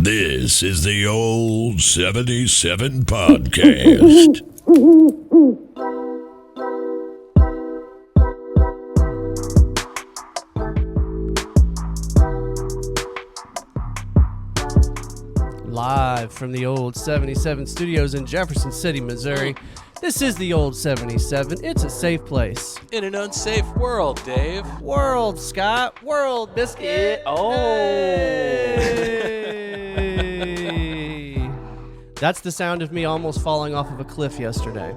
This is the Old 77 Podcast. Live from the Old 77 Studios in Jefferson City, Missouri. This is the Old 77. It's a safe place. In an unsafe world, Dave. World, Scott. World, Biscuit. Oh. Hey. That's the sound of me almost falling off of a cliff yesterday.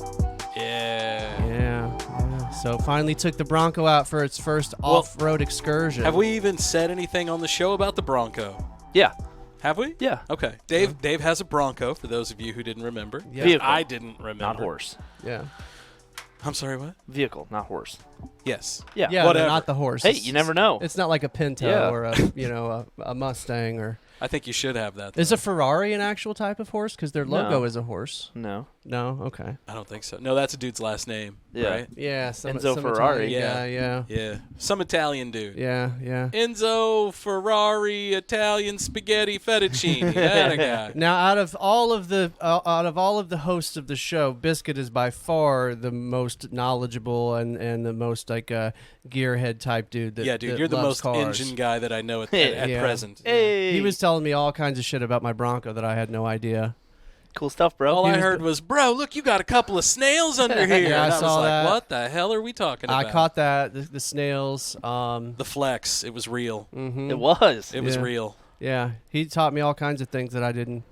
Yeah. So finally took the Bronco out for its first off-road excursion. Have we even said anything on the show about the Bronco? Yeah. Have we? Yeah. Okay. Dave has a Bronco, for those of you who didn't remember. Yeah. Vehicle. I didn't remember. Not horse. Yeah. I'm sorry, what? Vehicle, not horse. Yes. Yeah. Yeah, Whatever. not the horse. Hey, you never know. It's not like a Pinto Yeah. or a Mustang or. I think you should have that. Is a Ferrari an actual type of horse? Because their logo is a horse. No. No. Okay. I don't think so. No, that's a dude's last name, Yeah. right? Yeah. Enzo some Ferrari. Italian guy, yeah. Yeah. Some Italian dude. Yeah. Enzo Ferrari Italian spaghetti fettuccine. That a guy. Now, out of all of the hosts of the show, Biscuit is by far the most knowledgeable and the most gearhead type dude. Yeah, dude, that you're the loves most cars. engine guy that I know at Yeah. present. Hey. He was telling me all kinds of shit about my Bronco that I had no idea. Cool stuff, bro. All I was heard was, bro, look, you got a couple of snails under here. Yeah, I and I saw was like, that. what the hell are we talking about? I caught that, the snails. The flex. It was real. Mhm. It was. It was Yeah. real. Yeah, he taught me all kinds of things that I didn't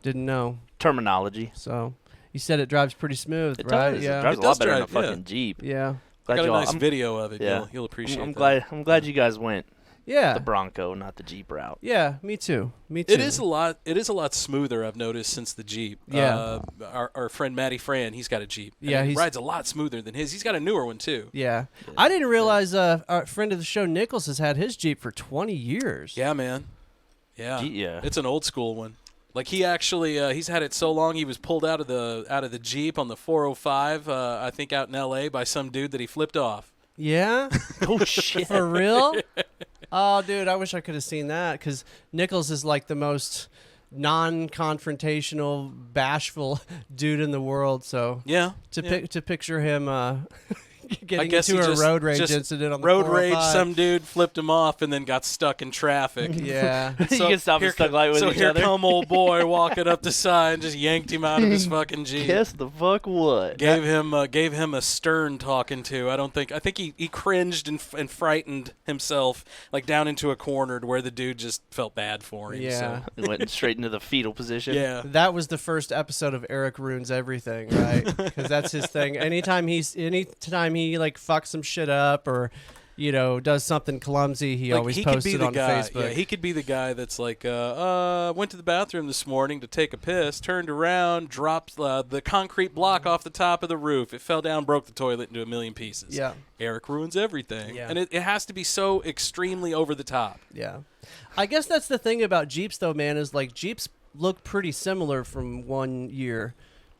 know. Terminology. So he said it drives pretty smooth, It right? does. Yeah. It drives It a lot does better than a drive, yeah. fucking Jeep. Yeah. I got a y'all- nice video of it. Yeah. You'll appreciate I'm that. glad. I'm glad you guys went Yeah. the Bronco, not the Jeep route. Yeah, me too. Me too. It is a lot smoother, I've noticed, since the Jeep. Yeah. Our friend Matty Fran, he's got a Jeep. And Yeah, it he's- rides a lot smoother than his. He's got a newer one, too. Yeah. I didn't realize our friend of the show, Nichols, has had his Jeep for 20 years. Yeah, man. Yeah. Yeah. It's an old school one. Like he actually, he's had it so long he was pulled out of the Jeep on the 405, I think out in L.A. by some dude that he flipped off. Yeah? Oh shit. For real? Oh, dude, I wish I could have seen that because Nichols is like the most non-confrontational, bashful dude in the world. So Yeah. to picture him getting guess into he a just- road rage just incident on the Road rage, 405. some dude flipped him off and then got stuck in traffic. Yeah. You can stop and stuck light with so each here other. come old boy walking up the side and just yanked him out of his fucking Jeep. Guess the fuck what? Gave him a stern talking to. I think he cringed and frightened himself like down into a corner to where the dude just felt bad for him. Yeah. So. It went straight into the fetal position. Yeah. That was the first episode of Eric Ruins Everything, right? Because that's his thing. Anytime he like fucks some shit up or, does something clumsy, he Like, always he posts could be it the on guy. Facebook. Yeah, he could be the guy that's like, went to the bathroom this morning to take a piss, turned around, dropped the concrete block off the top of the roof. It fell down, broke the toilet into a million pieces. Yeah. Eric ruins everything. Yeah. And it has to be so extremely over the top. Yeah. I guess that's the thing about Jeeps, though, man, is like Jeeps look pretty similar from one year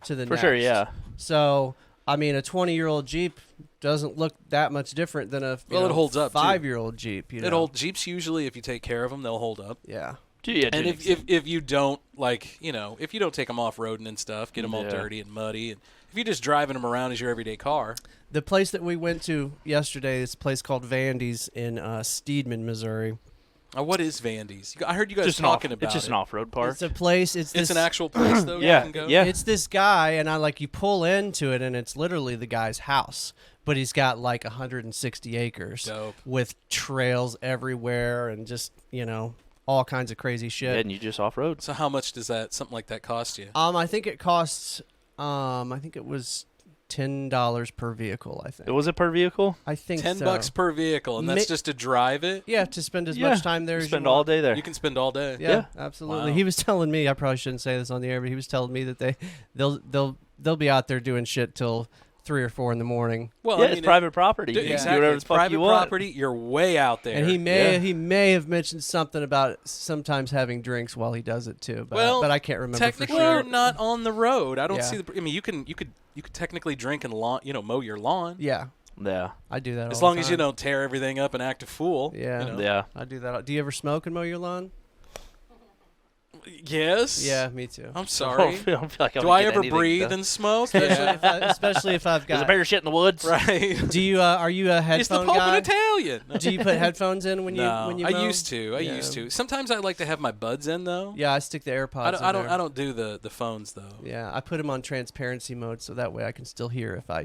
to the next. For sure, yeah. So, I mean, a 20-year-old Jeep doesn't look that much different than a it holds up, too. 5-year-old Jeep. Jeeps usually, if you take care of them, they'll hold up. Yeah. Yeah, And dude. if you don't if you don't take them off roading and stuff, get them all Yeah. dirty and muddy, and if you're just driving them around as your everyday car, The place that we went to yesterday is a place called Vandy's in Steedman, Missouri. what is Vandy's? I heard you guys just talking about it's just it. an off-road park. It's a place. It's It's an actual place though. Yeah, You can go? yeah. It's this guy, and you pull into it, and it's literally the guy's house. But he's got like 160 acres Dope. with trails everywhere and just, all kinds of crazy shit. Yeah, and you just off-road. So how much does something like that cost you? I think it costs, I think it was $10 per vehicle, I think. Was it per vehicle? I think $10 so. per vehicle, and that's just to drive it. Yeah, to spend as Yeah. much time there as Spend you all want. day there. You can spend all day. Yeah, absolutely. Wow. He was telling me, I probably shouldn't say this on the air, but he was telling me that they'll be out there doing shit till 3 or 4 in the morning. Well, yeah, I mean, it's private property. You can do Exactly. whatever It's the fuck private you want. property. You're way out there. And he Yeah. may have mentioned something about sometimes having drinks while he does it too. But, Well, but I can't remember for technically sure. you're not on the road. I don't Yeah. see the. I mean, you could technically drink and mow your lawn. Yeah, Yeah. I do that As all long the as you time. don't tear everything up and act a fool. Yeah. You know? Yeah. I do that. Do you ever smoke and mow your lawn? Yes. Yeah, me too. I'm I sorry. don't feel like I'm Do I getting ever anything breathe done. and smoke? Especially if I've There's a got. bear shit in the woods. Right. Do you? Are you a It's the headphone Pope guy? in Italian. Do you put headphones in when you No, when you I mow? used to. I Yeah. used to. Sometimes I like to have my buds in though. Yeah, I stick the AirPods. I in don't. there. I don't do the phones though. Yeah, I put them on transparency mode so that way I can still hear if I,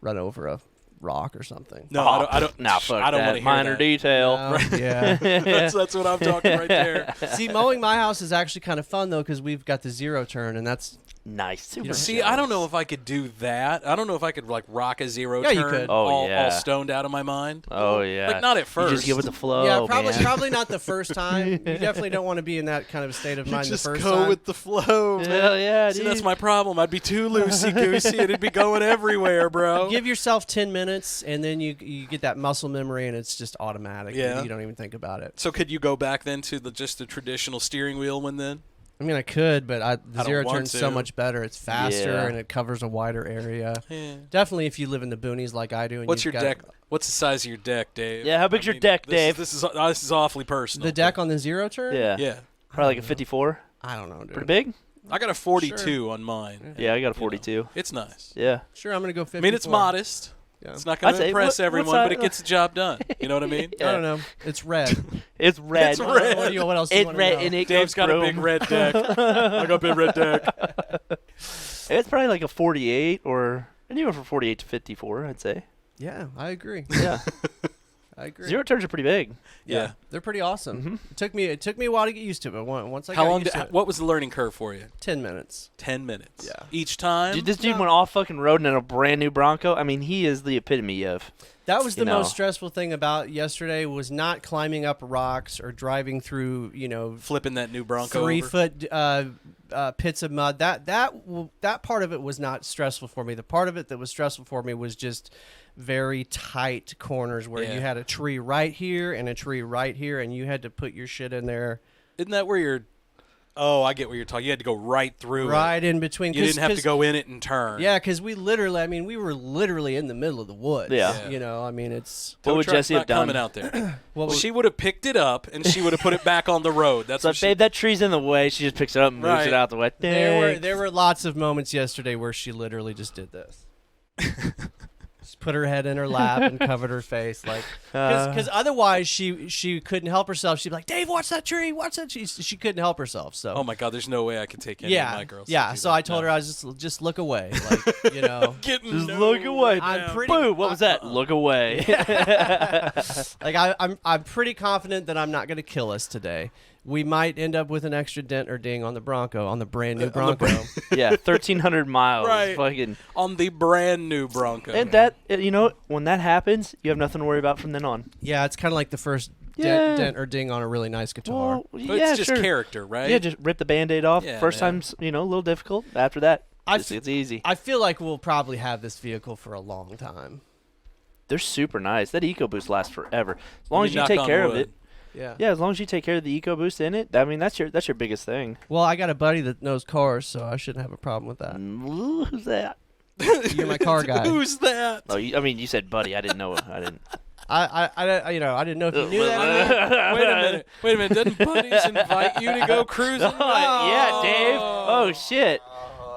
run over a rock or something. No, Oh, I don't. Nah, fuck I don't that. want to hear Minor that. detail. Yeah. that's what I'm talking right there. See, mowing my house is actually kind of fun though because we've got the zero turn, and that's Nice. Super. know, See, I don't know if I could do that. I don't know if I could like rock a zero Yeah, you turn could. Oh, all yeah. stoned out of my mind. Oh yeah. Like not at first. You just give it the flow. yeah, probably man. probably not the first time. You definitely don't want to be in that kind of state of mind just the first go time. with the flow. Hell yeah, See, dude. that's my problem. I'd be too loosey goosey. It'd be going everywhere, bro. Give yourself 10 minutes, and then you get that muscle memory, and it's just automatic. Yeah. You don't even think about it. So could you go back then to just the traditional steering wheel one then? I mean, I could, but the don't zero want turn's to. so much better. It's faster, Yeah. and it covers a wider area. Yeah. Definitely if you live in the boonies like I do. And What's you've your got deck? What's the size of your deck, Dave? Yeah, how big's your deck, Dave? This is awfully personal. The deck on the zero turn? Yeah. Yeah. Probably like a 54. I don't know, dude. Pretty big. I got a 42 on mine. Yeah, I got a You know, 42. It's nice. Yeah. Sure, I'm going to go 54. I mean, it's modest. Yeah. It's not going I'd to say, impress what everyone, size- but it gets the job done. You know what I mean? I don't know. It's red. It's red. It's red. What else do you It's want red, to know? and it Dave's goes got a big chrome. red deck. I got a big red deck. It's probably like a 48 or anywhere from 48 to 54, I'd say. Yeah, I agree. Yeah. I agree. Zero turns are pretty big. Yeah. They're pretty awesome. Mhm. It took me a while to get used to it, but once I How got long? used to it, What was the learning curve for you? 10 minutes. 10 minutes. Yeah. Each time. Dude, this dude went off fucking road in a brand new Bronco. I mean, he is the epitome of. That was the You know. most stressful thing about yesterday was not climbing up rocks or driving through, Flipping that new Bronco. 3 over. foot pits of mud. That part of it was not stressful for me. The part of it that was stressful for me was just very tight corners where Yeah. you had a tree right here and a tree right here, and you had to put your shit in there Isn't that where you're? Oh, I get what you're talking. You had to go right through it. right in between. You didn't have to go in it and turn. Yeah, because we were literally in the middle of the woods. Yeah. It's What would Tow truck's Jesse not have done? coming out there. well, She would have picked it up and she would have put it back on the road. That's So, what she. babe, that tree's in the way. She just picks it up and moves Right. it out the way. there were lots of moments yesterday where she literally just did this. Just put her head in her lap and covered her face, like because otherwise she couldn't help herself. She'd be like, "Dave, watch that tree, watch that." She couldn't help herself. So Oh my God! There's no way I could take any of my girls. yeah. to do So that. I told her I was just look away, like Getting Just no look away. I'm pretty- Boo! What was that? Look away. like I'm pretty confident that I'm not going to kill us today. We might end up with an extra dent or ding on the Bronco, on the brand new Bronco. Yeah, 1,300 miles. Right. Fucking. on the brand new Bronco. And that, when that happens, you have nothing to worry about from then on. Yeah, it's kind of like the first Yeah. dent or ding on a really nice guitar. But yeah, it's just sure. character, right? Yeah, just rip the Band-Aid off. Yeah, First yeah. time's, a little difficult. After that, I it's easy. I feel like we'll probably have this vehicle for a long time. They're super nice. That EcoBoost lasts forever. As long as you knock take on care of wood. it. Yeah. Yeah, as long as you take care of the EcoBoost in it, I mean, that's your biggest thing. Well, I got a buddy that knows cars, so I shouldn't have a problem with that. Who's that? You're my car guy. Who's that? Oh, you said buddy. I didn't know. I didn't. I didn't know if you knew that. Wait a minute. Doesn't buddies invite you to go cruising? Yeah, Dave. Oh shit.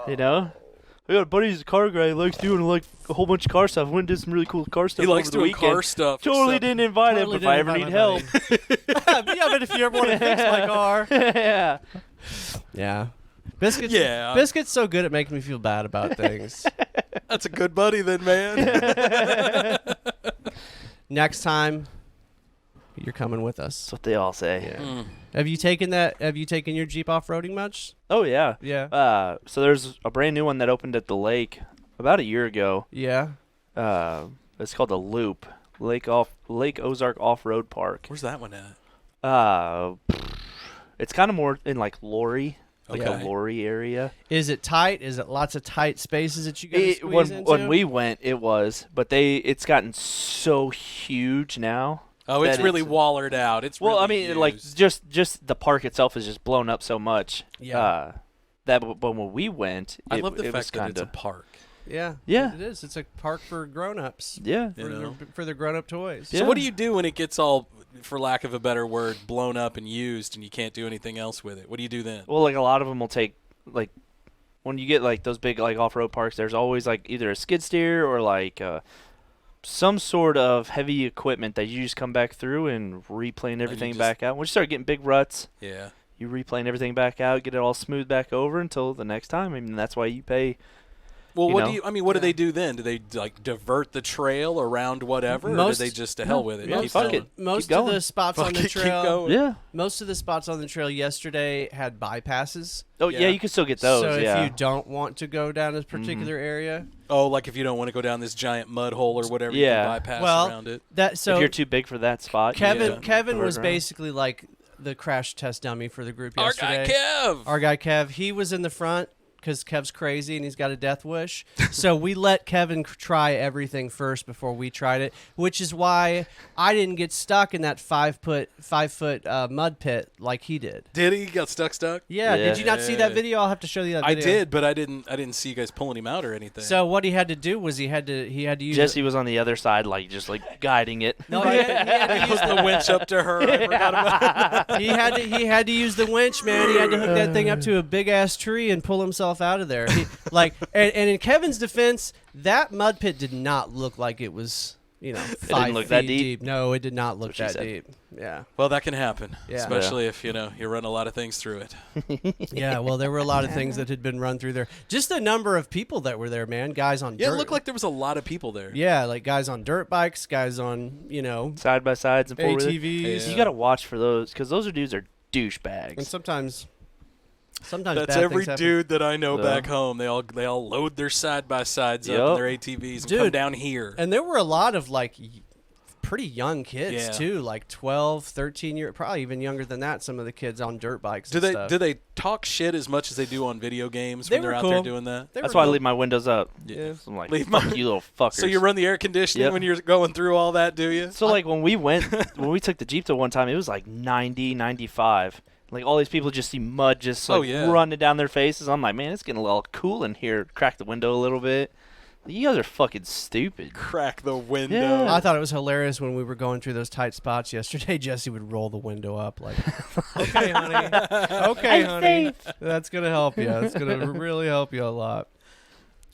I got a buddy who's a car guy. He likes doing a whole bunch of car stuff. Went and did some really cool car stuff. He likes over the doing weekend. car stuff. Totally except- didn't invite Totally him if I didn't ever invite need my help. yeah, but if you ever want to fix my car. Yeah. Yeah. Biscuit's, Yeah. Biscuit's so good at making me feel bad about things. That's a good buddy then, man. Next time, you're coming with us. That's what they all say. Yeah. Have you taken your Jeep off-roading much? Oh yeah. Yeah. So there's a brand new one that opened at the lake about a year ago. Yeah. It's called the Loop Lake Ozark Off-Road Park. Where's that one at? It's kind of more in like Lorry, like Okay. a Lorry area. Is it tight? Is it lots of tight spaces that you got to squeeze into? When we went, it was, but it's gotten so huge now. Oh, it's that really wallered out. It's Well, really I mean, like used. just the park itself is just blown up so much. Yeah. But when we went, I it, love the it was fact that it's a kinda- park. Yeah. Yeah. It is. It's a park for grown-ups. Yeah. You know? For their grown-up toys. So what do you do when it gets all for lack of a better word, blown up and used, and you can't do anything else with it? What do you do then? Well, like a lot of them will take like when you get like those big like off-road parks. There's always like either a skid steer or like some sort of heavy equipment that you just come back through and replane everything back out. Once you start getting big ruts, you replane everything back out, get it all smoothed back over until the next time. I mean, that's why you pay. Well, what do they do then? Do they like divert the trail around whatever, or do they just to hell with it? Most of the spots on the trail, Most of the spots on the trail yesterday had bypasses. Oh yeah, you can still get those. So if you don't want to go down a particular area, like if you don't want to go down this giant mud hole or whatever, you can bypass around it. If you're too big for that spot, Kevin was basically like the crash test dummy for the group yesterday. Our guy Kev, he was in the front. Because Kev's crazy and he's got a death wish. So we let Kevin try everything first before we tried it, which is why I didn't get stuck in that 5 foot mud pit like he did. Did he? Got stuck? Yeah. Did you not see that video? I'll have to show you that video. I did, but I didn't see you guys pulling him out or anything. So what he had to do was he had to use Jesse was on the other side, like just like guiding it. No, he had to use the winch up to her. I forgot about that. He had to use the winch, man. He had to hook that thing up to a big ass tree and pull himself out of there. And in Kevin's defense, that mud pit did not look like it was, 5 feet that deep. No, it did not look that deep. Yeah. Well, that can happen, especially if you run a lot of things through it. Yeah. Well, there were a lot of things that had been run through there. Just the number of people that were there, man. Guys on dirt. Yeah, it looked like there was a lot of people there. Yeah, like guys on dirt bikes, guys on side by sides and ATVs. You got to watch for those because those dudes are douchebags. And sometimes that's every dude that I know back home. They all load their side by sides up in their ATVs and come down here. And there were a lot of like pretty young kids too, like 12, 13 years, probably even younger than that. Some of the kids on dirt bikes. Do they talk shit as much as they do on video games when they're out there doing that? That's why I leave my windows up. Yeah, I'm like, fuck you little fuckers. So you run the air conditioning when you're going through all that, do you? So like when we took the Jeep to one time, it was like 90, 95. Like, all these people just see mud just, running down their faces. I'm like, man, it's getting a little cool in here. Crack the window a little bit. You guys are fucking stupid. Crack the window. Yeah. I thought it was hilarious when we were going through those tight spots yesterday. Jesse would roll the window up like, okay, honey. Okay, honey. That's going to help you. It's going to really help you a lot.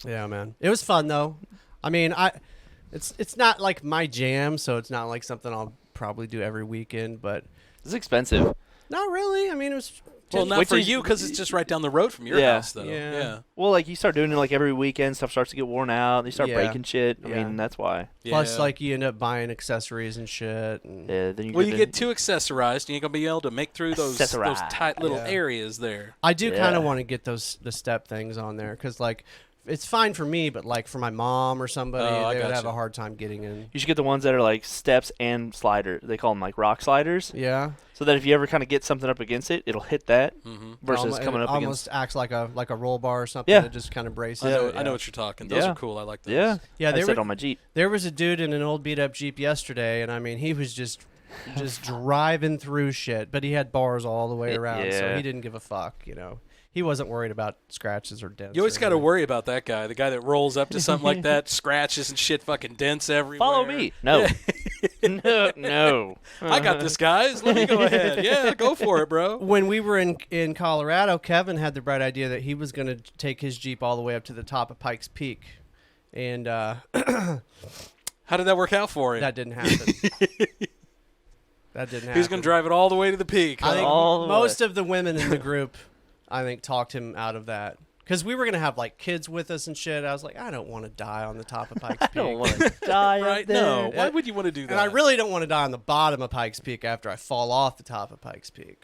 Yeah, man. It was fun, though. I mean, it's not like my jam, so it's not like something I'll probably do every weekend, but it's expensive. Not really. I mean, it was... Well, not for you because it's just right down the road from your house, though. Yeah. Well, like, you start doing it, like, every weekend. Stuff starts to get worn out. You start breaking shit. I mean, that's why. Plus, like, you end up buying accessories and shit. And then you get too accessorized, and you ain't going to be able to make through those tight little areas there. I do kind of want to get the step things on there because, like... It's fine for me, but like for my mom or somebody, they would have a hard time getting in. You should get the ones that are like steps and slider. They call them like rock sliders. Yeah. So that if you ever kind of get something up against it, it'll hit that versus coming up against. Almost acts like a roll bar or something that just kind of braces it. I know what you're talking. Those are cool. I like those. Yeah. I said on my Jeep. There was a dude in an old beat up Jeep yesterday, and I mean he was just driving through shit, but he had bars all the way around, so he didn't give a fuck, He wasn't worried about scratches or dents. You always got to worry about that guy. The guy that rolls up to something like that, scratches and shit, fucking dents everywhere. Follow me. No. No. I got this, guys. Let me go ahead. Yeah, go for it, bro. When we were in Colorado, Kevin had the bright idea that he was going to take his Jeep all the way up to the top of Pikes Peak. And how did that work out for him? That didn't happen. He's going to drive it all the way to the peak. I think most of the women in the group... I think talked him out of that because we were gonna have like kids with us and shit. I was like, I don't want to die on the top of Pikes Peak. I don't want to die right? No. Why would you want to do that? And I really don't want to die on the bottom of Pikes Peak after I fall off the top of Pikes Peak.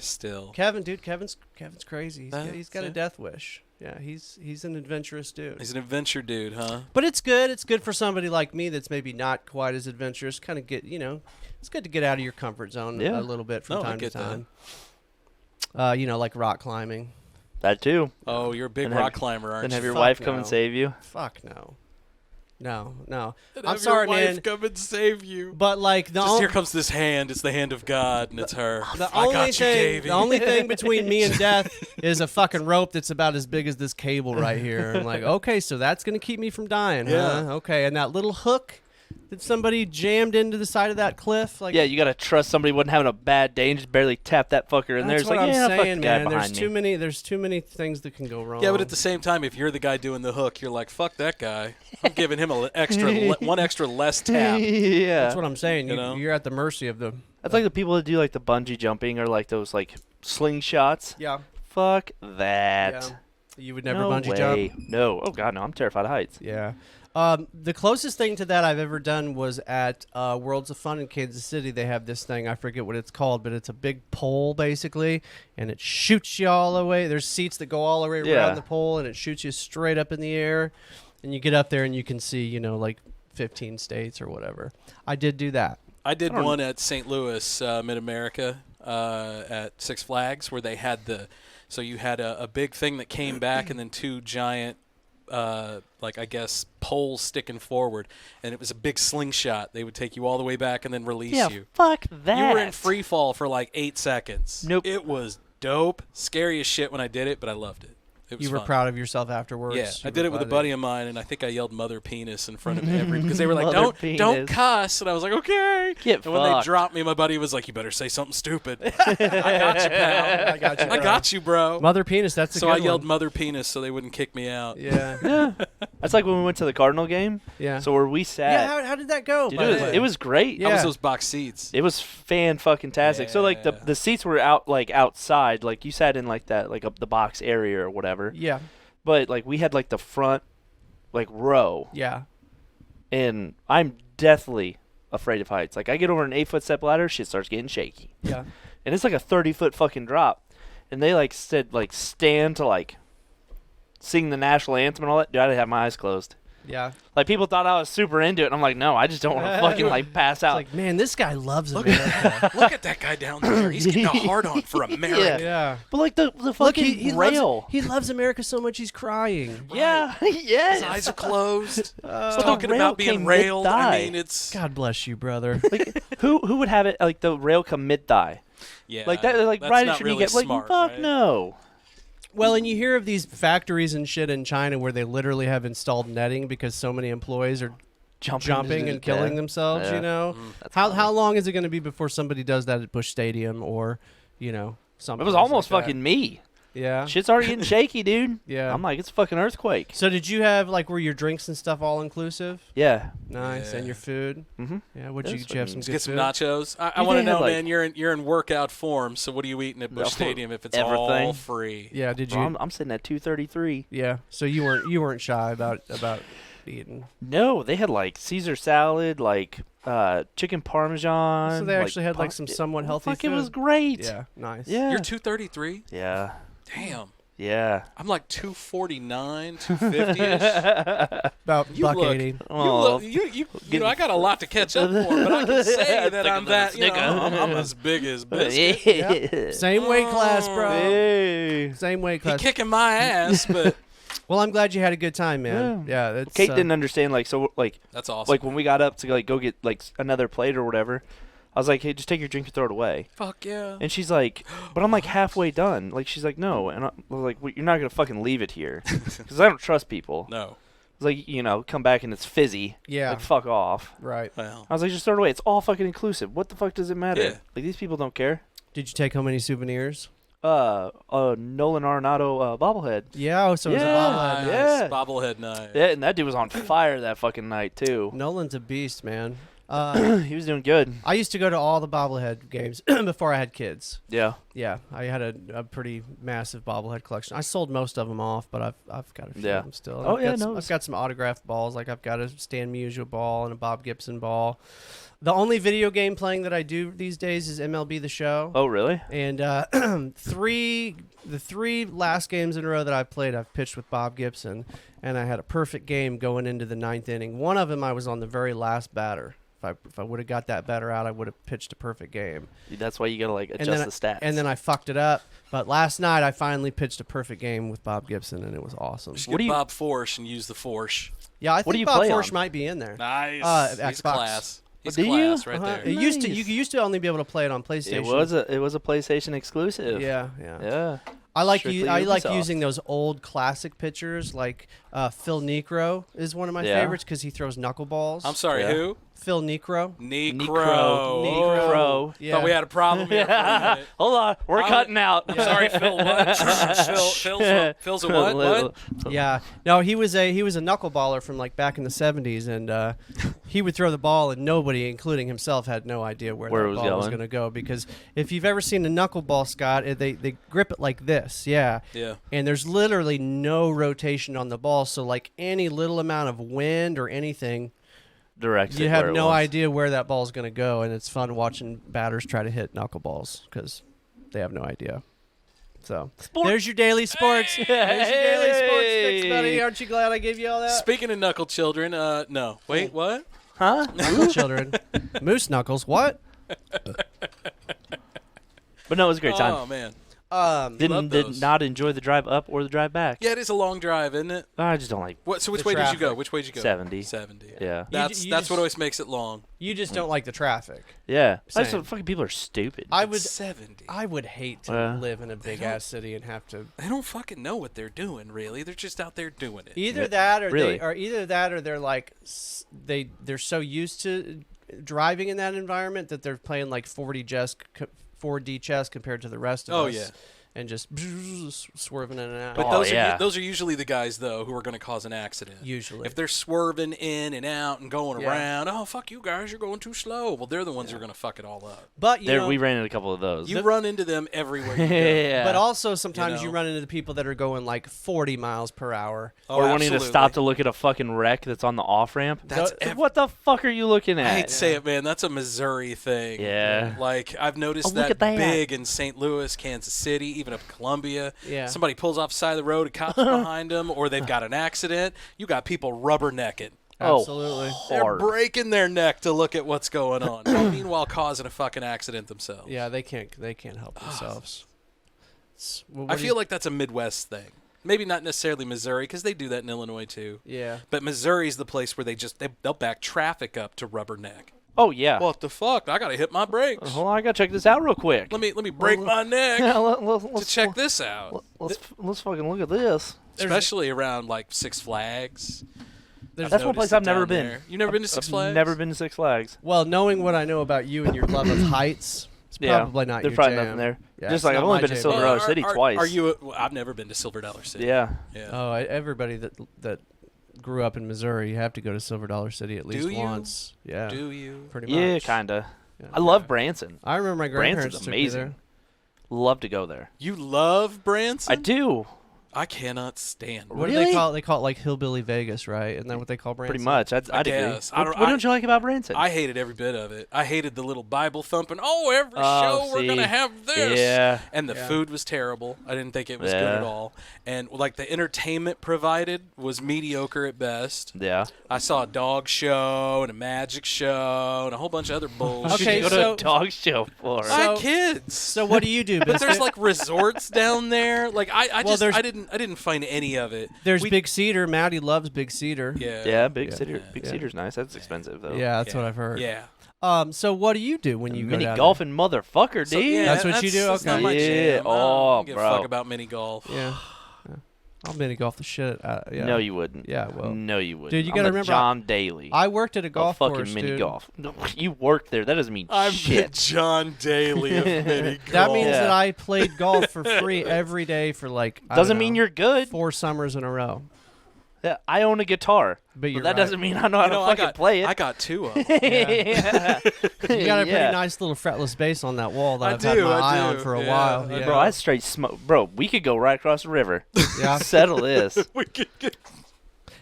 Still, Kevin's crazy. He's got a death wish. Yeah, he's an adventurous dude. He's an adventure dude, huh? But it's good. It's good for somebody like me that's maybe not quite as adventurous. Kind of get it's good to get out of your comfort zone a little bit from time to time. Like rock climbing. That too. Oh, you're a big rock climber, aren't you? Then have your wife come and save you. Fuck no. No. I'm sorry, man. Wife come and save you. But like here comes this hand. It's the hand of God, and it's her. The only thing between me and death is a fucking rope that's about as big as this cable right here. I'm like, okay, so that's gonna keep me from dying, huh? Okay, and that little hook that somebody jammed into the side of that cliff? Like, Yeah, you gotta trust somebody wasn't having a bad day and just barely tap that fucker in there. that's It's what like, I'm yeah, fuck saying, the guy man. behind me. There's too many things that can go wrong. Yeah, but at the same time, if you're the guy doing the hook, you're like, fuck that guy. I'm giving him one extra less tap. Yeah. That's what I'm saying. You know? You're at the mercy of the. That's like the people that do like the bungee jumping or like those like slingshots. Yeah. Fuck that. Yeah. You would never No bungee way. jump. No. Oh god, no. I'm terrified of heights. Yeah. The closest thing to that I've ever done was at Worlds of Fun in Kansas City. They have this thing. I forget what it's called, but it's a big pole, basically, and it shoots you all the way. There's seats that go all the way around the pole, and it shoots you straight up in the air. And you get up there, and you can see, like 15 states or whatever. I did do that. I did one at St. Louis, Mid-America, at Six Flags, where they had so you had a big thing that came back and then two giant I guess poles sticking forward, and it was a big slingshot. They would take you all the way back and then release you. Fuck that. You were in free fall for like 8 seconds. Nope. It was dope. Scary as shit when I did it, but I loved it. It was You were fun. proud of yourself afterwards. Yeah, I did it with a buddy of mine, and I think I yelled "mother penis" in front of because they were like, Mother "Don't penis. cuss," and I was like, "Okay." Get and when they fucked. dropped me, my buddy was like, "You better say something stupid." I got you, pal. I got you, bro. Mother penis. That's a So good I yelled one. "mother penis" so they wouldn't kick me out. Yeah. Yeah. That's like when we went to the Cardinal game. Yeah. So where we sat. Yeah. How did that go? Dude, by the way? it was great. That was Yeah. those box seats. It was fan-fucking-tastic. So like Yeah. the seats were outside, like you sat in like that, like up the box area or whatever. Yeah. But like we had like the front, like row, Yeah. and I'm deathly afraid of heights. Like I get over an 8-foot step ladder, shit starts getting shaky, Yeah. and it's like a 30-foot fucking drop. And they like said like stand to like sing the national anthem and all that. Dude, I didn't have my eyes closed. Yeah. Like people thought I was super into it, and I'm like, no, I just don't want to fucking like pass It's out. like, man, this guy loves America. Look at that guy down there. He's getting a hard on for America. Yeah. But like the Look, fucking he rail. He loves America so much he's crying. Yeah, yes. His eyes are closed. He's the talking rail about being came railed. I mid-thigh. mean, it's God bless you, brother. Like who would have it like the rail come mid-thigh? yeah, Like that, like that's right not as you really get like smart, fuck right? no. Well, and you hear of these factories and shit in China where they literally have installed netting because so many employees are jumping and killing themselves. Yeah. You know, That's how funny. long is it going to be before somebody does that at Busch Stadium or, something? It was almost fucking me. Yeah. Shit's already getting shaky, dude. Yeah. I'm like, it's a fucking earthquake. So did you have were your drinks and stuff all inclusive? Yeah. Nice, and Yeah. your food. Mm-hmm. Yeah. What'd you That's get? You have some fucking- good Get some food? nachos. I They want to had, know, like- man. You're in workout form. So what are you eating at Busch No, Stadium if it's everything. all free? Yeah. Did you? Bro, I'm sitting at 233. Yeah. So you weren't shy about eating. No, they had like Caesar salad, like chicken parmesan. So they actually had like some pasta- somewhat healthy Fuck, food. it was great. Yeah. Nice. Yeah. You're 233. Yeah. Damn. Yeah. I'm like 249, 250ish. About You buck look- 80. Oh, You know, I got a lot to catch up for, but I can say that I'm that. I'm as big as Biscuit. Yep. Same weight class, bro. Hey. Same weight He class. kicking my ass, but Well, I'm glad you had a good time, man. Yeah. That's, Kate didn't understand, like, so, like, that's awesome. like when we got up to like go get like another plate or whatever, I was like, hey, just take your drink and throw it away. Fuck yeah. And she's like, but I'm like halfway done. Like she's like, no, and I was like, well, you're not gonna fucking leave it here, because I don't trust people. No. It's like, come back and it's fizzy. Yeah. Like fuck off. Right. Well. I was like, just throw it away. It's all fucking inclusive. What the fuck does it matter? Yeah. Like these people don't care. Did you take home any souvenirs? Nolan Arenado bobblehead. Yeah. So it was a Yeah. bobblehead. Nice. Yeah. Bobblehead night. Yeah, and that dude was on fire that fucking night too. Nolan's a beast, man. He was doing good. I used to go to all the bobblehead games before I had kids. Yeah. Yeah, I had a pretty massive bobblehead collection. I sold most of them off, but I've got a few Yeah. of them still. Oh, I've yeah, got some, no, I've got some autographed balls. Like I've got a Stan Musial ball and a Bob Gibson ball. The only video game playing that I do these days is MLB The Show. Oh really? And the three last games in a row that I've played, I've pitched with Bob Gibson, and I had a perfect game going into the 9th inning. One of them I was on the very last batter. If I would have got that batter out, I would have pitched a perfect game. That's why you gotta like And adjust then the stats. And then I fucked it up. But last night I finally pitched a perfect game with Bob Gibson, and it was awesome. You should What get do you- Bob Forsh and use the Forsh. Yeah, I What do think you Bob play Forsh on? might be in there. Nice. He's Xbox. class. He's Do you? class right Uh-huh. there. It used to Nice. you used to only be able to play it on PlayStation. it was a PlayStation exclusive. Yeah. Yeah. I like Strictly I like Ubisoft. using those old classic pictures. Like Phil Necro is one of my Yeah. favorites because he throws knuckleballs. I'm sorry, Yeah. who? Phil Necro. Necro. Necro. Yeah. Thought we had a problem here for a minute. Hold on, we're cutting out. I'm sorry, Phil. What? Phil's a what? What? Yeah. No, he was a knuckleballer from like back in the 70s, and he would throw the ball, and nobody, including himself, had no idea where Where it that was ball was going. going to go. Because if you've ever seen a knuckleball, Scott, they grip it like this, yeah. Yeah. And there's literally no rotation on the ball, so like any little amount of wind or anything, Directs you it have where it no wants. idea where that ball's going to go, and it's fun watching batters try to hit knuckleballs because they have no idea. So there's your daily sports. There's your daily sports fix, buddy. Aren't you glad I gave you all that? Speaking of knuckle children, no. Wait, what? Huh? Knuckle children. Moose knuckles. What? But no, it was a great time. Oh, man. Um, Love Did those. not enjoy the drive up or the drive back. Yeah, it is a long drive, isn't it? I just don't like What? So which The way did you go? traffic. Which way did you go? 70. 70. Yeah. That's you that's just- what always makes it long. you just don't like the traffic. Yeah. I Same. just fucking people are stupid. I would. 70. I would hate to Uh, live in a big ass city and have to. They don't fucking know what they're doing, really. They're just out there doing it. Either that, or Really? they're like they're so used to driving in that environment that they're playing like 4D chess compared to the rest of Oh, us. yeah. And just swerving in and out. But Oh, those yeah. are those are usually the guys though who are going to cause an accident. Usually. if they're swerving in and out and going Yeah. around, oh fuck you guys, you're going too slow. Well, they're the ones who are going to fuck it all up. But you know, we ran into a couple of those. You run into them everywhere you go. yeah. but also sometimes you know. run into the people that are going like 40 miles per hour. Oh, or wanting to absolutely. stop to look at a fucking wreck that's on the off ramp. That's What the fuck are you looking at? I hate to say it, man. That's a Missouri thing. Yeah. Like I've noticed Oh, look at that. big in St. Louis, Kansas City, even up Columbia. Yeah. Somebody pulls off the side of the road, a cop's behind them, or they've got an accident. You got people rubbernecking. Absolutely. They're Hard. breaking their neck to look at what's going on. Meanwhile, causing a fucking accident themselves. Yeah, they can't help themselves. I feel like that's a Midwest thing. Maybe not necessarily Missouri, because they do that in Illinois too. Yeah. But Missouri's the place where they'll back traffic up to rubberneck. Oh yeah. What the fuck? I gotta hit my brakes. Hold on, I gotta check this out real quick. Let me break my neck Yeah, to let's check this out. Let's fucking look at this. Especially around like Six Flags. That's one place I've never been. You've never been to Six Flags? Never been to Six Flags. Well, knowing what I know about you and your love of heights, it's Yeah, probably not there's your probably jam. nothing there. Yeah, Just it's like not I've only my been to jam. Silver Dollar City twice. Are you? I've never been to Silver Dollar City. Yeah. Yeah. Oh, everybody that grew up in Missouri, you have to go to Silver Dollar City at least Do you? once. Yeah. Do you? Pretty much. Yeah, kinda. Yeah. I love Branson. I remember my grandparents Branson's took me amazing. there. Love to go there. You love Branson? I do. I cannot stand. What do Really? they call it? They call it like Hillbilly Vegas, right? Isn't that what they call Branson? Pretty much. I'd agree. guess. What don't you like about Branson? I hated every bit of it. I hated the little Bible thumping. Oh, every Oh, show we're see. gonna have this. Yeah. And the Yeah. food was terrible. I didn't think it was good Yeah. at all. And like the entertainment provided was mediocre at best. Yeah. I saw a dog show and a magic show and a whole bunch of other bullshit. Okay, Go to so- a dog show for. I had So- kids. So what do you do? but there's Biscuit? like resorts down there. Like I Well, there's- didn't find any of it. There's We- Big Cedar. Maddie loves Big Cedar. Yeah. Yeah, Big Yeah. Cedar. Big Yeah. Cedar's nice. That's expensive though. Yeah, that's Yeah. what I've heard. Yeah. So what do you do when you go Mini down golfing motherfucker, So, dude. yeah, That's what you do? That's not Okay. my Yeah. jam. I Oh, don't give a bro. fuck about mini golf. there? Yeah. I'll mini golf the shit. Yeah. No, you wouldn't. Yeah, well. No, you wouldn't. Dude, you I'm gotta a remember, John Daly. I worked at a golf fucking course, mini dude. golf. You worked there. That doesn't mean I'm shit. the John Daly of mini golf. That means Yeah. that I played golf for free every day for like I Doesn't don't mean know, you're good. 4 summers in a row. Yeah, I own a guitar, But you're that right. doesn't mean I know how You know, to fucking play it. I got 2 of them. Yeah. You got a pretty Yeah. nice little fretless bass on that wall that I I've had do, my I eye on do. for a Yeah, while. I Yeah. Bro, I straight smoke. Bro, we could go right across the river. Yeah. Settle this. we could get.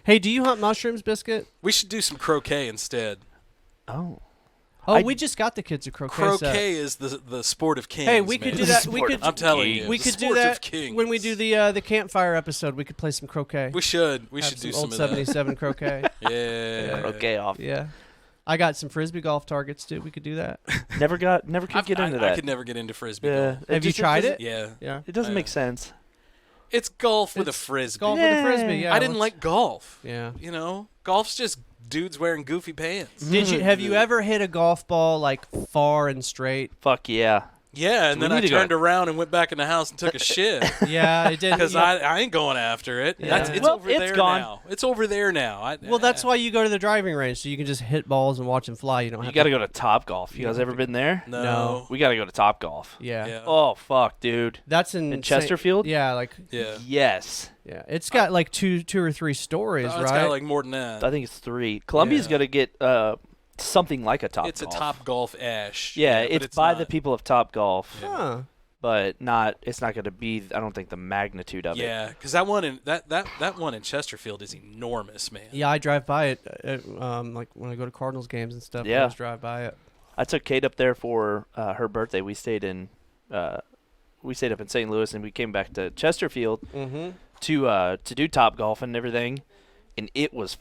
Hey, do you hunt mushrooms, Biscuit? We should do some croquet instead. Oh. Oh, we just got the kids a croquet set. Croquet is the sport of kings. Hey, we man. could do that. We Sport could. of I'm telling you, We the could do sport of that kings. when we do the campfire episode. We could play some croquet. We should. We Have should do old some of that. 77 croquet. Yeah. Okay, off. Yeah. I got some frisbee golf targets too. We could do that. Never could get into that. I could never get into frisbee Yeah. golf. Have you tried it? Yeah. Yeah. It doesn't I make know. sense. It's golf with a It's frisbee. Golf with a frisbee. Yeah. Yeah. I didn't let's- like golf. Yeah. You know, golf's just dudes wearing goofy pants. Have you ever hit a golf ball like far and straight? Fuck yeah. Yeah, and then I turned around and went back in the house and took a shit. Yeah, it did. Because I ain't going after it. Yeah. It's Well, over it's there gone. now. It's over there now. Well, that's why you go to the driving range, so you can just hit balls and watch them fly. You don't have You got to go to Top Golf. You guys ever been there? No. We got to go to Top Golf. Yeah. Yeah. Oh, fuck, dude. That's in Chesterfield? Yeah, like Yeah. Yes. yeah. It's got like two or three stories, Oh, right? it's got like more than that. I think it's 3. Columbia's Yeah. going to get something like a Top Golf. It's a Top Golf Ash. Yeah, but it's by not. the people of Top Golf, Huh. but it's not going to be, I don't think, the magnitude of it. Yeah, because that one in Chesterfield is enormous, man. Yeah, I drive by it. Like when I go to Cardinals games and stuff. Yeah. I always drive by it. I took Kate up there for her birthday. We stayed up in St. Louis, and we came back to Chesterfield Mm-hmm. to do Top Golf and everything, and it was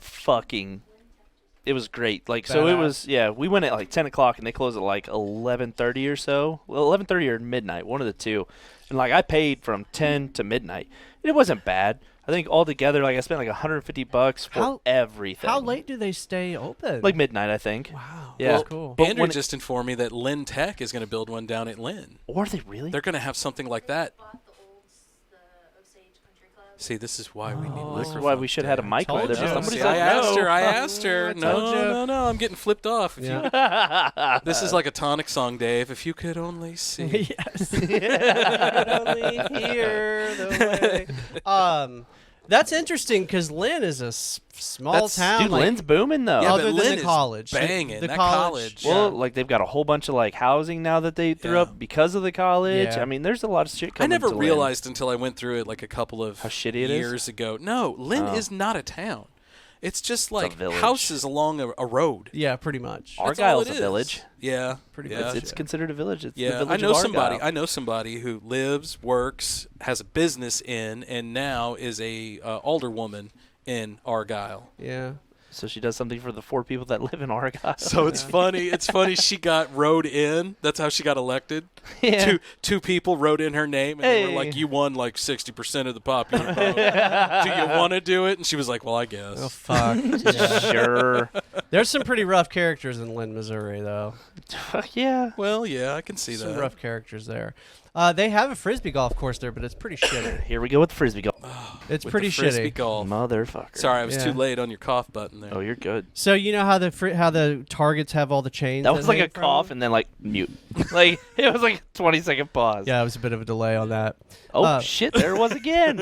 great. Like, so it was, we went at like 10 o'clock, and they closed at like 11:30 or so. Well, 11:30 or midnight, one of the two. And like, I paid from 10 to midnight. And it wasn't bad. I think altogether, like, I spent like $150 for everything. How late do they stay open? Like midnight, I think. Wow. Yeah. That's cool. But Andrew when just informed me that Lynn Tech is going to build one down at Lynn. Or are they really? They're going to have something like that. Bought the Osage Country Club. See, this is why we need Oh. This is microphones. why we should have had a mic Told over there. you. Somebody See, said I asked no. her. I asked her. I told you. No. I'm getting flipped off. If Yeah. you, this is like a tonic song, Dave. If you could only see. Yes. Only hear the way. That's interesting because Lynn is a small town. Dude, like, Lynn's booming though. Yeah, other but than Lynn the is college. banging. The That college. college. Well, yeah. like they've got a whole bunch of like housing now that they threw Yeah. up because of the college. Yeah. I mean, there's a lot of shit I coming. never to realized until I went through it like a couple of How shitty it is? years ago. No, Lynn Oh. is not a town. It's just like village. houses along a road. Yeah, pretty much. That's all Argyle's it a is. village. Yeah, Pretty yeah. much. It's considered a village. It's the Yeah, village I know of somebody. Argyle. I know somebody who lives, works, has a business in, and now is a alderwoman in Argyle. Yeah. So she does something for the 4 people that live in Argyle. So it's funny. It's funny. She got wrote in. That's how she got elected. Yeah. Two people wrote in her name, and they were Hey. like, "You won like 60% of the popular vote. Do you want to do it?" And she was like, "Well, I guess." Oh fuck. Yeah. Sure. There's some pretty rough characters in Lynn, Missouri, though. Yeah. Well, yeah, I can see Some that. rough characters there. They have a frisbee golf course there, but it's pretty shitty. Here we go with the frisbee golf. It's With pretty the frisbee shitty. golf. Motherfucker. Sorry, I was too Yeah. late on your cough button there. Oh, you're good. So you know how the targets have all the chains. That was like hang a from cough them? and then like mute. Like it was like a 20-second pause. Yeah, it was a bit of a delay on that. Oh shit! There it was again.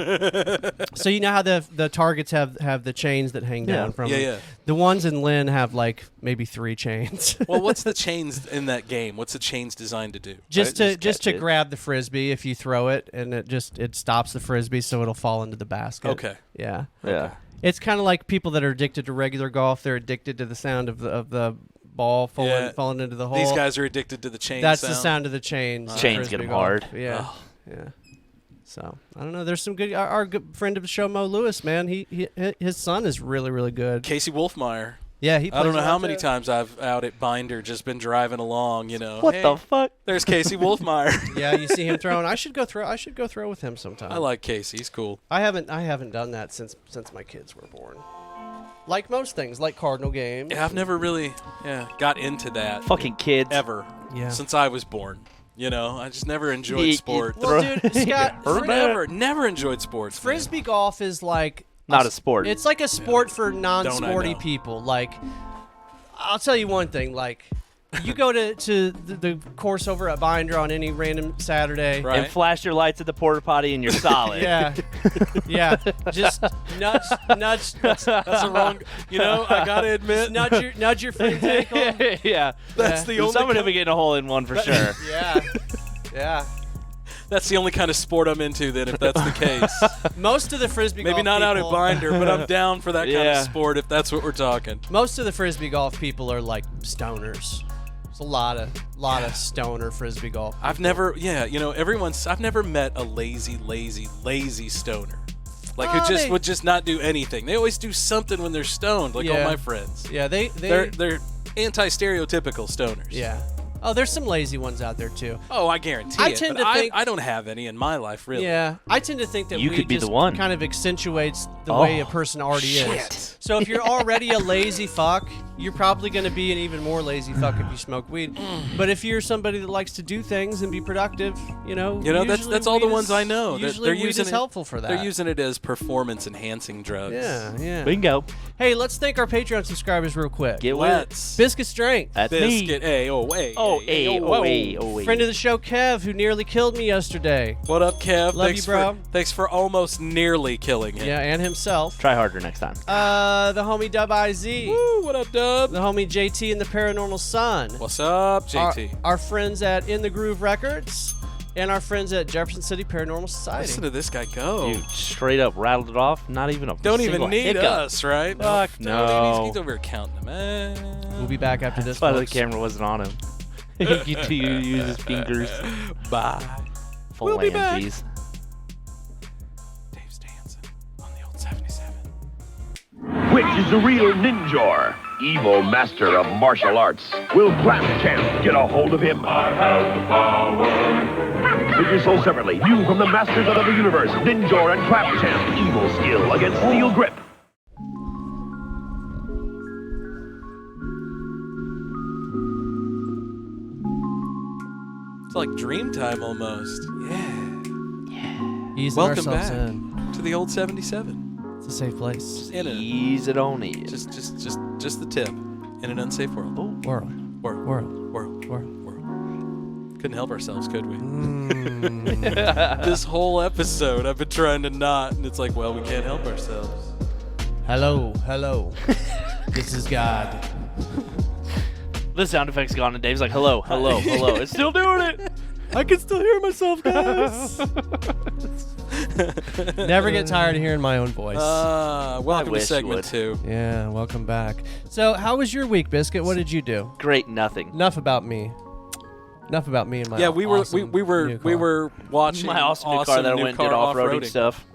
So you know how the targets have the chains that hang down from Yeah, them? yeah. The ones in Lynn have like maybe 3 chains. Well, what's the chains in that game? What's the chains designed to do? just Right, to catch it. grab the frisbee if you throw it, and it stops the frisbee so it'll fall into the basket. Okay. Yeah. Yeah. It's kind of like people that are addicted to regular golf. They're addicted to the sound of the ball falling into the hole. These guys are addicted to the chain That's sound. the sound of the chains. in Chains frisbee get 'em golf. hard. Yeah. Oh. Yeah. So I don't know. There's some good. Our good friend of the show, Mo Lewis, man. His son is really really good. Casey Wolfmeyer. Yeah, he. I don't plays know a how lot, many too. times I've out at Binder just been driving along, you know. What hey, the fuck? There's Casey Wolfmeyer. Yeah, you see him throwing. I should go throw with him sometime. I like Casey. He's cool. I haven't done that since my kids were born. Like most things, like Cardinal games. Yeah, I've never really got into that Fucking kids. ever Yeah. since I was born. You know, I just never enjoyed You- sport. Well, dude, Scott, Never enjoyed sports. man. frisbee golf is like Not a sport. It's like a sport for non-sporty know. people. Like, I'll tell you one thing. Like, you go to the course over at Binder on any random Saturday. Right. And flash your lights at the porta potty and you're solid. Yeah, yeah. Just nudge. That's the wrong. You know, I gotta admit, nudge your friend's ankle. yeah. that's the only. Someone will be getting a hole in one for sure. Yeah, yeah. That's the only kind of sport I'm into. Then, if that's the case, Most of the frisbee maybe golf not out at people- Binder, but I'm down for that kind Yeah. of sport if that's what we're talking. Most of the frisbee golf people are like stoners. There's a lot of stoner frisbee golf. I've never, I've never met a lazy stoner. Like who just they- would just not do anything. They always do something when they're stoned, like all Yeah. my friends. Yeah, they're They're anti-stereotypical stoners. yeah. Oh, there's some lazy ones out there too. Oh, I guarantee I it. tend but to think- I don't have any in my life, really. Yeah, I tend to think that You weed could be just the one. kind of accentuates the way a person already is. So if you're already a lazy fuck, you're probably going to be an even more lazy fuck if you smoke weed. But if you're somebody that likes to do things and be productive, that's usually all the weed ones is- I know. Usually They're weed using is helpful for that. They're using it as performance-enhancing drugs. Yeah. Bingo. Hey, let's thank our Patreon subscribers real quick. Get with it. Let's. Biscuit Strength. That's Biscuit. me. Hey. Friend of the show, Kev, who nearly killed me yesterday. What up, Kev? Love you, bro. Thanks for almost nearly killing him. Yeah, and himself. Try harder next time. The homie Dub IZ. Woo, what up, Dub? The homie JT and the Paranormal Son. What's up, JT? Our friends at In the Groove Records. And our friends at Jefferson City Paranormal Society. Listen to this guy go. Dude, straight up rattled it off. Not even a Don't single even need hiccup. us, right? Fuck no. He's over here counting them. We'll be back after this, That's why the folks. camera wasn't on him. You two use his fingers. Bye. We'll be back. Phalanges. Dave's dancing on the old 77. Which is the real ninja? Evil master of martial arts. Will Champ get a hold of him? I have the power. Figure sold separately. New from the masters of the universe, Ninja and Champ. Evil skill against steel grip. It's like dream time almost. Yeah. Easing Welcome ourselves back in. to the old 77. It's a safe place. Just in it. Ease it on in. Just the tip. In an unsafe world. World. World. World. Couldn't help ourselves, could we? This whole episode, I've been trying to not, and it's like, well, we can't help ourselves. Hello. This is God. The sound effect's gone, and Dave's like, hello. It's still doing it. I can still hear myself, guys. Never get tired of hearing my own voice. Welcome to wish you segment would. 2. Yeah, welcome back. So, how was your week, Biscuit? What did you do? Great, nothing. Enough about me and my Yeah, we were awesome we new car. were watching My awesome new car that I new went and did car off-roading stuff.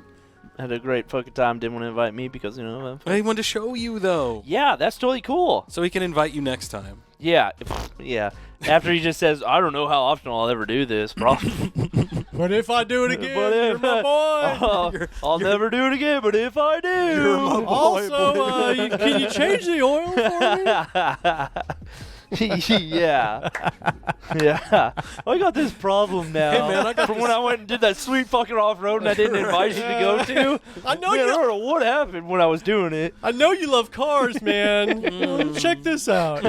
Had a great fucking time. Didn't want to invite me because, He wanted to show you though, yeah, that's totally cool. so he can invite you next time. Yeah. After he just says, I don't know how often I'll ever do this, bro. But if I do it again, But you're if- my boy. I'll never do it again, but if I do. You're my boy. Also, can you change the oil for me? Yeah. I got this problem now. Hey, man, I got From when I went and did that sweet fucking off-road and I didn't invite you to go to. I know Man, I you. don't know what happened when I was doing it. I know you love cars, man. Check this out.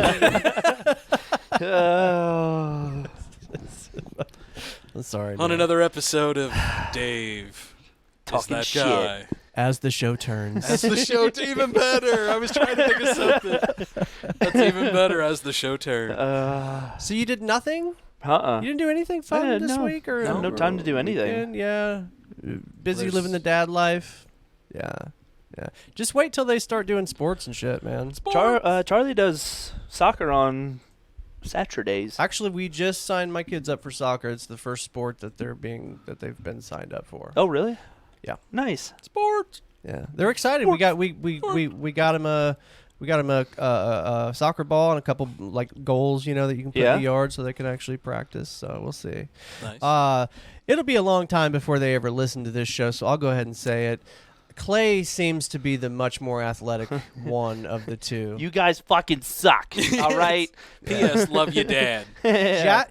I'm sorry. On man. another episode of Dave, Talking is that shit. guy. As the show turns. That's the show. Even better. I was trying to think of something. That's even better as the show turns. So you did nothing? Uh-uh. You didn't do anything fun this no. week, or No time to do anything. weekend? Yeah, busy There's- living the dad life. Yeah. Just wait till they start doing sports and shit, man. Charlie does soccer on Saturdays. Actually, we just signed my kids up for soccer. It's the first sport that they've been signed up for. Oh, really? Yeah. Nice. Sports. Yeah, they're excited. We got him a soccer ball and a couple like goals, that you can put in the yard so they can actually practice. So we'll see. Nice. It'll be a long time before they ever listen to this show, so I'll go ahead and say it. Clay seems to be the much more athletic one of the two. You guys fucking suck. All right. P.S. Love you, Dad.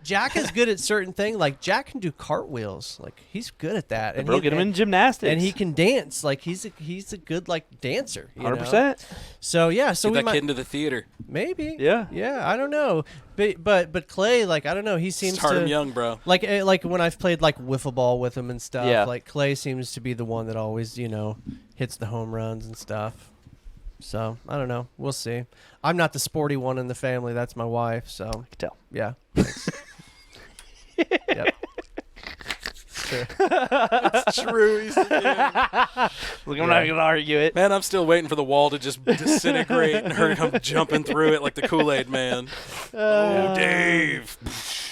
Jack is good at certain things. Like Jack can do cartwheels. Like he's good at that. And Bro, get him in gymnastics. and he can dance. Like he's a good like dancer. 100%. So yeah, so Get we that might kid into the theater. maybe. Yeah. I don't know. But Clay, like I don't know. He seems Start to him young, bro. like when I've played like wiffle ball with him and stuff. Yeah. Like Clay seems to be the one that always hits the home runs and stuff. So I don't know. We'll see. I'm not the sporty one in the family. That's my wife. So I can tell. yeah. Thanks. Yep. Sure. It's true. He's the kid. Look, I'm not going to argue it. Man, I'm still waiting for the wall to just disintegrate and her come jumping through it like the Kool-Aid man. Oh, Dave.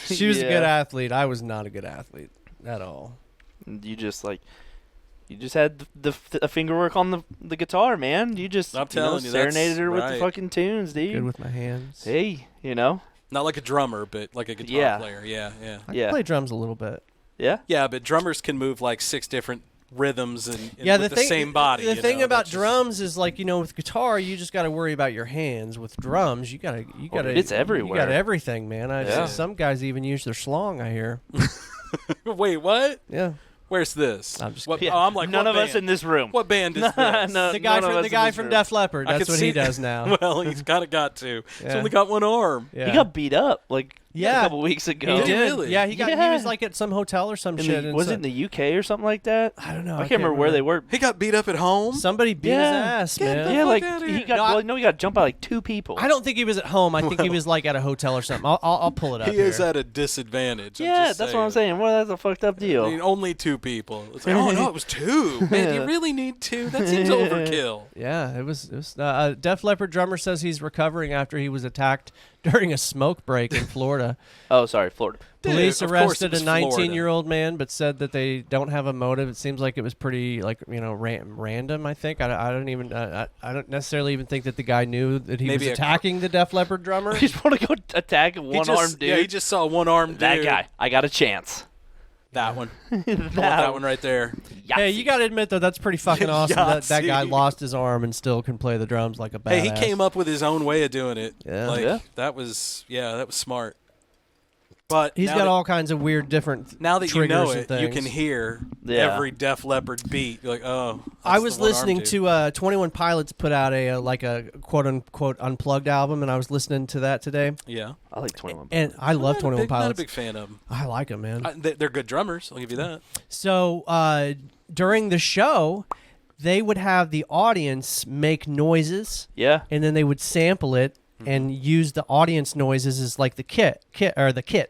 She was a Yeah. good athlete. I was not a good athlete at all. You just had the finger work on the guitar, man. You just I'm telling you, serenaded that's her with the right. fucking tunes, dude. Good with my hands. Hey, Not like a drummer, but like a guitar player. Yeah. I can play drums a little bit. Yeah? Yeah, but drummers can move like 6 different rhythms and the with the same body. The thing about drums is like, with guitar you just got to worry about your hands. With drums you got to it's everywhere. You got everything, man. Some guys even use their schlong, I hear. Wait, what? Yeah. Where's this? I'm just kidding. I'm like, none of band? us in this room. What band is this? The guy from Def Leppard. That's what he does now. Well, he's kind of got to. He's only got one arm. Yeah. He got beat up a couple weeks ago. He did. Really? Yeah, he was like at some hotel or some shit. Was it in the UK or something like that? I don't know. I can't remember where they were. He got beat up at home? Somebody beat his ass, man. Yeah, like outta he here. got he got jumped by like 2 people. I don't think he was at home. I think he was like at a hotel or something. I'll pull it up. He is at a disadvantage. Yeah, that's what I'm saying. Well, that's a fucked up deal. I mean, only 2 people. It's like, oh no, it was 2. Man, do you really need 2? That seems overkill. Yeah, it was. Def Leppard drummer says he's recovering after he was attacked during a smoke break in Florida. Oh, sorry, Florida. Police Dude, of course arrested it was a Florida. 19-year-old man, but said that they don't have a motive. It seems like it was pretty, random. I think I don't necessarily even think that the guy knew that he was attacking the Def Leppard drummer. He just want to go attack a one-armed dude. Yeah, he just saw a one-armed dude. That guy. I got a chance. That one. I want that one right there. Hey, you got to admit, though, that's pretty fucking awesome that guy lost his arm and still can play the drums like a badass. Hey, he came up with his own way of doing it. Yeah. That was smart. But he's got all kinds of weird, different now that you know it, things. you can hear every Def Leppard beat. You're like, oh. I was listening to 21 Pilots put out a quote unquote unplugged album, and I was listening to that today. Yeah, I like 21. And I love 21 Pilots. Not a big fan of them. I like them, man. They're good drummers. I'll give you that. So during the show, they would have the audience make noises. Yeah. And then they would sample it. And use the audience noises as like the kit.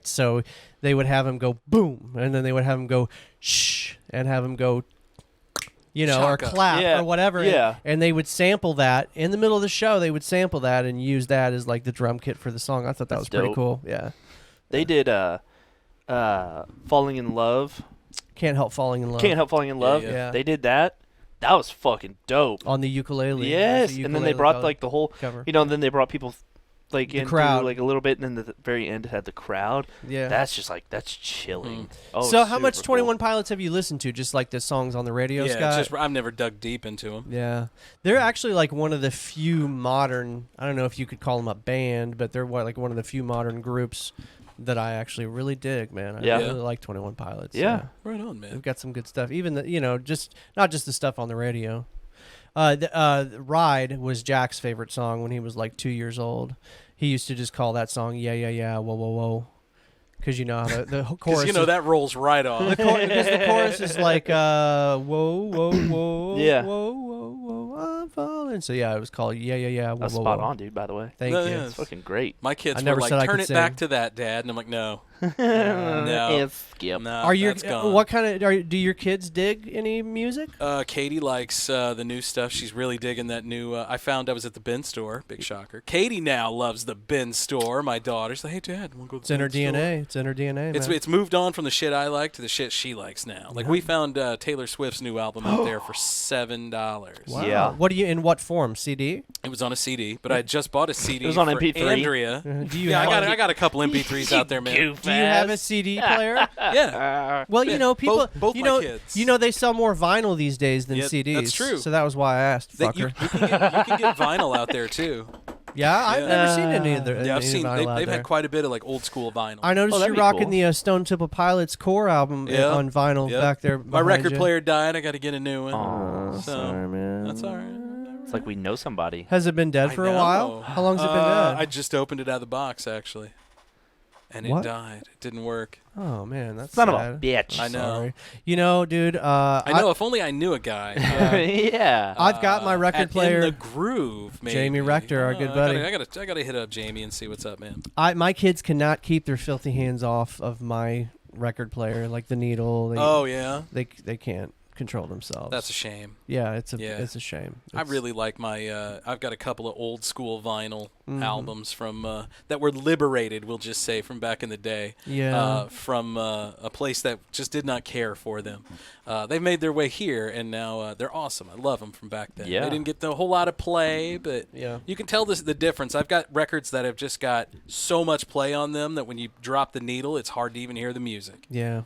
So they would have him go boom, and then they would have him go shh, and have him go, or clap or whatever. Yeah. And they would sample that in the middle of the show. They would sample that and use that as like the drum kit for the song. I thought that was pretty cool. Yeah. They did Falling in Love. Can't Help Falling in Love. Can't Help Falling in Love. Yeah. They did that. That was fucking dope. On the ukulele. Yes, and then they brought like the whole cover. And then they brought people like the into crowd. like a little bit, and then the very end it had the crowd. Yeah. That's just like that's chilling. Oh, so how much super 21 cool. Pilots have you listened to? Just like the songs on the radio, Yeah, Scott? it's just I've never dug deep into them. Yeah. They're actually like one of the few modern, I don't know if you could call them a band, but they're like one of the few modern groups that I actually really dig, man. I really like 21 Pilots. Yeah. Right on, man. They've got some good stuff. Even the, just not just the stuff on the radio. The Ride was Jack's favorite song when he was like 2 years old. He used to just call that song "Yeah Yeah Yeah Whoa Whoa Whoa," because the chorus. Because that rolls right off. Because the chorus is like whoa whoa whoa Yeah. whoa whoa whoa I'm falling. So yeah, it was called "Yeah Yeah Yeah Whoa That's Whoa spot Whoa." on, dude. By the way, Thank No, you. yeah, it's fucking great. My kids I were never like, said I turn could it back sing. to that, Dad. And I'm like, no. And skip. No, Are your that's gone. what kind of do your kids dig any music? Katie likes the new stuff. She's really digging that new. I was at the bin store. Big shocker. Katie now loves the bin store. My daughter's like, hey, Dad, want to go to It's the in her bin store? DNA. It's in her DNA. Man. It's moved on from the shit I like to the shit she likes now. Like we found Taylor Swift's new album out there for $7. Wow. Yeah. What do you in what form? CD? It was on a CD, but I just bought a CD. It was on for MP3. Andrea. Do you Yeah, have I got a couple MP3s out there, man. do you have a CD player? Yeah. Well, people. both my kids. They sell more vinyl these days than Yeah, CDs. that's true. So that was why I asked. That you Fucker. can get vinyl out there too. Yeah, I've never seen any of the. Yeah, I've any seen vinyl out they've there. had quite a bit of like old school vinyl. I noticed that'd you're be rocking cool. the Stone Temple Pilots core album Yeah. on vinyl Yep. back there. My behind record you. player died. I got to get a new one. Aw, So, sorry, man. That's all right. It's like we know somebody. Has it been dead I for a know. while? How long's it been dead? I just opened it out of the box actually, and What? it died. It didn't work. Oh man, that's Son of sad. a bitch. I know. Sorry. Dude. I know. If only I knew a guy. Yeah. I've got my record at player. In the Groove, maybe. Jamie Rector, our good buddy. I gotta hit up Jamie and see what's up, man. My kids cannot keep their filthy hands off of my record player, like the needle. Oh yeah. They can't control themselves. That's a shame. Yeah, it's a shame. I really like my. I've got a couple of old school vinyl albums from that were liberated. We'll just say from back in the day. Yeah. From a place that just did not care for them. They've made their way here, and now they're awesome. I love them from back then. Yeah. They didn't get a whole lot of play, but Yeah. you can tell the difference. I've got records that have just got so much play on them that when you drop the needle, it's hard to even hear the music. Yeah.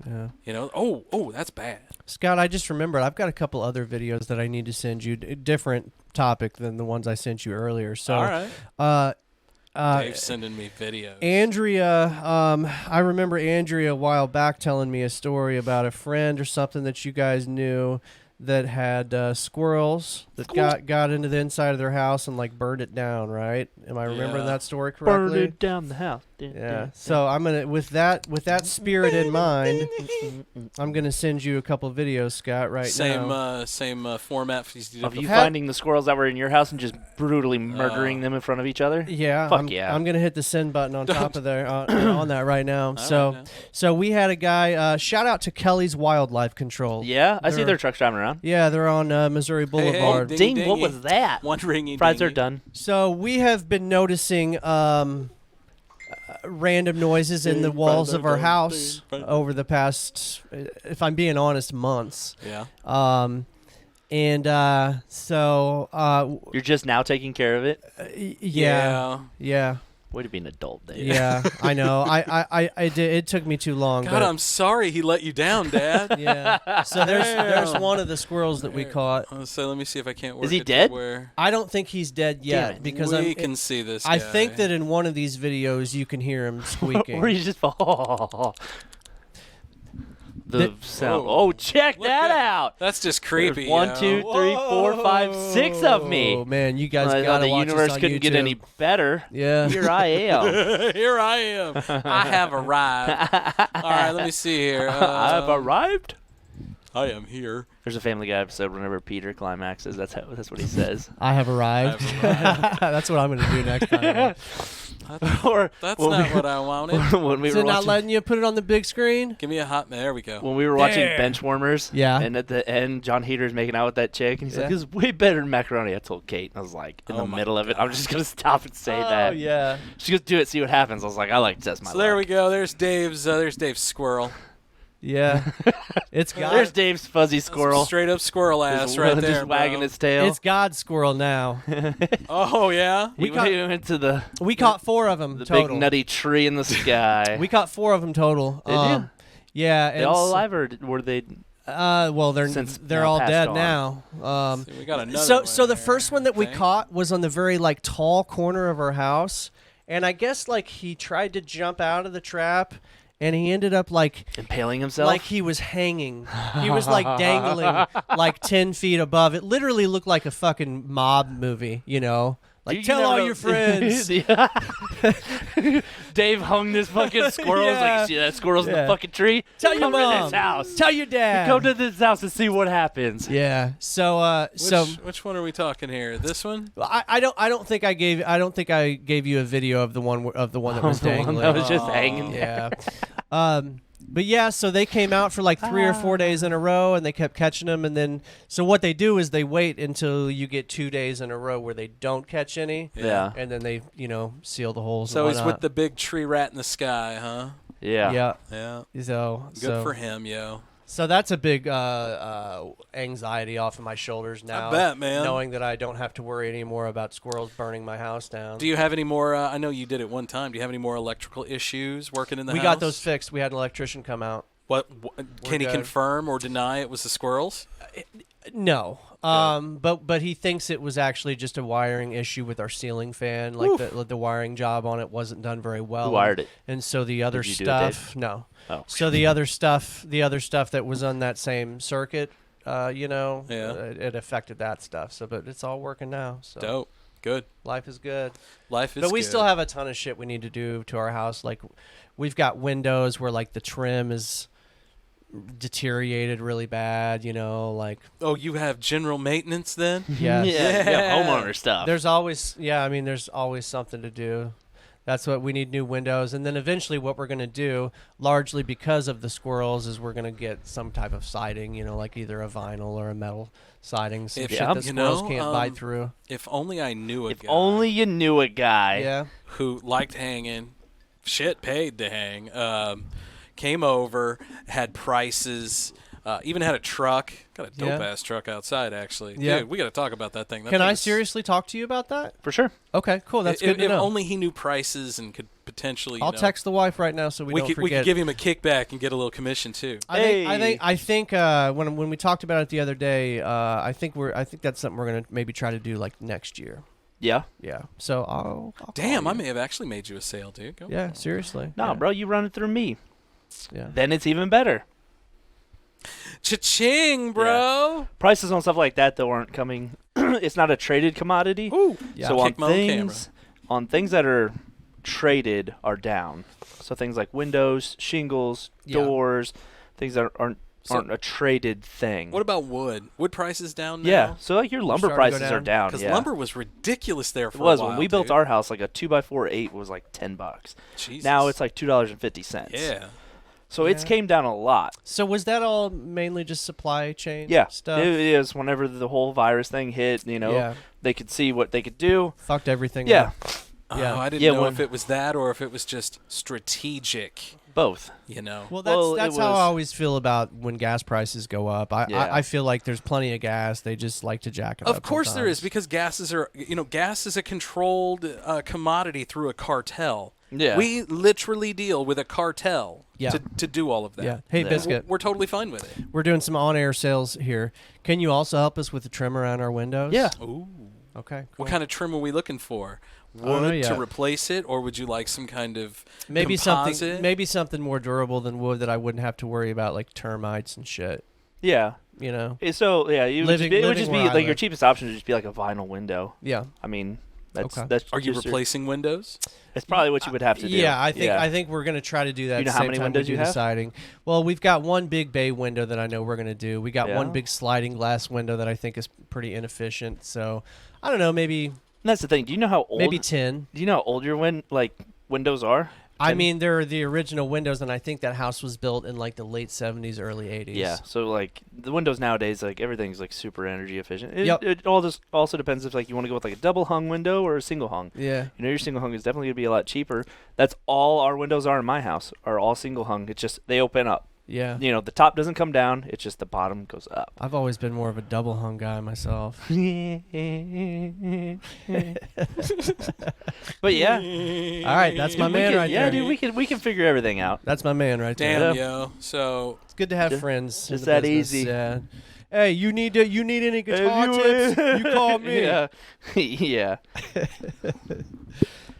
Yeah. You know, oh, that's bad. Scott, I just remembered I've got a couple other videos that I need to send you. Different topic than the ones I sent you earlier. So, All right. Dave's sending me videos. Andrea, I remember Andrea a while back telling me a story about a friend or something that you guys knew that had squirrels that got into the inside of their house and like burned it down, right? Am I remembering that story correctly? Burned it down the house. Yeah. So I'm gonna with that spirit in mind, I'm gonna send you a couple videos, Scott. Right now. Same format for Of you finding the squirrels that were in your house and just brutally murdering them in front of each other. Yeah. Fuck yeah. I'm gonna hit the send button on top of there on that right now. So we had a guy. Shout out to Kelly's Wildlife Control. Yeah, I see their trucks driving around. Yeah, they're on Missouri Boulevard. Hey, Ding, what was that? One ringy Fries are dingy. done. So we have been noticing random noises in the walls of our house over the past, if I'm being honest, months. Yeah. So You're just now taking care of it? yeah. Way to be an adult, Dave. Yeah, I know. I did. It took me too long. God, but I'm sorry he let you down, Dad. yeah. So there's one of the squirrels that we caught. So let me see if I can't work. Is he it to dead? Where I don't think he's dead yet it. because we can see this. I guy. think that in one of these videos you can hear him squeaking. Or you just the sound. Whoa. Oh, check Look that at- out. That's just creepy. There's 1, 2, 3, 4, 5, 6 of me. Oh man, you guys Well, gotta the watch universe this on couldn't get YouTube. any better. Yeah. Here I am. Here I am. I have arrived. All right, let me see here. I've arrived. I am here. There's a Family Guy episode whenever Peter climaxes. That's what he says. I have arrived. That's what I'm gonna do next time. Or That's when not we- what I wanted. when we Is were it not watching, letting you put it on the big screen? Give me a hot. There we go. when we were watching There. Benchwarmers. Yeah. And at the end, John Heater's making out with that chick, and he's like, Yeah. "This is way better than macaroni." I told Kate, and I was like, in Oh the my middle of it, I'm just gonna stop and say that. Oh yeah. She goes, "Do it, see what happens." I was like, "I like to test my So there luck." we go. There's Dave's squirrel. Yeah. It's God. There's Dave's fuzzy That's squirrel. straight up squirrel ass Just right just there, wagging bro. its tail. It's God's squirrel now. Oh yeah. We went to the We caught 4 of them big total. nutty tree in the sky. We caught 4 of them total. Did you? Yeah. They and all s- alive, or were they? Well, Since they're now all passed dead on. now. See, we got another So one the there, first one that we I think. caught was on the very like tall corner of our house, and I guess like he tried to jump out of the trap, and he ended up like Impaling himself? like he was hanging. He was like dangling like 10 feet above. It literally looked like a fucking mob movie, you know. Like, You tell never all know- your friends. Yeah. Dave hung this fucking squirrel. He's Yeah. like, "See that squirrel's in Yeah. the fucking tree? Tell your Come to mom. this house. Tell your dad. Come to this house and see what happens." Yeah. So Which one are we talking here? This one? I don't think I gave you a video of the one that was The one dangling. that was just hanging there. Yeah. But yeah, so they came out for like 3 or 4 days in a row, and they kept catching them. And then, so what they do is they wait until you get 2 days in a row where they don't catch any, Yeah. and then they, seal the holes. So and he's whatnot. with the big tree rat in the sky, huh? Yeah. Yeah. Yeah. So Good for him, yo. So that's a big anxiety off of my shoulders now. I bet, man. Knowing that I don't have to worry anymore about squirrels burning my house down. Do you have any more? I know you did it one time. Do you have any more electrical issues working in the We house? got those fixed. We had an electrician come out. What can he good. confirm or deny it was the squirrels? No. But he thinks it was actually just a wiring issue with our ceiling fan. Like the wiring job on it wasn't done very well. Who wired it? And so the other Did you do it, Dave? stuff, no. Oh. So the other stuff that was on that same circuit, it affected that stuff. So, but it's all working now. So Dope. Good. life is good. Life is But we good. still have a ton of shit we need to do to our house. Like, we've got windows where like the trim is deteriorated really bad. Like Oh, you have general maintenance then? yes. Yeah. Yeah. Homeowner stuff. There's always, there's always something to do. That's what we need, new windows. And then eventually what we're going to do, largely because of the squirrels, is we're going to get some type of siding, like either a vinyl or a metal siding. Some shit that squirrels can't bite through. If only I knew a guy. If only you knew a guy. Who liked hanging, shit paid to hang, came over, had prices, even had a truck. Got a dope-ass truck outside, actually. Yeah. Dude, we got to talk about that thing. Can I seriously talk to you about that? For sure. Okay, cool. That's good to if know. only he knew prices and could potentially, I'll text the wife right now so we don't forget. We could give him a kickback and get a little commission, too. I think when we talked about it the other day, I think that's something we're going to maybe try to do like next year. Yeah. Yeah. So I'll Damn, call I you. may have actually made you a sale, dude. Go Yeah, seriously. No, bro, you run it through me. Yeah. Then it's even better. Cha-ching, bro. Yeah. Prices on stuff like that, though, aren't coming. It's not a traded commodity. Ooh. Yeah. So on things that are traded are down. So things like windows, shingles, doors, things that aren't a traded thing. What about wood? Wood prices down now? Yeah, so like your lumber prices are down. Because lumber was ridiculous there for a while. when we built our house, like a 2x4 8 was like $10. Jesus. Now it's like $2.50. Yeah. So it's came down a lot. So was that all mainly just supply chain stuff? It is. Whenever the whole virus thing hit, they could see what they could do. Fucked everything up. Yeah. I didn't know if it was that or if it was just strategic. Both. Well, that's how I always feel about when gas prices go up. I feel like there's plenty of gas. They just like to jack it up. Of course there is, because gas is a controlled commodity through a cartel. Yeah. We literally deal with a cartel to do all of that. Yeah. Hey, Biscuit. We're totally fine with it. We're doing some on-air sales here. Can you also help us with the trim around our windows? Yeah. Ooh. Okay. Cool. What kind of trim are we looking for? Wood to replace it, or would you like some kind of composite? Maybe something more durable than wood that I wouldn't have to worry about, like termites and shit. Yeah. So it would just be like your cheapest option would just be like a vinyl window. Yeah. I mean, that's Are you replacing windows? It's probably what you would have to do. Yeah, I think we're gonna try to do that. You know how many windows you have? Siding. Well, we've got one big bay window that I know we're gonna do. We got one big sliding glass window that I think is pretty inefficient. So I don't know, maybe. And that's the thing. Do you know how old? Maybe 10. Do you know how old your windows are? I mean, they're the original windows, and I think that house was built in like the late 70s, early 80s. Yeah, so like the windows nowadays, like everything's like super energy efficient. It also depends if like you want to go with like a double hung window or a single hung. Yeah. Your single hung is definitely gonna be a lot cheaper. That's all our windows are in my house, are all single hung. It's just they open up. Yeah. The top doesn't come down. It's just the bottom goes up. I've always been more of a double hung guy myself. But yeah. All right, that's my man right there. Yeah, dude, we can figure everything out. That's my man right there. Damn, yo. So it's good to have friends. Just that business. easy. Yeah. Hey, you need any guitar tips? You call me. Yeah. Yeah.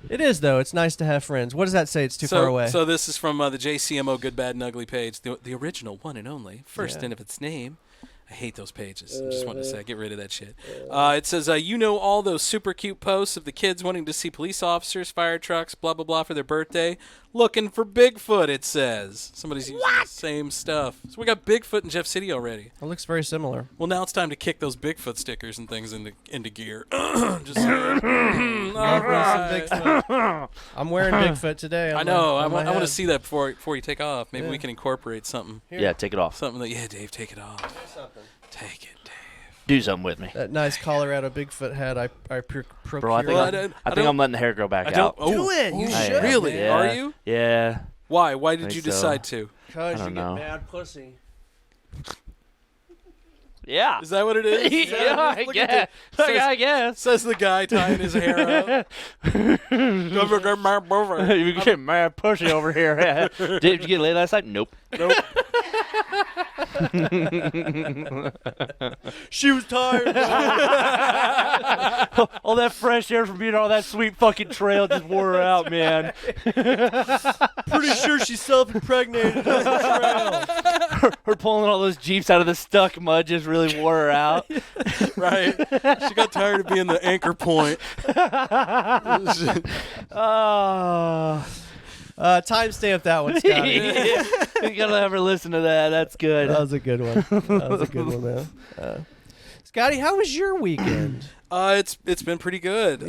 It is, though. It's nice to have friends. What does that say? It's too far away. So this is from the JCMO Good, Bad, and Ugly page, the original one and only, first in of its name. I hate those pages. I just wanted to say, get rid of that shit. It says, all those super cute posts of the kids wanting to see police officers, fire trucks, blah, blah, blah for their birthday. Looking for Bigfoot, it says. Somebody's using the same stuff. So we got Bigfoot in Jeff City already. It looks very similar. Well, now it's time to kick those Bigfoot stickers and things into gear. Just saying. All right. I'm wearing Bigfoot today. I know. I want to see that before you take off. Maybe we can incorporate something. Here. Yeah, take it off. Something that, Dave, take it off. Take it, Dave. Do something with me. That nice Colorado Bigfoot hat I procured. Bro, I think I'm letting the hair grow back out. Do it. You should. Really? Yeah. Are you? Yeah. Why? Why did you decide to? Because you know. get mad pussy. Yeah. Is that what it is? Yeah, I guess. Says the guy tying his hair up. You get mad pussy over here. Did you get laid last night? Nope. She was tired. All that fresh air from being on that sweet fucking trail just wore her out, man. Pretty sure she's self-impregnated on the trail. Her pulling all those Jeeps out of the stuck mud just really wore her out. Right. She got tired of being the anchor point. Timestamp that one, Scotty. You gotta ever listen to that. That's good. That was a good one. Man. Scotty, how was your weekend? It's been pretty good.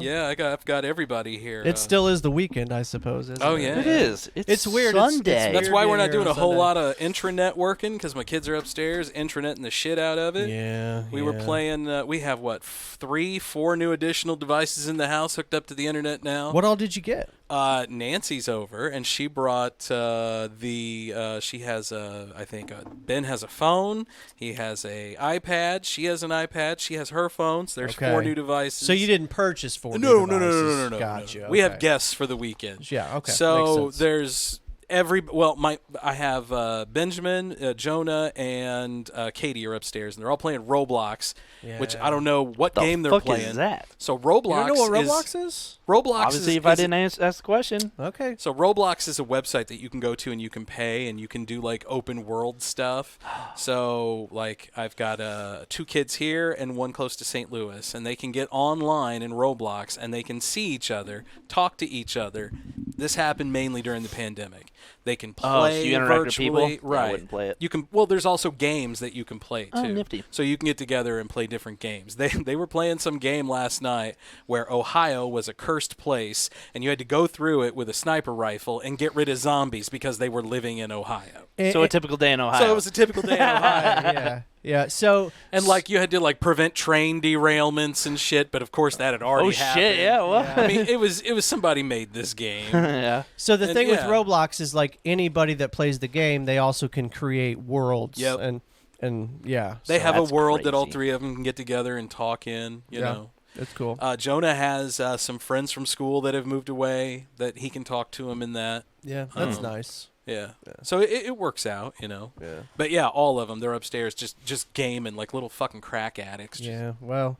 Yeah, I've got everybody here. It still is the weekend, I suppose. Isn't Oh, it? yeah. It is. It's weird. Sunday. That's weird why being we're not here doing on a whole Sunday. lot of intranet working because my kids are upstairs intranetting the shit out of it. Yeah. We were playing. We have 4 new additional devices in the house hooked up to the internet now. What all did you get? Nancy's over, and she brought she has I think Ben has a phone. He has a iPad. She has an iPad. She has her phone. So there's 4 new devices. So you didn't purchase 4 No. new devices? Gotcha. No. We have okay. guests for the weekend. Yeah. Okay. So Makes sense. there's I have Benjamin, Jonah, and Katie are upstairs, and they're all playing Roblox, which I don't know what game they're fuck playing. is that? So Roblox. You don't know what Roblox is? Roblox Obviously, is, if I didn't ask the question. Okay. So Roblox is a website that you can go to and you can pay and you can do like open world stuff. So like I've got 2 kids here and 1 close to St. Louis, and they can get online in Roblox and they can see each other, talk to each other. This happened mainly during the pandemic. They can play so you interact with virtually, people? right? I wouldn't play it. You can. Well, there's also games that you can play too. Oh, nifty. So you can get together and play different games. They were playing some game last night where Ohio was a cursed place, and you had to go through it with a sniper rifle and get rid of zombies because they were living in Ohio. So a typical day in Ohio. So it was a typical day in Ohio. Yeah. Yeah. So And like you had to like prevent train derailments and shit, but of course that had already happened. shit! Yeah. What? I mean, it was somebody made this game. yeah. So the And thing with yeah. Roblox is like anybody that plays the game, they also can create worlds. Yep. And yeah. They so have a that's world that all crazy. 3 of them can get together and talk in. You Yeah. know. It's cool. Jonah has some friends from school that have moved away that he can talk to them in that. Yeah, that's nice. Yeah. So it works out, you know. Yeah. But yeah, all of them, they're upstairs just gaming like little fucking crack addicts. Yeah. Well,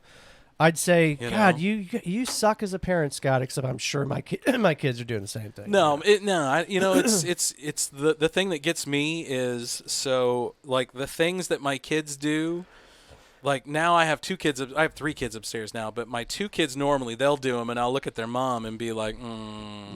I'd say, You God, know? you suck as a parent, Scott. Except I'm sure my kids are doing the same thing. No, it's the thing that gets me is so like the things that my kids do. Like now I have 2 kids. I have 3 kids upstairs now, but my 2 kids normally they'll do them, and I'll look at their mom and be like,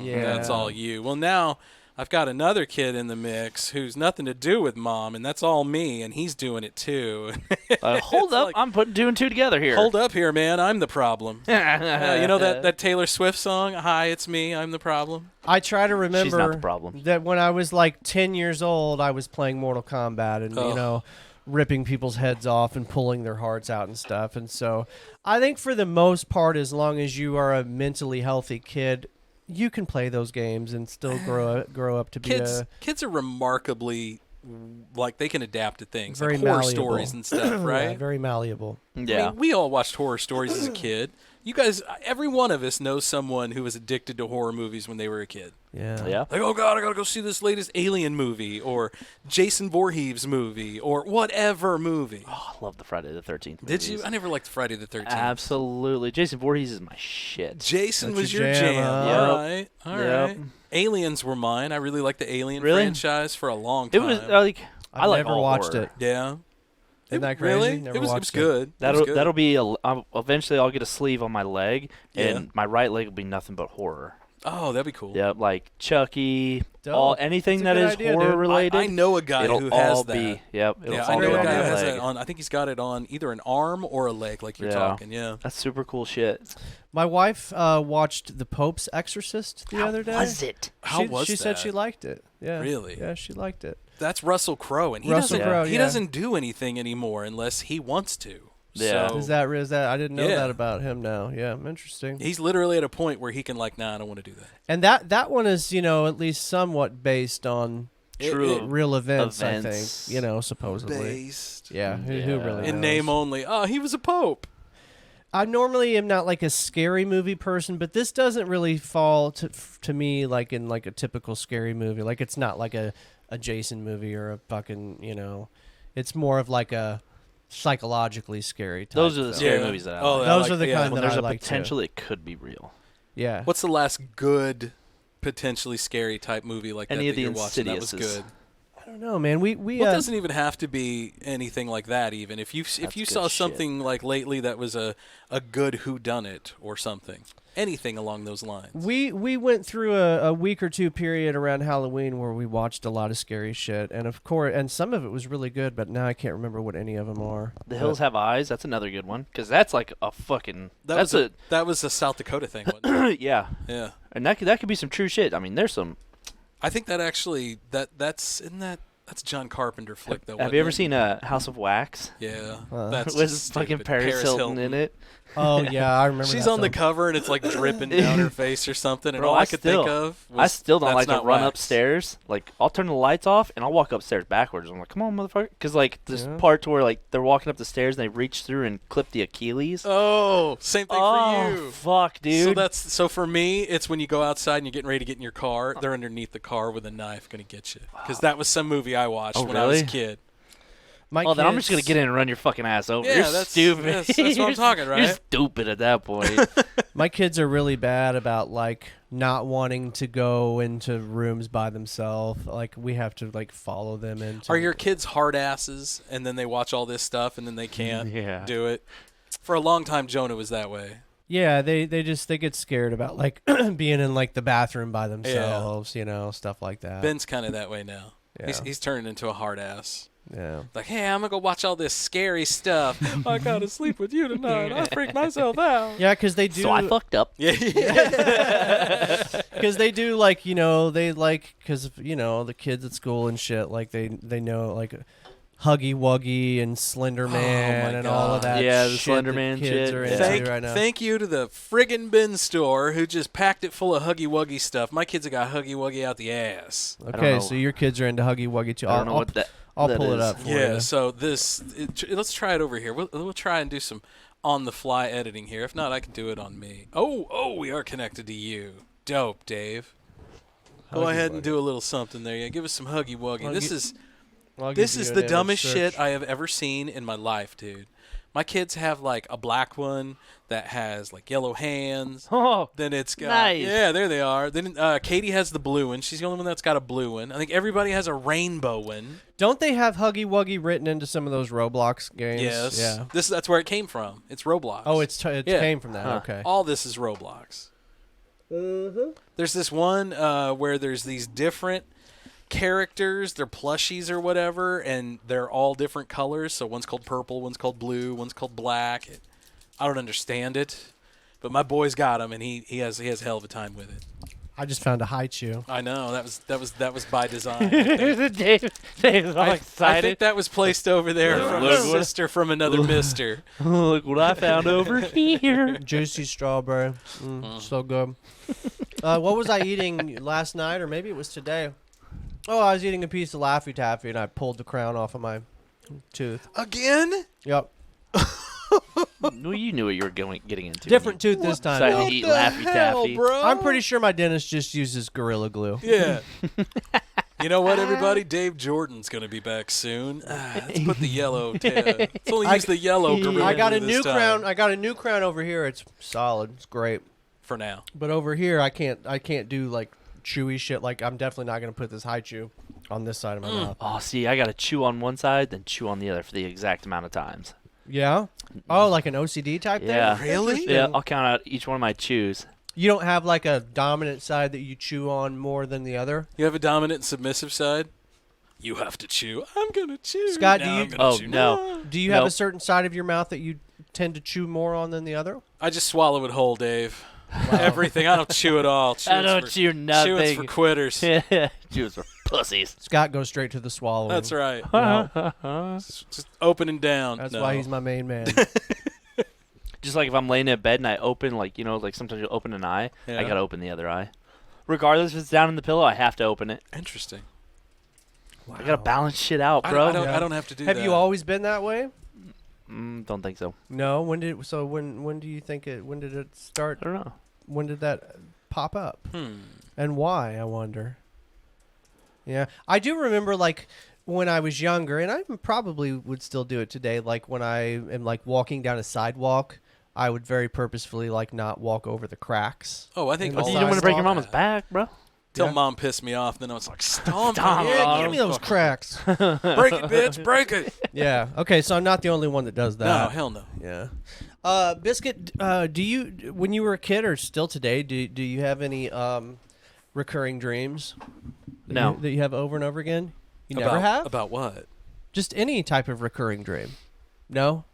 Yeah. that's all you. Well, now I've got another kid in the mix who's nothing to do with mom, and that's all me, and he's doing it too. Hold up, like- I'm putting 2 and 2 together here. Hold up here, man. I'm the problem. You know that Taylor Swift song? Hi, it's me. I'm the problem. I try to remember She's not the problem. that when I was like 10 years old, I was playing Mortal Kombat and, you know, ripping people's heads off and pulling their hearts out and stuff. And so I think for the most part, as long as you are a mentally healthy kid, you can play those games and still grow up to be Kids are remarkably like they can adapt to things, very like horror malleable. stories and stuff, right? Yeah, very malleable. Yeah. I mean, we all watched horror stories as a kid. You guys, every one of us knows someone who was addicted to horror movies when they were a kid. Yeah. yeah. Like, oh God, I gotta go see this latest Alien movie or Jason Voorhees movie or whatever movie. Oh, I love the Friday the 13th. Did you? movies. I never liked Friday the 13th. Absolutely. Jason Voorhees is my shit. Jason That's was your your jam, jam. huh? All right. All Yep. right. Aliens were mine. I really liked the Alien Really? franchise for a long It time. was like I've I like never all watched horror. it. Yeah. Isn't that crazy? Really? Never It was watched good. It was good. That'll be eventually I'll get a sleeve on my leg, Yeah. and my right leg will be nothing but horror. Oh, that'd be cool. Yep, like Chucky, Dope. anything That's a that good is idea, horror dude. related. I know a guy it'll who all has that. be. Yep, it'll Yeah, all I know be a on guy who my has leg. that on. I think he's got it on either an arm or a leg, like you're Yeah. talking. Yeah. That's super cool shit. My wife watched The Pope's Exorcist the other day. it? How she, was she said that? she liked it. Yeah. Really? Yeah, she liked it. That's Russell Crowe, and he Russell doesn't. Crowe, he yeah. doesn't do anything anymore unless he wants to. Yeah. So Is that I didn't know Yeah. that about him now. Yeah, interesting. he's literally at a point where he can like, nah, I don't want to do that. And that one is, you know, at least somewhat based on True. real events, I Events. think. You know, supposedly. Based Yeah, who Yeah. really in knows? name only. Oh, he was a pope. I normally am not like a scary movie person, but this doesn't really fall to me like in like a typical scary movie. Like it's not like a Jason movie or a fucking, you know, it's more of like a psychologically scary type Those are the film. scary Yeah. movies that I Oh, like. I Those like- are the yeah. kind When that there's I a like potential it could be real. Yeah. What's the last good, potentially scary type movie like Any that of the you're watching? That was Insidiouses. good. I don't know, man. We Well, it doesn't even have to be anything like that. Even if you That's you good saw shit. something like lately that was a good whodunit or something. anything along those lines. We went through a week or two period around Halloween where we watched a lot of scary shit, and of course, and some of it was really good, but now I can't remember what any of them are. The Hills Have Eyes. That's another good one because that's like a fucking. That was a South Dakota thing, wasn't it? Yeah. Yeah. And that could be some true shit. I mean, there's some. I think that actually that's John Carpenter flick though. Have you ever seen House of Wax? Yeah, that's With just fucking stupid. Paris Hilton in it. Oh yeah, I remember. She's that on the film. cover and it's like dripping down her face or something. And Bro, all I could think of was I still don't that's like to not run wax. upstairs. Like, I'll turn the lights off and I'll walk upstairs backwards. I'm like, come on, motherfucker. Because, like, this Yeah. part where, like, they're walking up the stairs and they reach through and clip the Achilles. Oh, same thing for you. Fuck, dude. So for me, it's when you go outside and you're getting ready to get in your car. They're underneath the car with a knife, gonna get you. Because that was some movie I watched when I was a really? kid. Then I'm just going to get in and run your fucking ass over. Yeah, You're that's stupid. That's what I'm talking, right? You're stupid at that point. My kids are really bad about like not wanting to go into rooms by themselves. Like we have to like follow them into. Are your kids hard asses and then they watch all this stuff and then they can't Yeah. do it? For a long time, Jonah was that way. Yeah, they get scared about like being in like the bathroom by themselves, you know, stuff like that. Ben's kind of that way now. Yeah. He's turning into a hard ass. Yeah. Like, hey, I'm gonna go watch all this scary stuff. I gotta sleep with you tonight. I freak myself out. Yeah, because they do. So I fucked up. Yeah. Because they do like because the kids at school and shit like they know like Huggy Wuggy and Slender Man and all of God. that. Yeah, the shit Slender that Man kids shit. are Yeah. into right now. Thank you to the friggin' bin store who just packed it full of Huggy Wuggy stuff. My kids have got Huggy Wuggy out the ass. Okay, know. so your kids are into Huggy Wuggy too. I don't know what that. I'll that pull it is. up for Yeah, you. so let's try it over here. We'll try and do some on-the-fly editing here. If not, I can do it on me. Oh, we are connected to you. Dope, Dave. Go Huggy ahead and Wuggy. do a little something there. Yeah, give us some Huggy Wuggy. This is I'll this give is you the an dumbest image shit search. I have ever seen in my life, dude. My kids have like a black one that has like yellow hands. Oh, Then it's got Nice. yeah, there they are. Then Katie has the blue one. She's the only one that's got a blue one. I think everybody has a rainbow one. Don't they have Huggy Wuggy written into some of those Roblox games? Yes. Yeah. That's where it came from. It's Roblox. Oh, it Yeah. came from that. Huh. Okay. All this is Roblox. There's this one where there's these different characters. They're plushies or whatever, and they're all different colors. So one's called purple, one's called blue, one's called black. I don't understand it, but my boy's got them, and he has a hell of a time with it. I just found a Haichu. I know that was by design. Dave's all I excited. think that was placed over there from a Look what- sister from another mister. Look what I found over here. Juicy strawberry. So good. What was I eating last night, or maybe it was today? Oh, I was eating a piece of Laffy Taffy, and I pulled the crown off of my tooth. Again? Yep. No, you knew what you were getting into. Different tooth this time. Decided though. to eat Laffy Taffy. bro? I'm pretty sure my dentist just uses Gorilla Glue. Yeah. You know what, everybody? Dave Jordan's going to be back soon. Let's put the yellow. Let's only use the yellow Gorilla I got a Glue new this time. crown. I got a new crown over here. It's solid. It's great. For now. But over here, I can't do like chewy shit. Like I'm definitely not gonna put this Haichu on this side of my mouth. Oh, see, I got to chew on one side, then chew on the other for the exact amount of times. Yeah. Oh, like an OCD type Yeah. thing. Really? Yeah, I'll count out each one of my chews. You don't have like a dominant side that you chew on more than the other. You have a dominant and submissive side? You have to chew. I'm going to chew. Scott, do Now you- I'm gonna Oh, chew. no. Do you have a Nope. certain side of your mouth that you tend to chew more on than the other? I just swallow it whole, Dave. Everything. I don't chew it all. I don't chew nothing. Chewing's for quitters. Chews for pussies. Scott goes straight to the swallowing. That's right. No, Just open and down. that's No. why he's my main man. Just like if I'm laying in bed and I open, like, you know, like sometimes you'll open an eye, Yeah. I got to open the other eye. Regardless if it's down in the pillow, I have to open it. Interesting. I got to balance shit out, I bro. don't have to do Have that. you always been that way? Don't think so. No. When do you think it? When did it start? I don't know. When did that pop up? Hmm. And why, I wonder. Yeah. I do remember, like, when I was younger, and I probably would still do it today, like, when I am, like, walking down a sidewalk, I would very purposefully, like, not walk over the cracks. Oh, I think In the all You don't want to break your sidewalk. mama's back, bro. Till Yeah. Mom pissed me off. Then I was like, stomp Stomp. on Yeah, it. give me those cracks. Break it, bitch. Break it. Yeah. Okay, so I'm not the only one that does No, that. hell no. Yeah. Biscuit, do you, when you were a kid or still today, do you have any recurring dreams? No. That you have over and over again? You never About- have? About what? Just any type of recurring dream? No?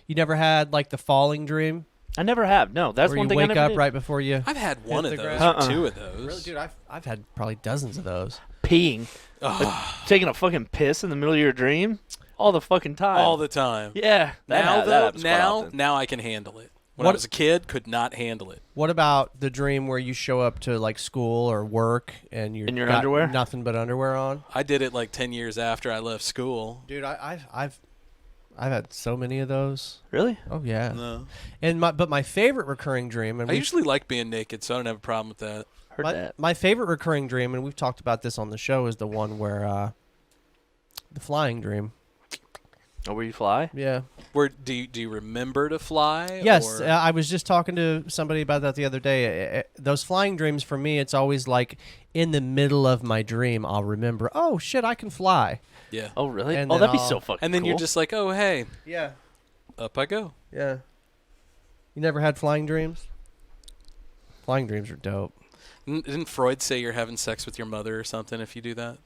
You never had, like, the falling dream? I never have. No, that's where one you thing wake I never up did. right before you I've had one of the those ground. or two of those. Really, dude, I've had probably dozens of those. Peeing. Like, taking a fucking piss in the middle of your dream all the fucking time. All the time. Yeah. That Now, that though, happens quite often. now I can handle it. When What- I was a kid, could not handle it. What about the dream where you show up to, like, school or work and you're In your got underwear? nothing but underwear on? I did it like 10 years after I left school. Dude, I've had so many of those. Really? Oh yeah. No. And my favorite recurring dream, and I we've- usually like being naked, so I don't have a problem with that. Heard my, that. my favorite recurring dream, and we've talked about this on the show, is the one where the flying dream. Oh, where you fly? Yeah. Where do you remember to fly? Yes, or- I was just talking to somebody about that the other day. Those flying dreams for me, it's always like in the middle of my dream, I'll remember. Oh shit, I can fly. yeah. Oh, really? And Oh, then that'd be I'll- so fucking And then cool. you're just like, oh hey, Yeah. up I go. Yeah. You never had flying dreams? Flying dreams are dope. Didn't Freud say you're having sex with your mother or something if you do that?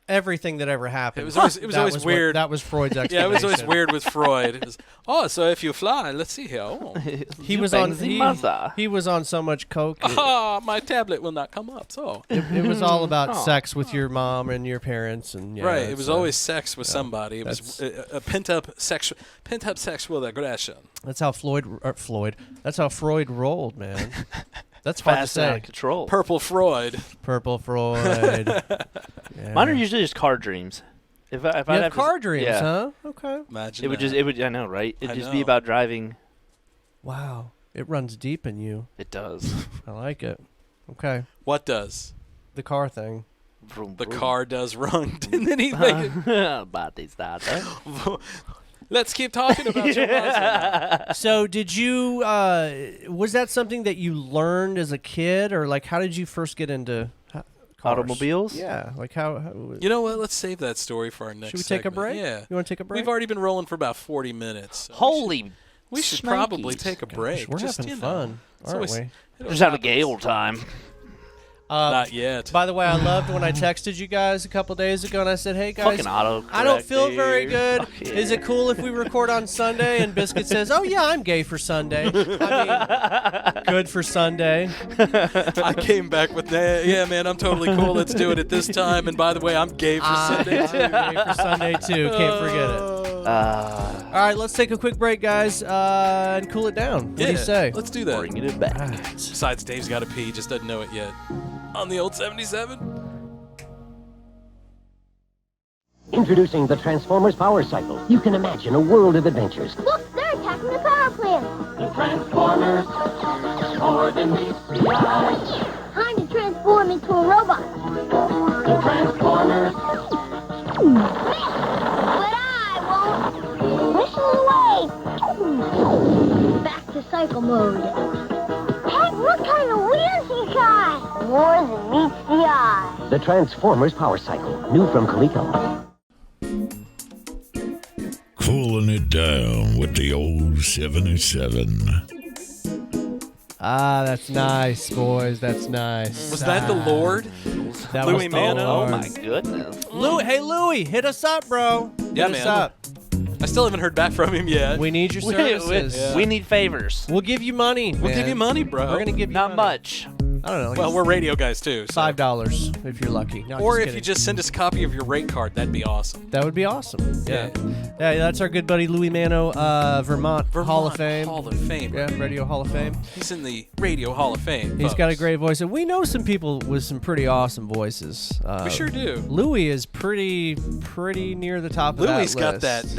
Everything that ever happened. It was always that always was weird. that was Freud's explanation. Yeah, it was always weird with Freud. It was, oh, so if you fly, let's see here. Oh, He You was bang on the he, mother. he was on so much coke. ah, my tablet will not come up. So It was all about Oh. sex with your mom and your parents, and yeah, right, it it's, was always sex with somebody. It was that's- a pent up sexual aggression. that's how That's how Freud rolled, man. That's hard to Fast and out say. of control. Purple Freud. Purple Freud. Yeah. Mine are usually just car dreams. If You I'd have have to- car dreams, yeah. huh? Okay. Imagine It would that. just, it would, I know, right? It'd I just be know. about driving. Wow, it runs deep in you. It does. I like it. Okay, What does the car thing. Vroom, the vroom. car does run? And then he make Body starter. Let's keep talking about your muscle. So, did you? Was that something that you learned as a kid, or like, how did you first get into cars? Automobiles? Yeah, like how You know what? Let's save that story for our next. should we take a segment. break? Yeah. You want to take a break? We've already been rolling for about 40 minutes. so Holy. we should Snikes. probably take a Gosh, break. we're just, having you know, fun, it's aren't always- we? it'll Just having a happen. gay old time. Not yet. By the way, I loved when I texted you guys a couple days ago, and I said, "Hey guys, Fucking auto. I don't feel very good. Fuck Is it yeah. cool if we record on Sunday?" And Biscuit says, "Oh yeah, I'm gay for Sunday. I mean, good for Sunday." I came back with that. Yeah, man, I'm totally cool. Let's do it at this time. And by the way, I'm gay for Sunday. I'm gay for Sunday too. Can't forget it. All right, let's take a quick break, guys, and cool it down. What do you say? Let's do that. Bringing it back. Besides, Dave's got to pee. Just doesn't know it yet. On the old 77. Introducing the Transformers Power Cycle. You can imagine a world of adventures. Look, they're attacking the power plant. The Transformers, more than meets the eye. Time to transform into a robot. The Transformers, But I won't. Mission away. Back to cycle mode. Hey, what kind of wheels he got? More than meets the eye. the Transformers Power Cycle. New from Coleco. Cooling it down with the old 77. Ah, that's nice, boys. That's nice. Was that the Lord? That Louis was the Mano? Oh Lord. my goodness. Louis, hey Louis, hit us up, bro. Yeah, hit us man. up. I still haven't heard back from him yet. We need your services. We need favors. We'll give you money. We'll give you money, bro. We're gonna give you Not money. much. I don't know. Like Well, we're radio guys too. So. $5 if you're lucky. No, Or if kidding. you just send us a copy of your rate card, that'd be awesome. That would be awesome. Yeah. Yeah, that's our good buddy Louis Mano, Vermont Hall of Fame. Hall of Fame. Yeah, Radio Hall of Fame. He's in the Radio Hall of Fame. He's got a folks. great voice, and we know some people with some pretty awesome voices. We sure do. Louis is pretty near the top of that Louis got list.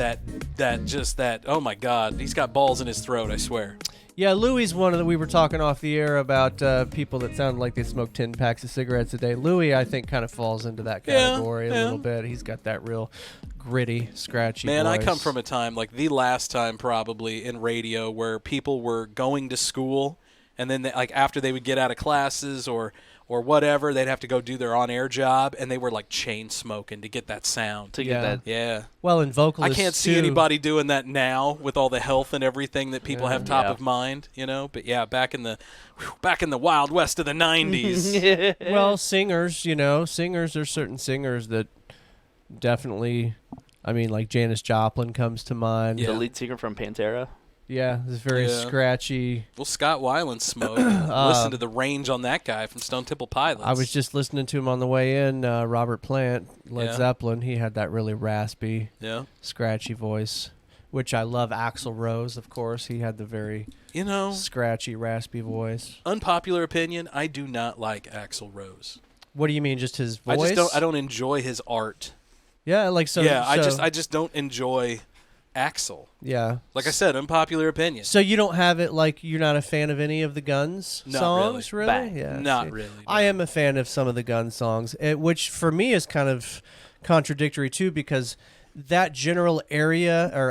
that. Oh my God, he's got balls in his throat. I swear. Yeah, Louis is one of the. We were talking off the air about people that sound like they smoke 10 packs of cigarettes a day. Louis, I think, kind of falls into that category a little bit. He's got that real gritty, scratchy Man, I voice. come from a time like the last time probably in radio where people were going to school, and then like after they would get out of classes or or whatever. They'd have to go do their on-air job, and they were like chain smoking to get that sound. To get that. Yeah. Well, and I vocalists can't see too. anybody doing that now with all the health and everything that people have top Yeah. of mind, But yeah, back in the Wild West of the 90s. Well, singers, there's certain singers that definitely, I mean, like Janis Joplin comes to mind. Yeah. The lead singer from Pantera. Yeah, it's very Yeah. scratchy. Well, Scott Weiland smoked. Listen to the range on that guy from Stone Temple Pilots. I was just listening to him on the way in, Robert Plant, Led Yeah. Zeppelin. He had that really raspy, Yeah. scratchy voice, which I love. Axl Rose, of course. He had the very scratchy, raspy voice. Unpopular opinion, I do not like Axl Rose. What do you mean, just his voice? I don't enjoy his art. Yeah, like so. Yeah, so, I just don't enjoy Axl. Yeah. Like I said, unpopular opinion. So you don't have it like you're not a fan of any of the Guns Not songs, really. really? Bang. Yeah. Not see. really. I am a fan of some of the Guns songs, which for me is kind of contradictory too, because that general area or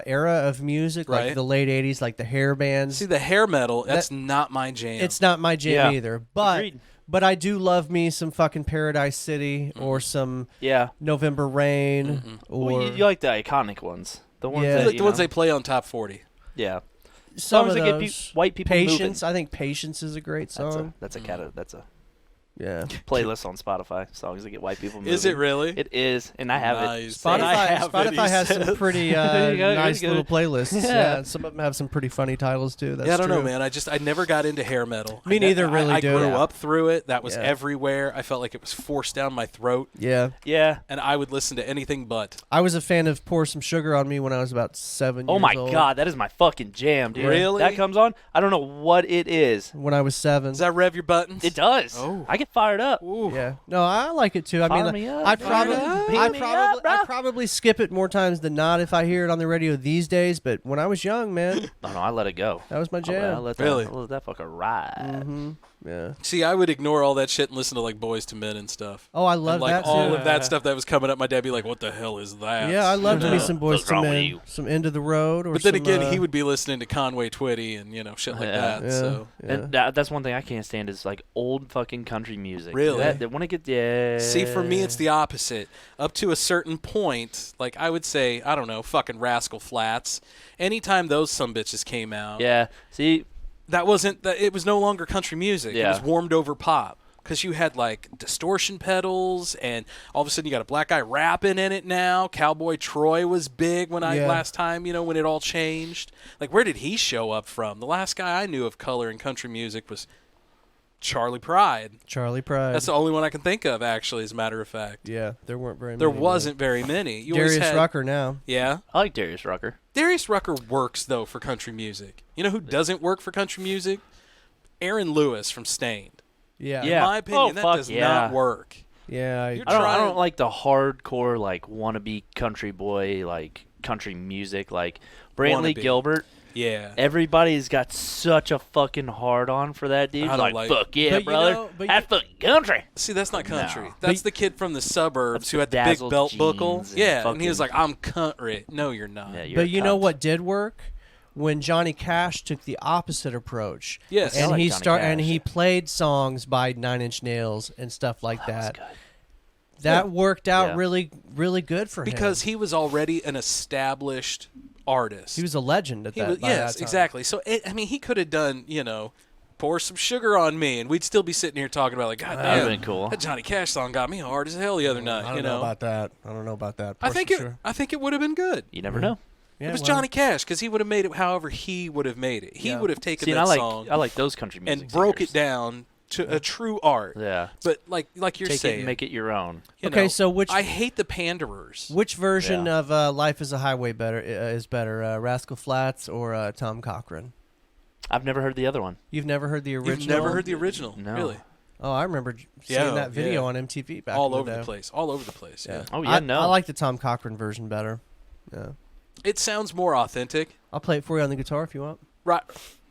era of music, like Right. the late '80s, like the hair bands. See, the hair metal, that's not my jam. It's not my jam Yeah. either, but Agreed. but I do love me some fucking Paradise City or some Yeah. November Rain or Well, you like the iconic ones. The ones Yeah. that, like you the ones know, they play on Top 40. Yeah. some songs of that get those. white people Patience, moving. I think Patience is a great song. That's a Yeah. playlist on Spotify. Songs that get white people moving. Is it really? It is, and I have Nice. it. And I have it, Spotify he has says. some pretty There you go, nice you're little good. playlists. Yeah. Yeah, some of them have some pretty funny titles too. That's Yeah, I don't know, true. man. I never got into hair metal. Me neither, really, I dude. grew Yeah. up through it. That was Yeah. everywhere. I felt like it was forced down my throat, Yeah, Yeah. and I would listen to anything but. I was a fan of Pour Some Sugar on Me when I was about 7 Oh years my old. God, that is my fucking jam, dude. Really? That comes on. I don't know what it is. When I was 7. Does that rev your buttons? It does. Oh. I get fired up. Ooh. Yeah. No, I like it too. I mean, Fire me up, I fire probably, me up, I beat me up, bro. I probably skip it more times than not if I hear it on the radio these days. But when I was young, man, No, I let it go. that was my I jam. let Really? that, I let that fucker ride. Mm-hmm. Yeah. See, I would ignore all that shit and listen to like Boys to Men and stuff. Oh, I And, love like that too. all of that stuff that was coming up. My dad would be like, "What the hell is that?" Yeah, I loved me some Boys What's to wrong with Men, you? some End of the Road, or But then some, again, he would be listening to Conway Twitty and shit like Yeah. that. Yeah. So Yeah. And that's one thing I can't stand is like old fucking country music. Really? That when it gets see, for me, it's the opposite. Up to a certain point, like I would say, I don't know, fucking Rascal Flats. Anytime those sumbitches came out, Yeah. See, that wasn't that. It was no longer country music. It Yeah. was warmed over pop. Because you had like distortion pedals, and all of a sudden you got a black guy rapping in it now. Cowboy Troy was big when last time, when it all changed. Like, where did he show up from? The last guy I knew of color in country music was Charlie Pride. Charlie Pride. That's the only one I can think of, actually, as a matter of fact. Yeah, there weren't very many. There wasn't very many. You always Darius had, Rucker now. Yeah. I like Darius Rucker. Darius Rucker works, though, for country music. You know who doesn't work for country music? Aaron Lewis from Stained. Yeah. Yeah. In my opinion, Oh, that fuck does yeah. not work. Yeah. You're I don't trying- like the hardcore like wannabe country boy like country music like Brantley Wannabe. Gilbert. Yeah. Everybody's got such a fucking hard on for that dude. I don't Like, like- fuck yeah, But you brother. know- but That's fucking country. See, that's not country. No. That's the kid from the suburbs That's who the had the big dazzled belt buckle. jeans and Yeah, and he was like, fucking- "I'm country." No, you're not. Yeah, you're a But you know cunt. what did work? When Johnny Cash took the opposite approach. Yes. I And like he Johnny and Cash. he played songs by Nine Inch Nails and stuff like That was that. good. That worked out Yeah. really, really good for him. Because he was already an established artist. he was a legend at He that. was- by yes, that time. exactly. So he could have done, pour some sugar on me, and we'd still be sitting here talking about like, God That'd damn, been cool. that Johnny Cash song got me hard as hell the other night. I don't know about that. I don't know about that. I think it would have been good. You never know. Yeah, it was well, Johnny Cash because he would have made it however he would have made it. He Yeah. would have taken See, and that I song like those country music and broke singers. it down to a true art. Yeah. But like you're Take it saying, and make it your own. you Okay, know, so which- I hate the panderers. Which version Yeah. of Life is a Highway is better, Rascal Flatts or Tom Cochran? I've never heard the other one. You've never heard the original? You've never heard the original, No. really? Oh, I remember seeing Yeah, that video yeah. on MTV back All in over day. the place. All over the place. Yeah. Oh, yeah, no. I like the Tom Cochran version better. Yeah. It sounds more authentic. I'll play it for you on the guitar if you want. Right.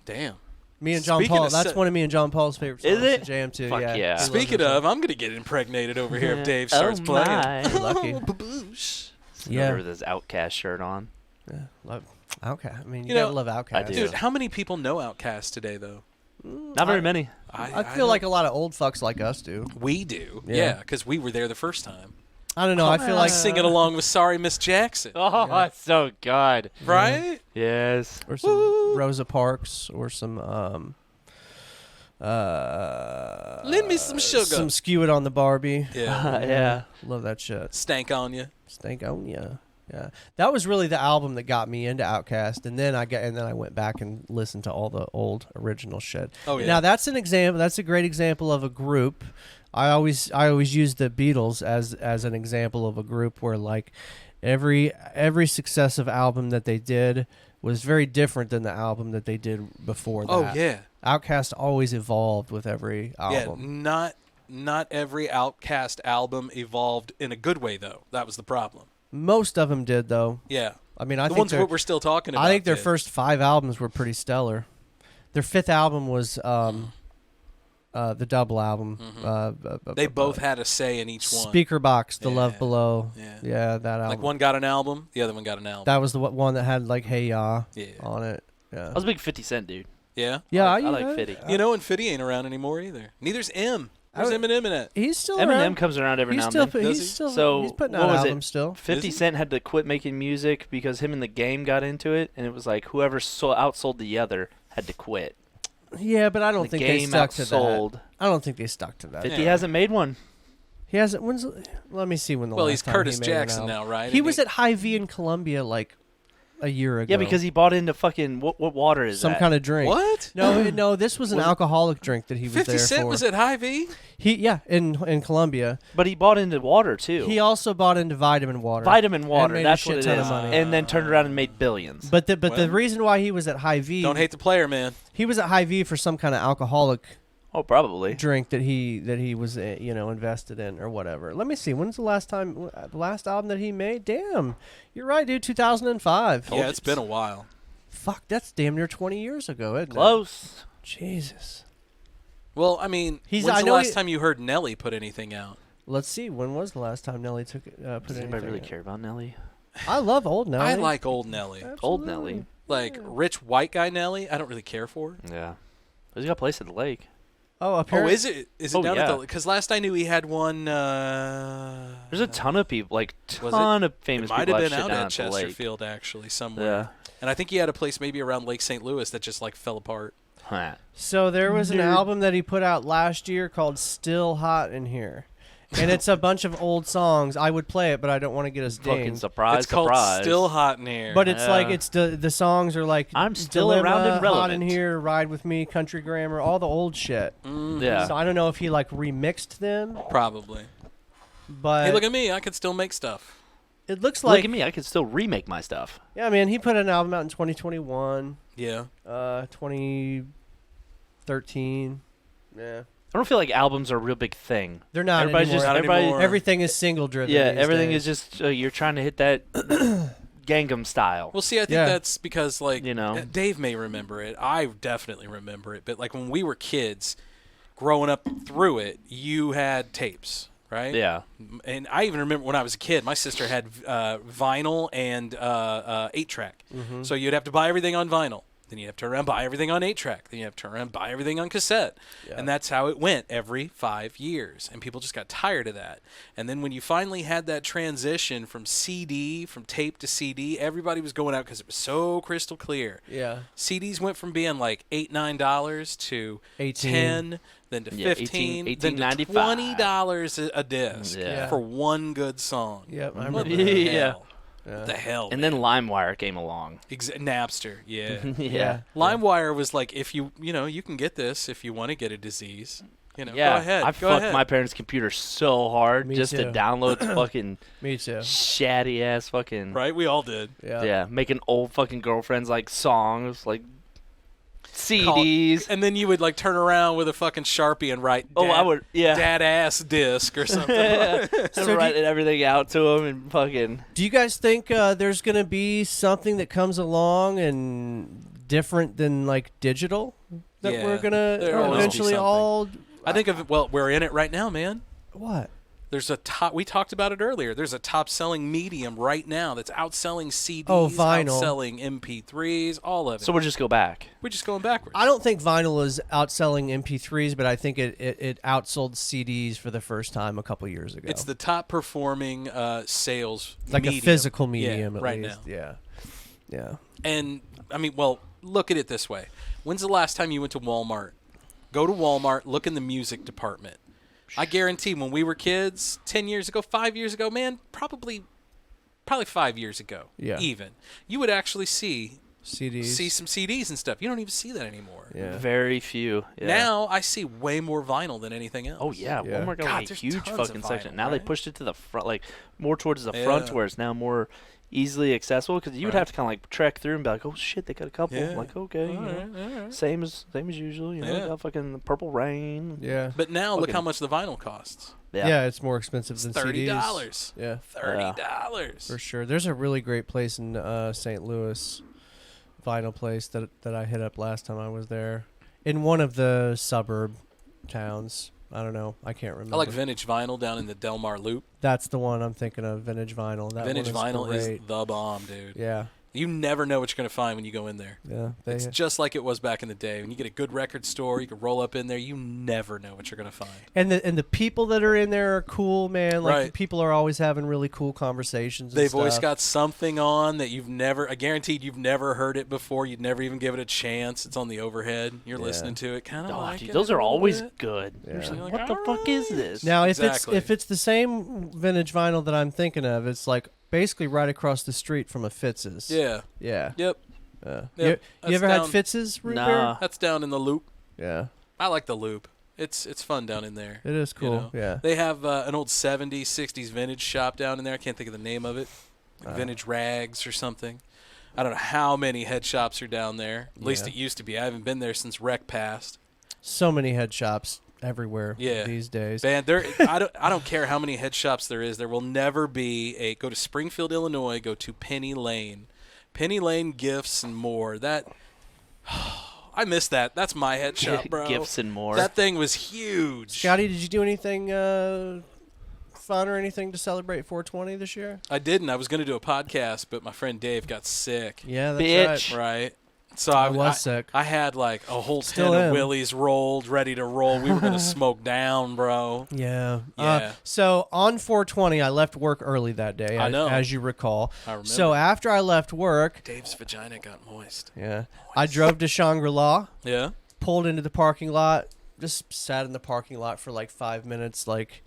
Damn. Me and John Speaking Paul. of That's one of me and John Paul's favorite songs. Is it? to jam to. Fuck yeah. yeah. He loves Speaking that of, song. I'm going to get impregnated over here if Dave Oh starts playing. my. Lucky. Baboosh. Yeah. With his Outcast shirt on. Yeah. Love Outcast. I mean, you, You gotta know, love Outcast. I do. Dude, how many people know Outkast today, though? Not very many. I feel like a lot of old fucks like us do. we do. Yeah. Yeah, because we were there the first time. I don't know. I feel like Singing along with Sorry Miss Jackson. Oh, that's so good. Right? Yes. or some Rosa Parks or some Lend me some sugar. some Skew It on the Barbie. Yeah. Yeah. Love that shit. Stank on you. Stank on ya. Yeah, that was really the album that got me into Outkast, and then I went back and listened to all the old original shit. Oh, yeah. Now that's an example. That's a great example of a group. I always use the Beatles as an example of a group where like every successive album that they did was very different than the album that they did before that. Oh, yeah. Outkast always evolved with every album. Yeah, not every Outkast album evolved in a good way, though. That was the problem. Most of them did, though. Yeah. I mean, I the think ones that we're still talking about. I think their did. first 5 albums were pretty stellar. Their 5th album was the double album. They both had a say in each one. Speaker Box, The Yeah. Love Below. Yeah. That album. Like one got an album, the other one got an album. That was the one that had like Hey Ya Yeah. on it. Yeah. I was a big 50 Cent dude. Yeah? Yeah, I like 50. You know, and Fitty ain't around anymore either. Neither's M. Where's I- Eminem in it? He's still Eminem around. comes around every He's now still, and then. Does he? he's still So, he's putting what out was it? albums still. 50 Is he? Cent had to quit making music because him and the Game got into it, and it was like whoever outsold the other had to quit. Yeah, but I don't The think they Game stuck to outsold. that. I don't think they stuck to that. 50 Yeah. hasn't made one. He hasn't. Let me see when the Well, last he's time Curtis he made an Jackson album. now, right? He And was at Hy-Vee in Columbia like a year ago. Yeah, because he bought into fucking what water is some that? kind of drink. What? No, this was an alcoholic drink that he was 50 there Cent for. was at Hy-Vee? in Columbia. But he bought into water too. He also bought into vitamin water. Vitamin water. made a That's shit what it ton of is. money. And then turned around and made billions. But the Well- reason why he was at Hy-Vee, Don't hate the player, man. he was at Hy-Vee for some kind of alcoholic Oh, probably. drink that he was invested in or whatever. Let me see. When's the last album that he made? Damn, you're right, dude. 2005. Yeah, it's been a while. Fuck, that's damn near 20 years ago, isn't it? Close. Jesus. Well, I mean, I when's the know last time you heard Nelly put anything out? Let's see. When was the last time Nelly put Does anything anybody really out? care about Nelly? I love old Nelly. I like old Nelly. Old Absolutely. Nelly. Like rich white guy Nelly, I don't really care for. Yeah. He's got a place at the lake. Oh, Oh, apparently. is it? Is it Oh, down yeah. at the? Because last I knew he had one. There's a ton of people, like Was ton of It famous might people have that been shit out down at at the lake. Chesterfield actually somewhere. Yeah. And I think he had a place maybe around Lake St. Louis that just like fell apart. Huh. So there was an album that he put out last year called "Still Hot in Here," and it's a bunch of old songs. I would play it, but I don't want to get us Fucking dinged. surprise, it's called surprise. Still Hot in Here. But it's like Yeah. it's the songs are like I'm still Dilemma, around and Hot in relevant. Here, Ride with Me, Country Grammar, all the old shit. Yeah. So I don't know if he like remixed them, probably. but Hey, look at me! I can still make stuff. it looks Look like at me. I can still remake my stuff. yeah, man. He put an album out in 2021, Yeah. 2013. Yeah, I don't feel like albums are a real big thing. they're not Everybody's anymore. just Not everybody. anymore. Everything is single driven. Yeah, these everything days. is just you're trying to hit that Gangnam style. Well, see, I think Yeah. that's because, like, You know. Dave may remember it. I definitely remember it. But, like, when we were kids, growing up through it, you had tapes, right? Yeah. And I even remember when I was a kid, my sister had vinyl and 8-track. Mm-hmm. So you'd have to buy everything on vinyl. Then you'd have to turn around and buy everything on 8-track. Then you have to turn around and buy everything on cassette. And that's how it went every 5 years. And people just got tired of that. And then when you finally had that transition from tape to CD, everybody was going out because it was so crystal clear. Yeah. CDs went from being like $8, $9 to 18. 10, then to Yeah, 15, 18, then to $18.95. $20 a disc Yeah. for one good song. Yep, I What remember. the that. Yeah. hell? What the hell? And then LimeWire came along. Napster, yeah. Yeah. LimeWire was like, if you can get this if you want to get a disease. Go ahead. I go fucked ahead. my parents' computer so hard Me just too. to download fucking Me too. shatty ass fucking Right? We all did. Yeah. making old fucking girlfriends like songs like Call- CDs. And then you would like turn around with a fucking Sharpie and write Oh, I would dad ass disc or something. So writing everything out to them and fucking Do you guys think there's going to be something that comes along and different than like digital that Yeah, we're going to there will always be eventually something. all I think of we're in it right now, man. what? There's a top. We talked about it earlier. There's a top-selling medium right now that's outselling CDs, vinyl. outselling MP3s, all of it. So we'll just go back. We're just going backwards. I don't think vinyl is outselling MP3s, but I think it outsold CDs for the first time a couple years ago. It's the top-performing sales like medium. a physical medium yeah, at right least. now. Yeah. And, I mean, well, look at it this way. When's the last time you went to Walmart? Go to Walmart, look in the music department. I guarantee when we were kids, 10 years ago, 5 years ago, man, probably 5 years ago, even, you would actually see some CDs and stuff. You don't even see that anymore. Yeah. Very few. Yeah. Now I see way more vinyl than anything else. Oh yeah, Walmart got like a there's huge tons fucking of section. vinyl, Now they right? pushed it to the front, like more towards the front, to where it's now more easily accessible. Because you would have to kind of like trek through and be like, oh shit, they got a couple. Yeah. Like okay, All right. same as usual. You know, Yeah. got fucking Purple Rain. Yeah. But now look Fucking- how much the vinyl costs. Yeah, it's more expensive than $30. CDs. Yeah. $30. For sure. There's a really great place in St. Louis, vinyl place that I hit up last time I was there, in one of the suburb towns. I don't know. I can't remember. I like vintage vinyl down in the Del Mar Loop. That's the one I'm thinking of. Vintage vinyl. That Vintage one vinyl great. is the bomb, dude. Yeah. You never know what you're going to find when you go in there. Yeah. It's just like it was back in the day. When you get a good record store, you can roll up in there. You never know what you're going to find. And the people that are in there are cool, man. Like Right. people are always having really cool conversations. And They've always stuff. got something on that I guaranteed you've never heard it before. You'd never even give it a chance. It's on the overhead. You're listening to it, kind of Oh, like dude, it those a are little always bit. good. Yeah. You're just like, Like, what the fuck is this? Now, if Exactly. it's the same vintage vinyl that I'm thinking of, it's like basically right across the street from a Fitz's. Yeah. Yeah. Yep. You That's ever had down- Fitz's root Nah. beer? That's down in the Loop. Yeah. I like the Loop. It's fun down in there. It is cool. You know? Yeah. They have an old 70s, 60s vintage shop down in there. I can't think of the name of it. Like Vintage Rags or something. I don't know how many head shops are down there. At least Yeah. it used to be. I haven't been there since Rec passed. So many head shops everywhere these days. Man, I don't care how many head shops there is. There will never be go to Springfield, Illinois, go to Penny Lane. Penny Lane Gifts and More. That I miss that. That's my head shop, bro. Gifts and More. That thing was huge. Scotty, did you do anything fun or anything to celebrate 420 this year? I didn't. I was going to do a podcast, but my friend Dave got sick. Yeah, that's Bitch. right. Right. So I was sick. I had like a whole Still 10 am. of Willies rolled, ready to roll. We were going to smoke down, bro. Yeah. Yeah. So on 420, I left work early that day, I know. as you recall. I remember. So after I left work, Dave's vagina got moist. I drove to Shangri-La, Yeah. pulled into the parking lot, just sat in the parking lot for like 5 minutes, like,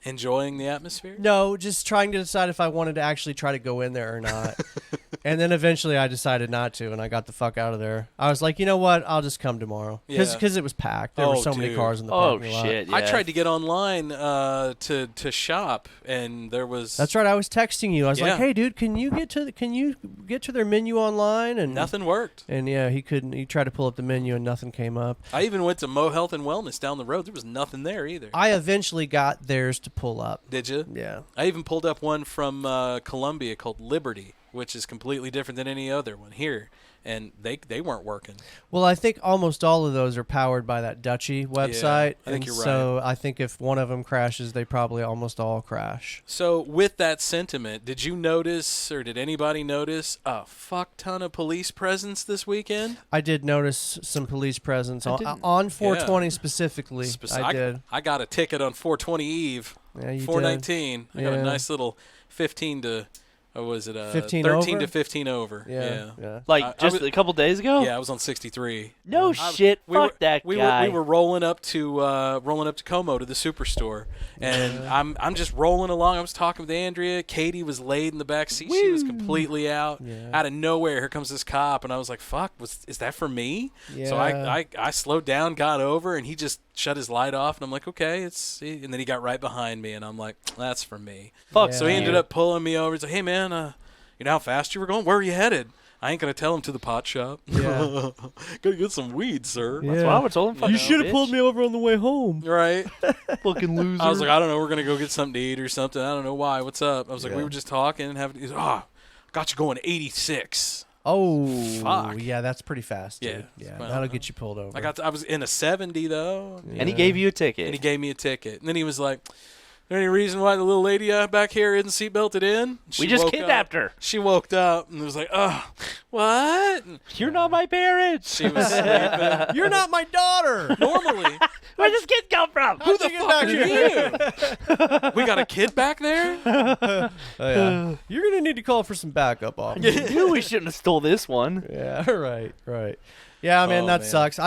Enjoying the atmosphere? no, just trying to decide if I wanted to actually try to go in there or not. And then eventually I decided not to, and I got the fuck out of there. I was like, you know what? I'll just come tomorrow. Because Yeah. it was packed. There were Oh, so many dude. cars in the Oh parking lot. shit! Yeah. I tried to get online to shop, and there was That's right. I was texting you. I was Yeah. like, "Hey, dude, can you get to their menu online?" And nothing worked. And yeah, he couldn't. He tried to pull up the menu and nothing came up. I even went to Mo Health and Wellness down the road. There was nothing there either. I eventually got theirs to pull up. Did you? Yeah. I even pulled up one from Columbia called Liberty, which is completely different than any other one here, and they weren't working. Well, I think almost all of those are powered by that Dutchy website. I think and you're so I think if one of them crashes, they probably almost all crash. So with that sentiment, did you notice, or did anybody notice, a fuck ton of police presence this weekend? I did notice some police presence on didn't. 420 specifically. I did. I got a ticket on 420 Eve. Yeah, you did. 419. I got Yeah. a nice little 15 to, or was it 15 13 over? to 15 over? Yeah. like I just was- a couple days ago. Yeah, I was on 63. No shit. We Fuck were, that we guy. Were, we were rolling up to Como to the Superstore, and I'm just rolling along. I was talking with Andrea. Katie was laid in the back seat. She was completely out. Yeah. Out of nowhere, here comes this cop, and I was like, "Fuck, is that for me?" So Yeah. I slowed down, got over, and he just shut his light off, and I'm like, "Okay, it's." And then he got right behind me, and I'm like, "That's for me." Fuck. So he Yeah. ended up pulling me over. He's like, "Hey man, you know how fast you were going? Where are you headed?" I ain't gonna tell him to the pot shop. Yeah. Gotta get some weed, sir. Yeah. That's what I would told him. Fuck You no, should have bitch. pulled me over on the way home. Right? Fucking loser. I was like, I don't know. We're gonna go get something to eat or something. I don't know why. What's up? I was like, we Yeah. were just talking and having. He's like, got you going 86. Oh, Fuck. yeah, that's pretty fast. Dude. Yeah. Yeah, Well, that'll get you pulled over. I was in a 70 though. and he gave you a ticket. And he gave me a ticket. And then he was like, There any reason why the little lady back here isn't seatbelted in? We just kidnapped her. She woke up and was like, "Oh, what? You're not my parents. She was sleeping. You're not my daughter. Normally, Where'd this kid come from? who the fuck are you? We got a kid back there? Oh, yeah. You're gonna need to call for some backup, officer. You knew we shouldn't have stole this one. Yeah, right. Yeah, man, Oh, that man. sucks.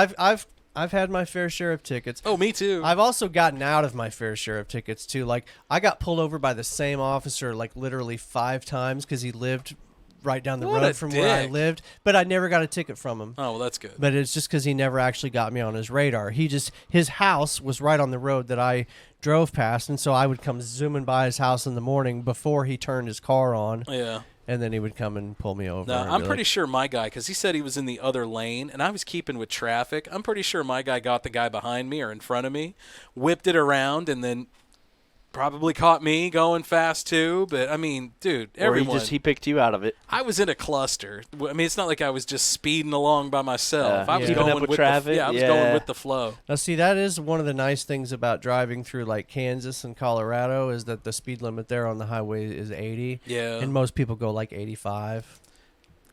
I've had my fair share of tickets. Oh, me too. I've also gotten out of my fair share of tickets too. Like I got pulled over by the same officer like literally 5 times because he lived right down the What a road from where I dick. lived, but I never got a ticket from him. Oh, well, that's good. But it's just because he never actually got me on his radar. His house was right on the road that I drove past, and so I would come zooming by his house in the morning before he turned his car on, Yeah. and then he would come and pull me over. No, and I'm be pretty like, sure my guy, because he said he was in the other lane, and I was keeping with traffic. I'm pretty sure my guy got the guy behind me or in front of me, whipped it around, and then probably caught me going fast too. But I mean, dude, Or everyone. he picked you out of it. I was in a cluster. I mean, it's not like I was just speeding along by myself. I was Keeping going up with with traffic? I was Yeah. going with the flow. Now, see, that is one of the nice things about driving through like Kansas and Colorado is that the speed limit there on the highway is 80. Yeah. And most people go like 85.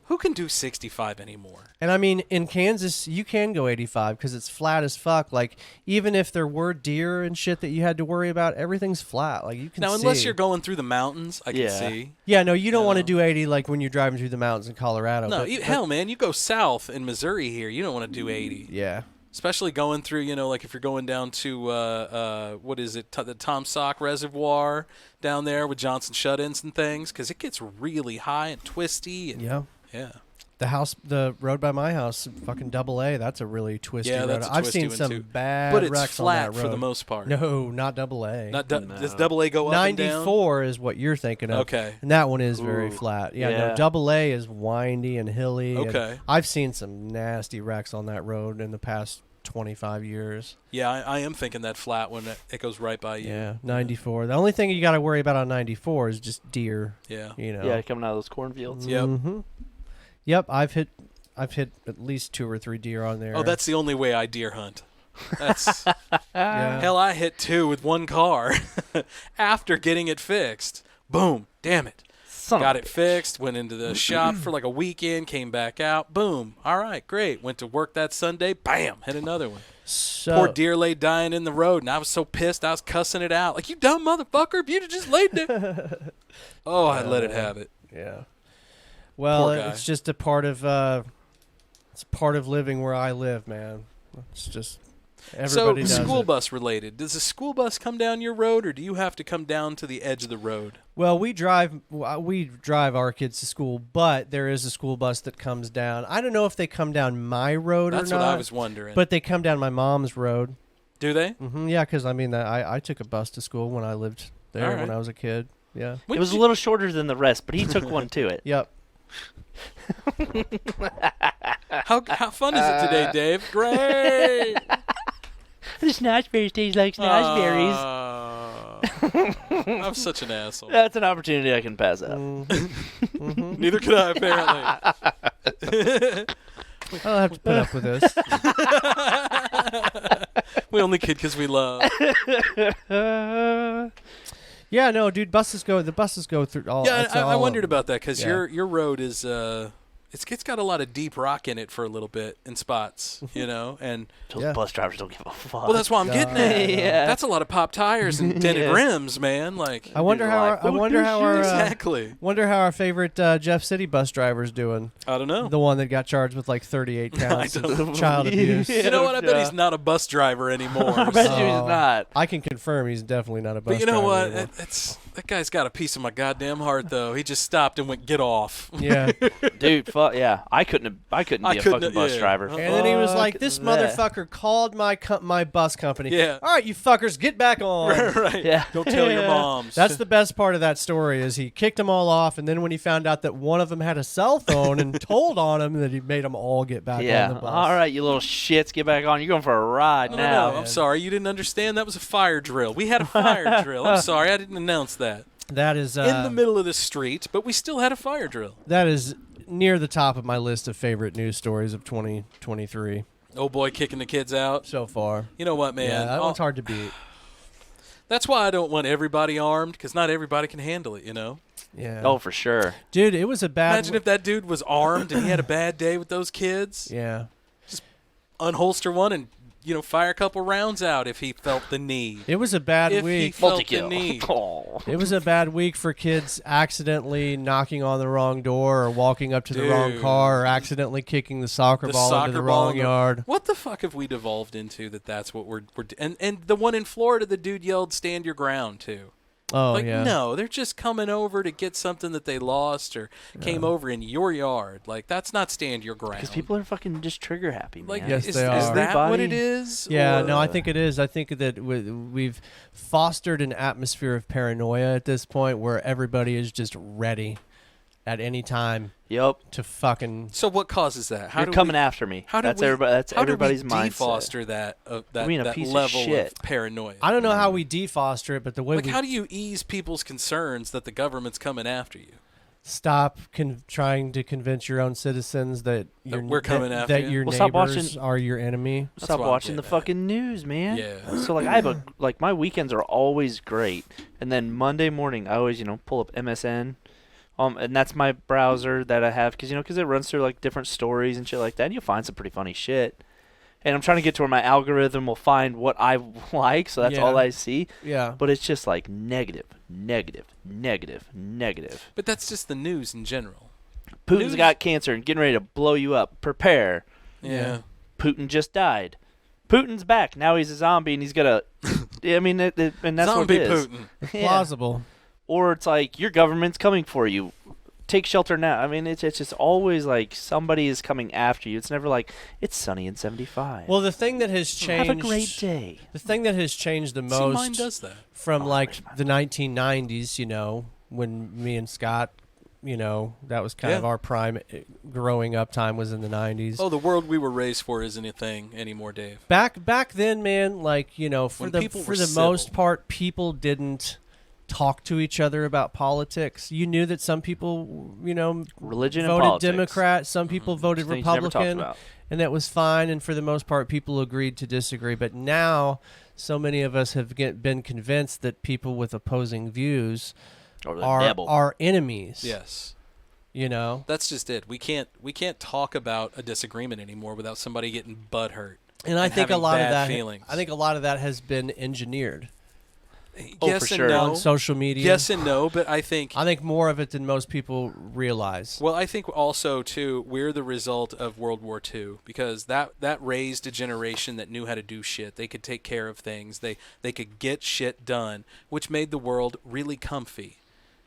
Who can do 65 anymore? And I mean, in Kansas, you can go 85 because it's flat as fuck. Like, even if there were deer and shit that you had to worry about, everything's flat. Like, you can Now, see. unless you're going through the mountains, I can Yeah. see. Yeah, no, you don't want to know. do 80 like when you're driving through the mountains in Colorado. No, but- hell, man, you go south in Missouri here, you don't want to do 80. Yeah. Especially going through, like if you're going down to, what is it, the Tom Sock Reservoir down there with Johnson shut-ins and things, because it gets really high and twisty. And, Yeah. yeah. The road by my house, fucking AA, that's a really twisty Yeah, road. that's a I've twisty seen one, some too. bad But it's wrecks on flat that road. for the most part. No, not AA. Not Does AA go up and down? 94 is what you're thinking of. Okay. And that one is very Ooh. flat. Yeah, Yeah. no, AA is windy and hilly. and Okay. I've seen some nasty wrecks on that road in the past 25 years. Yeah, I am thinking that flat one, it goes right by you. Yeah, 94. The only thing you got to worry about on 94 is just deer. Yeah. You know. Yeah, coming out of those cornfields. Yep. Mhm. Yep, I've hit at least 2 or 3 deer on there. Oh, that's the only way I deer hunt. That's yeah. hell. I hit 2 with one car after getting it fixed. Boom! Damn it! Son Got of it fixed. Went into the shop for like a weekend. Came back out. Boom! All right, great. Went to work that Sunday. Bam! Hit another one. So, Poor deer lay dying in the road, and I was so pissed. I was cussing it out like, "You dumb motherfucker! If you'd have just laid there." Oh, I let it have it. Yeah. Well, Poor guy. it's just a part of living where I live, man. It's just everybody does so school it. bus related. Does a school bus come down your road, or do you have to come down to the edge of the road? Well, we drive our kids to school, but there is a school bus that comes down. I don't know if they come down my road That's or not. what I was wondering. But they come down my mom's road. do they? Yeah, because I mean, I took a bus to school when I lived there All right. when I was a kid. Yeah. When It was did a little shorter than the rest, but he took one to it. Yep. How fun is it today, Dave? Great. The snozberries taste like snozberries. I'm such an asshole. That's an opportunity I can pass up. Neither could I, apparently. I don't have to put up with this. We only kid because we love. Yeah, no, dude. The buses go through all. Yeah, it's I all wondered of- about that because Yeah. your road is it's got a lot of deep rock in it for a little bit in spots, and Those Yeah. bus drivers don't give a fuck. well, that's why I'm getting at. Yeah. That's a lot of pop tires and dented Yeah. rims, man. Like, I wonder how. like, I wonder how our. exactly. Wonder how our favorite Jeff City bus driver's doing. I don't know. The one that got charged with like 38 counts I don't of child abuse. You know what? I bet he's not a bus driver anymore. I bet you Oh. he's not. I can confirm he's definitely not a bus But you know driver what? anymore. That guy's got a piece of my goddamn heart, though. He just stopped and went, "Get off." Yeah. Dude, fuck yeah. I couldn't be a fucking bus yeah. driver. And then he was like, Fuck "This that. motherfucker called my bus company. Yeah. All right, you fuckers, get back on." Right. Yeah. Don't tell your Yeah. moms. That's the best part of that story is he kicked them all off, and then when he found out that one of them had a cell phone and told on him, that he made them all get back on Yeah. the bus. All right, you little shits, get back on. You're going for a ride No, now. I'm sorry. You didn't understand. That was a fire drill. We had a fire drill. I'm sorry. I didn't announce that. That is In the middle of the street, but we still had a fire drill. that is near the top of my list of favorite news stories of 2023 Oh, boy, kicking the kids out. so far. You know what, man? Yeah, that All- one's hard to beat. That's why I don't want everybody armed, because not everybody can handle it, you know? Yeah. Oh, for sure. Dude, it was a bad. Imagine if that dude was armed and he had a bad day with those kids. Yeah. Unholster one and, fire a couple rounds out if he felt the need. It was a bad If he week. felt the need. Oh. It was a bad week for kids accidentally knocking on the wrong door or walking up to the wrong Dude. car or accidentally kicking the soccer ball into the wrong yard. What the fuck have we devolved into that's what we're and the one in Florida, the dude yelled, "Stand your ground," too. Oh, yeah. No, they're just coming over to get something that they lost or came over in your yard. Like, that's not stand your ground. Because people are fucking just trigger happy, man. Like, Yes, is they are. that what it is? Yeah, Or- no, I think it is. I think that we've fostered an atmosphere of paranoia at this point where everybody is just ready at any time Yep. to fucking. So what causes that? You're coming after me. How do that's we, everybody, that's how everybody's do we mindset. defoster that I mean, a that piece of level shit. of paranoia? I don't know how we defoster it, but the way Like, we how do you ease people's concerns that the government's coming after you? stop trying to convince your own citizens that we're coming after that you? your Well, stop neighbors watching- are your enemy. That's Stop what I'm watching the getting at. fucking news, man. Yeah. So like I have my weekends are always great, and then Monday morning I always pull up MSN, and that's my browser that I have because it runs through like different stories and shit like that. And you'll find some pretty funny shit. And I'm trying to get to where my algorithm will find what I like, so that's Yeah. all I see. Yeah. But it's just like negative, negative, negative, negative. But that's just the news in general. Putin's News- got cancer and getting ready to blow you up. Prepare. Yeah. Putin just died. Putin's back. Now he's a zombie and he's gonna. I mean, and that's Zombie what it is. Putin. Yeah. Plausible. Or it's like your government's coming for you. Take shelter now. I mean, it's just always like somebody is coming after you. It's never like it's sunny and 75. Well, the thing that has changed. Have a great day. The thing that has changed the See, mine most does that. from like where's mine? the 1990s, when me and Scott, that was kind of Yeah. our prime growing up time was in the 90s. Oh, the world we were raised for isn't a thing anymore, Dave. Back then, man, like, for When the people for were the civil. most part, people didn't talk to each other about politics. You knew that some people, Religion and voted politics. Democrat, some people voted Things you never talked Republican, about. and that was fine. And for the most part, people agreed to disagree. But now, so many of us have been convinced that people with opposing views Or the devil. are enemies. Yes. That's just it. We can't talk about a disagreement anymore without somebody getting butthurt. and I think a having lot of bad that. feelings. I think a lot of that has been engineered Oh, Yes for and sure. no. on social media. Yes and no, but I think I think more of it than most people realize. well, I think also too we're the result of World War II because that raised a generation that knew how to do shit. They could take care of things. They could get shit done, which made the world really comfy.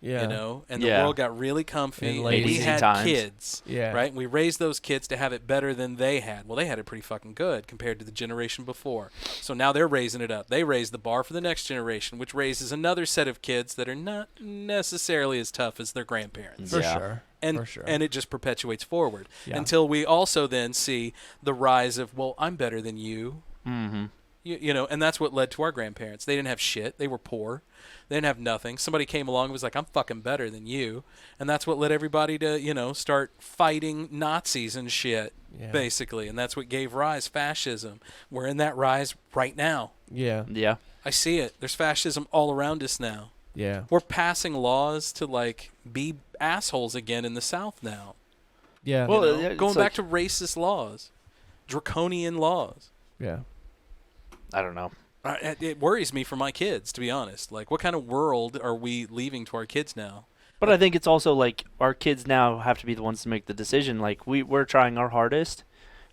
Yeah. And Yeah. the world got really comfy. And And lazy. we Easy had times. kids, Yeah. right? And we raised those kids to have it better than they had. Well, they had it pretty fucking good compared to the generation before. So now they're raising it up. They raise the bar for the next generation, which raises another set of kids that are not necessarily as tough as their grandparents. For Yeah. sure. And, For sure. and it just perpetuates forward Yeah. until we also then see the rise of, well, I'm better than you. Mm-hmm. And that's what led to our grandparents. They didn't have shit. They were poor. They didn't have nothing. Somebody came along and was like, I'm fucking better than you. And that's what led everybody to, start fighting Nazis and shit, Yeah. basically. And that's what gave rise fascism. We're in that rise right now. Yeah. Yeah. I see it. There's fascism all around us now. Yeah. We're passing laws to, be assholes again in the South now. Yeah. Well, You know? it's Going like- back to racist laws, draconian laws. yeah. I don't know. It worries me for my kids, to be honest. Like, what kind of world are we leaving to our kids now? But I think it's also like our kids now have to be the ones to make the decision. Like we're trying our hardest,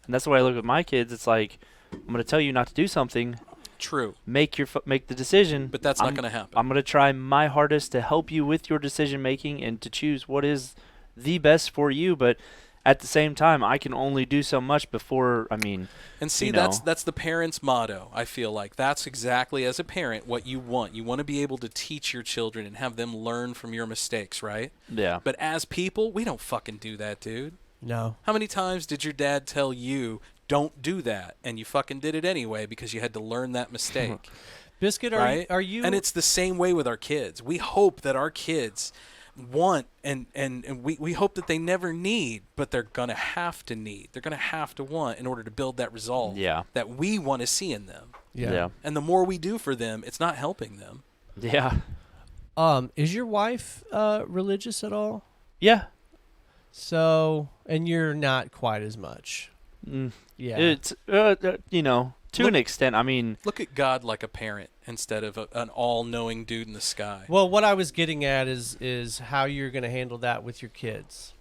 and that's the way I look at my kids. It's like I'm going to tell you not to do something. True. Make the decision. But that's not gonna happen. I'm going to try my hardest to help you with your decision making and to choose what is the best for you. But at the same time, I can only do so much before. I mean, And see, you know. that's the parent's motto. I feel like that's exactly, as a parent, what you want. You want to be able to teach your children and have them learn from your mistakes, right? yeah. But as people, we don't fucking do that, dude. No. How many times did your dad tell you, don't do that, and you fucking did it anyway because you had to learn that mistake? Biscuit, Right? are you? And it's the same way with our kids. We hope that our kids want and we hope that they never need, but they're going to have to need. They're going to have to want in order to build that resolve Yeah. that we want to see in them. Yeah. And the more we do for them, it's not helping them. Yeah. Is your wife religious at all? Yeah. So, and you're not quite as much. Yeah. It's to an extent. I mean, Look at God like a parent instead of an all-knowing dude in the sky. Well, what I was getting at is how you're going to handle that with your kids.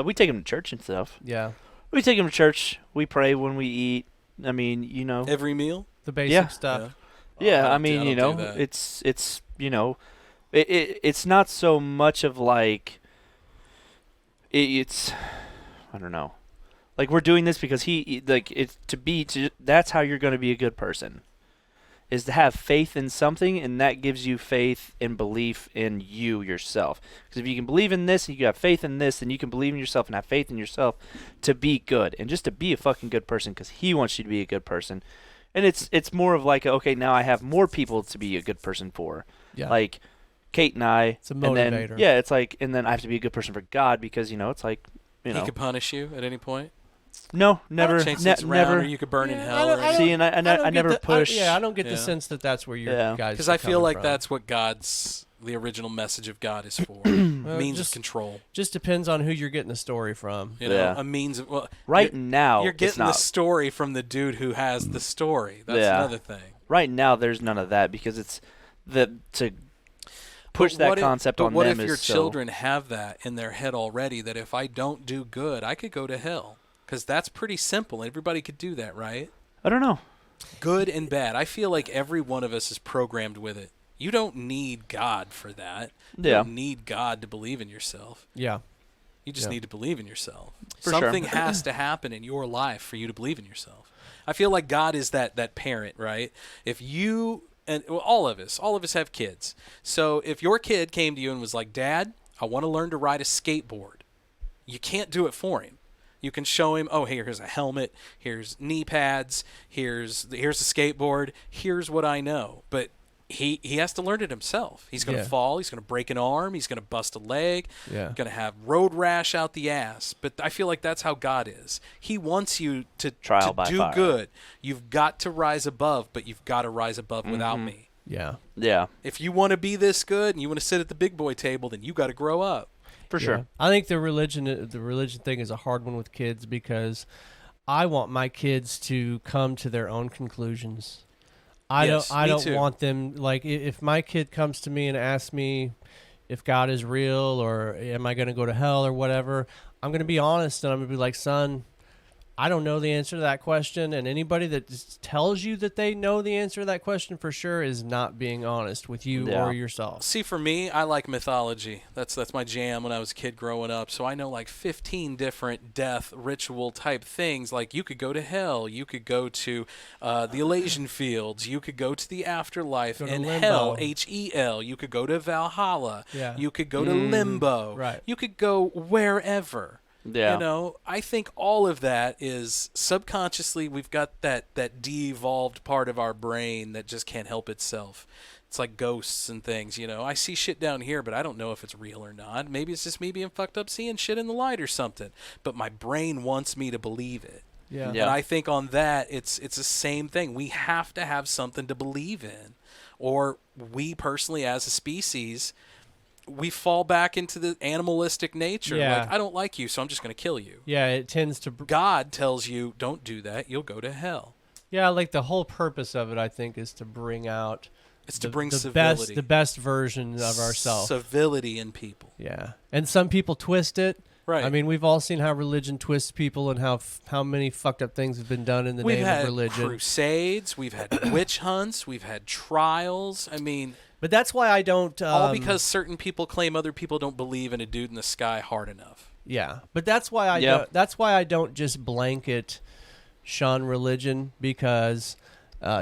we take them to church and stuff. Yeah. We take them to church. We pray when we eat. I mean, Every meal? The basic Yeah. stuff. Yeah, I I mean, don't do that. it's it's not so much of like it's I don't know. Like we're doing this because that's how you're going to be a good person. Is to have faith in something, and that gives you faith and belief in you yourself. Because if you can believe in this and you have faith in this, then you can believe in yourself and have faith in yourself to be good and just to be a fucking good person because he wants you to be a good person. And it's more of like, okay, now I have more people to be a good person for. Yeah. Like Kate and I. It's a and motivator. then, yeah, it's like, and then I have to be a good person for God because, it's like, He could punish you at any point? No, never. Change things around, never. or you could burn in Yeah, hell. I don't- See, and I don't never get the- push. I don't get the Yeah. sense that that's where your Yeah. guys. Because I feel like from. that's what the original message of God is for. Well, means just- of control. Just depends on who you're getting the story from. Yeah. A means of, Right you're, now, you're it's getting the not. story from the dude who has the story. That's Yeah. another thing. Right now, there's none of that because it's to push But that what if- concept but on what them if your is so. children have that in their head already, that if I don't do good, I could go to hell? Because that's pretty simple. Everybody could do that, right? I don't know. Good and bad. I feel like every one of us is programmed with it. You don't need God for that. You Yeah. don't need God to believe in yourself. Yeah. You just Yeah. need to believe in yourself. For sure. Something has to happen in your life for you to believe in yourself. I feel like God is that parent, right? If you and all of us have kids. So if your kid came to you and was like, "Dad, I want to learn to ride a skateboard," you can't do it for him. You can show him, oh, here's a helmet, here's knee pads, here's a skateboard, here's what I know. But he has to learn it himself. He's going to fall, he's going to break an arm, he's going to bust a leg, going to have road rash out the ass. But I feel like that's how God is. He wants you to do fire. good. You've got to rise above, but you've got to rise above without me. Yeah. Yeah, If you want to be this good and you want to sit at the big boy table, then you got to grow up. for sure. Yeah. I think the religion thing is a hard one with kids because I want my kids to come to their own conclusions. I don't too. want them, like, if my kid comes to me and asks me if God is real or am I going to go to hell or whatever, I'm going to be honest and I'm going to be like, son, I don't know the answer to that question, and anybody that just tells you that they know the answer to that question for sure is not being honest with you or yourself. See, for me, I like mythology. That's my jam when I was a kid growing up. So I know like 15 different death ritual type things. Like you could go to hell, you could go to the Elysian Fields, you could go to the afterlife Go to in limbo. hell, Hel. You could go to Valhalla. Yeah. You could go to limbo. Right. You could go wherever. Yeah. I think all of that is subconsciously we've got that de-evolved part of our brain that just can't help itself. It's like ghosts and things, I see shit down here, but I don't know if it's real or not. Maybe it's just me being fucked up seeing shit in the light or something. But my brain wants me to believe it. Yeah. And I think on that, it's the same thing. We have to have something to believe in. Or we personally, as a species, we fall back into the animalistic nature. Yeah. Like, I don't like you, so I'm just going to kill you. Yeah, it tends to. God tells you, don't do that. You'll go to hell. Yeah, like the whole purpose of it, I think, is to bring out. It's to bring the civility. the best version of ourselves. Civility in people. Yeah, and some people twist it. Right. I mean, we've all seen how religion twists people and how many fucked up things have been done in the We've name had of religion. crusades. We've had witch hunts. We've had trials. I mean, But that's why I don't. all because certain people claim other people don't believe in a dude in the sky hard enough. Yeah, but that's why I Yeah. don't. That's why I don't just blanket shun religion because.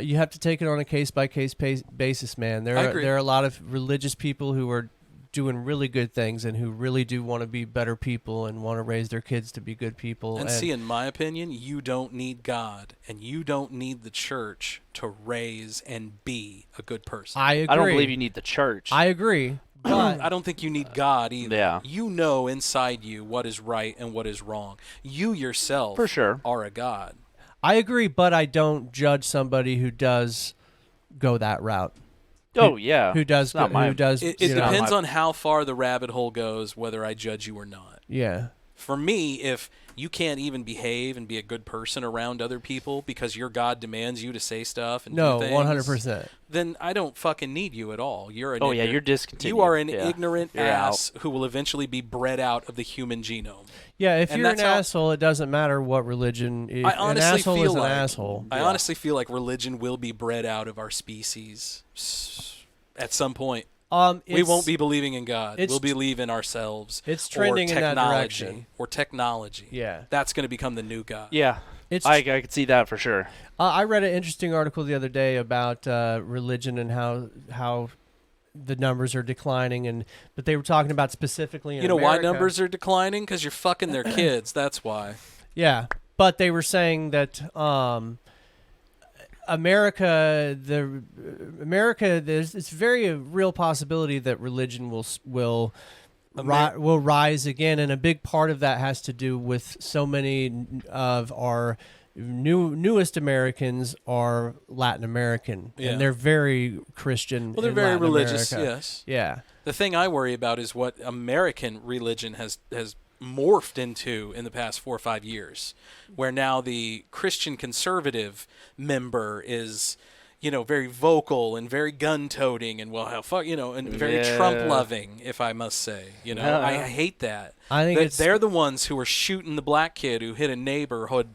You have to take it on a case-by-case basis, man. I agree. There are a lot of religious people who are doing really good things and who really do want to be better people and want to raise their kids to be good people. And see, in my opinion, you don't need God and you don't need the church to raise and be a good person. I agree. I don't believe you need the church. I agree, but I don't think you need God either. Yeah. You know inside you what is right and what is wrong. You yourself For sure. are a God. I agree, but I don't judge somebody who does go that route. Oh yeah. Who does? Not my- Who does? It you know, depends on how far the rabbit hole goes, whether I judge you or not. Yeah. For me, if you can't even behave and be a good person around other people because your God demands you to say stuff and No, do things, 100%. then I don't fucking need you at all. You're an Oh yeah, you're discontinued. You are an Yeah. ignorant You're ass who will eventually be bred out of the human genome. Yeah, if And you're an that's how- asshole, it doesn't matter what religion. If I honestly an asshole feel is an like asshole. I honestly feel like religion will be bred out of our species at some point. We won't be believing in God. We'll believe in ourselves. It's trending or in that technology, direction. Or technology. Yeah. That's going to become the new God. Yeah. I could see that for sure. I read an interesting article the other day about religion and how the numbers are declining, but they were talking about specifically in America. Why numbers are declining? Because you're fucking their kids. That's why. Yeah, but they were saying that America, it's very a real possibility that religion will rise again, and a big part of that has to do with so many of our newest Americans are Latin American, and they're very Christian. Well, they're very Latin religious. America. Yes. Yeah. The thing I worry about is what American religion has morphed into in the past 4 or 5 years, where now the Christian conservative member is, very vocal and very gun-toting and and very Trump-loving, if I must say. I hate that. I think they're the ones who are shooting the black kid who hit a neighborhood,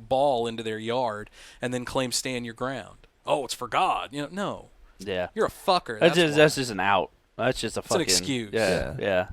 ball into their yard and then claim stand your ground. Oh, it's for God. No. Yeah. You're a fucker. That's just an out. That's just a fucking... It's an excuse. Yeah.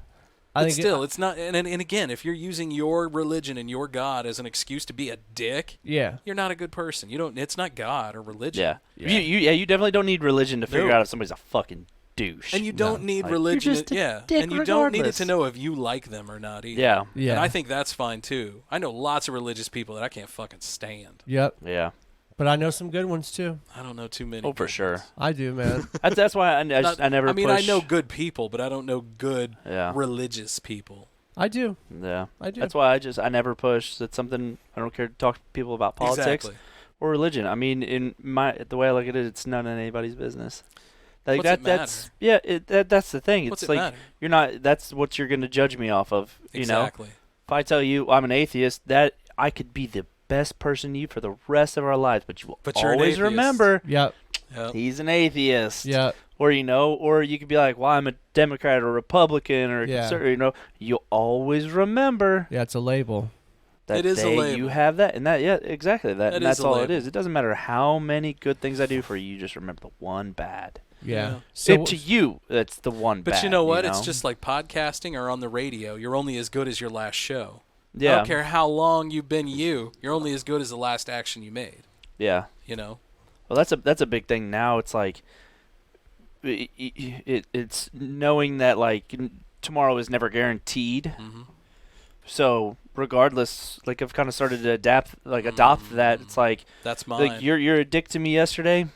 But still, it's not. And again, if you're using your religion and your God as an excuse to be a dick, you're not a good person. It's not God or religion. Yeah. You definitely don't need religion to figure out if somebody's a fucking douche. And you don't need religion. You're just a dick and you regardless. don't need it to know if you like them or not either. Yeah. And I think that's fine too. I know lots of religious people that I can't fucking stand. Yep. Yeah. But I know some good ones too. I don't know too many. Oh, for sure. I do, man. That's why I never. I mean, I know good people, but I don't know good religious people. I do. Yeah, I do. That's why I never push. That's something I don't care to talk to people about politics or religion. I mean, the way I look at it, it's none of anybody's business. Like that's the thing. What's It's it like matter? you're not. That's what you're going to judge me off of. Exactly. If I tell you I'm an atheist, that I could be the best person to you for the rest of our lives, but you will always remember. Yep. He's an atheist. Yep. Or or you could be like, well, I'm a Democrat or Republican or conservative. You'll always remember. Yeah, it's a label. That it is day a label. You have that, and exactly that, and that's all label. it is. It doesn't matter how many good things I do for you. You just remember the one bad. Yeah. So to you, that's the one bad. But you know what? It's just like podcasting or on the radio. You're only as good as your last show. Yeah. I don't care how long you've been you. You're only as good as the last action you made. Yeah. Well, that's a big thing now. It's like it's knowing that like tomorrow is never guaranteed. Mm-hmm. So regardless, like I've kind of started to adopt that. It's like that's mine. Like you're a dick to me yesterday.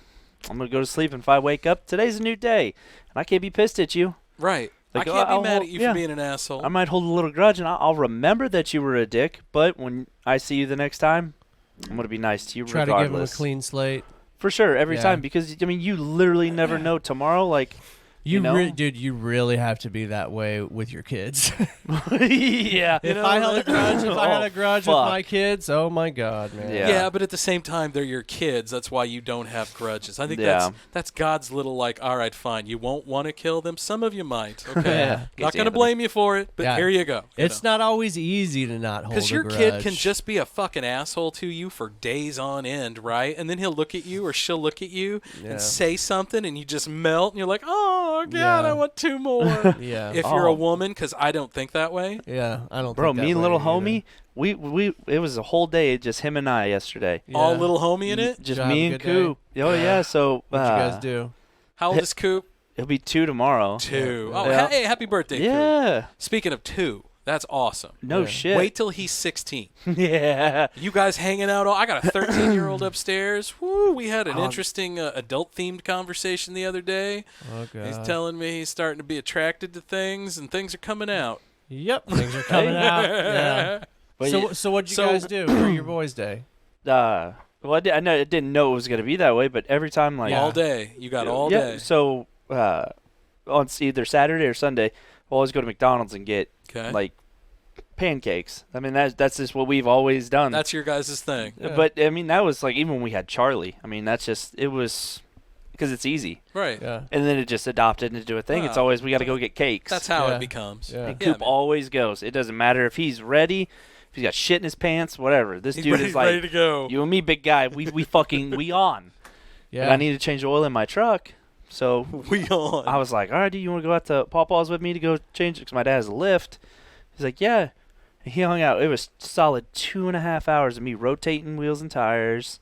I'm gonna go to sleep, and if I wake up, today's a new day, and I can't be pissed at you. Right. Like, I can't be mad at you for being an asshole. I might hold a little grudge, and I'll remember that you were a dick. But when I see you the next time, I'm gonna be nice to you. Try regardless. to give him a clean slate. For sure, every time, because I mean, you literally never know tomorrow. Like, dude, you really have to be that way with your kids. Yeah. If I had a grudge with my kids, oh my God, man. Yeah, but at the same time, they're your kids. That's why you don't have grudges. I think that's God's little like, all right, fine, you won't want to kill them. Some of you might. Okay, not gonna blame you for it, but here you go. It's not always easy to not hold a grudge. Because your kid can just be a fucking asshole to you for days on end, right? And then he'll look at you or she'll look at you and say something, and you just melt, and you're like, oh God, I want 2 more. If you're a woman, because I don't think that way. Yeah, I don't. Bro, think that me and way little either. homie, we it was a whole day, just him and I yesterday. Yeah. All little homie in it. Just Have me a and good day. Coop. Oh yeah, so What you guys do? How old is Coop? He'll be 2 tomorrow. 2. Oh, Yeah. hey, happy birthday, Coop. Yeah. Speaking of 2, that's awesome. No shit. Wait till he's 16. Yeah. You guys hanging out. I got a 13-year-old upstairs. Woo, we had an interesting adult-themed conversation the other day. Oh God. He's telling me he's starting to be attracted to things, and things are coming out. Yep, things are coming out. Yeah. But So what'd you guys do for your boys' day? Well, I didn't know it was going to be that way, but every time, like... All day. You got all day. So, on either Saturday or Sunday, we'll always go to McDonald's and get, like, pancakes. I mean, that's just what we've always done. That's your guys' thing. Yeah. But, I mean, that was, like, even when we had Charlie. I mean, that's just... It was... Because it's easy. Right. Yeah. And then it just adopted into a thing. It's always, we got to go get cakes. That's how Yeah. it becomes. Yeah. And Coop always goes. It doesn't matter if he's ready, if he's got shit in his pants, whatever. This dude is like, ready to go. you and me, big guy, we on. Yeah. And I need to change the oil in my truck. So We on. I was like, all right, do you want to go out to Pawpaw's with me to go change it? Because my dad has a lift. He's like, yeah. And he hung out. It was solid 2.5 hours of me rotating wheels and tires,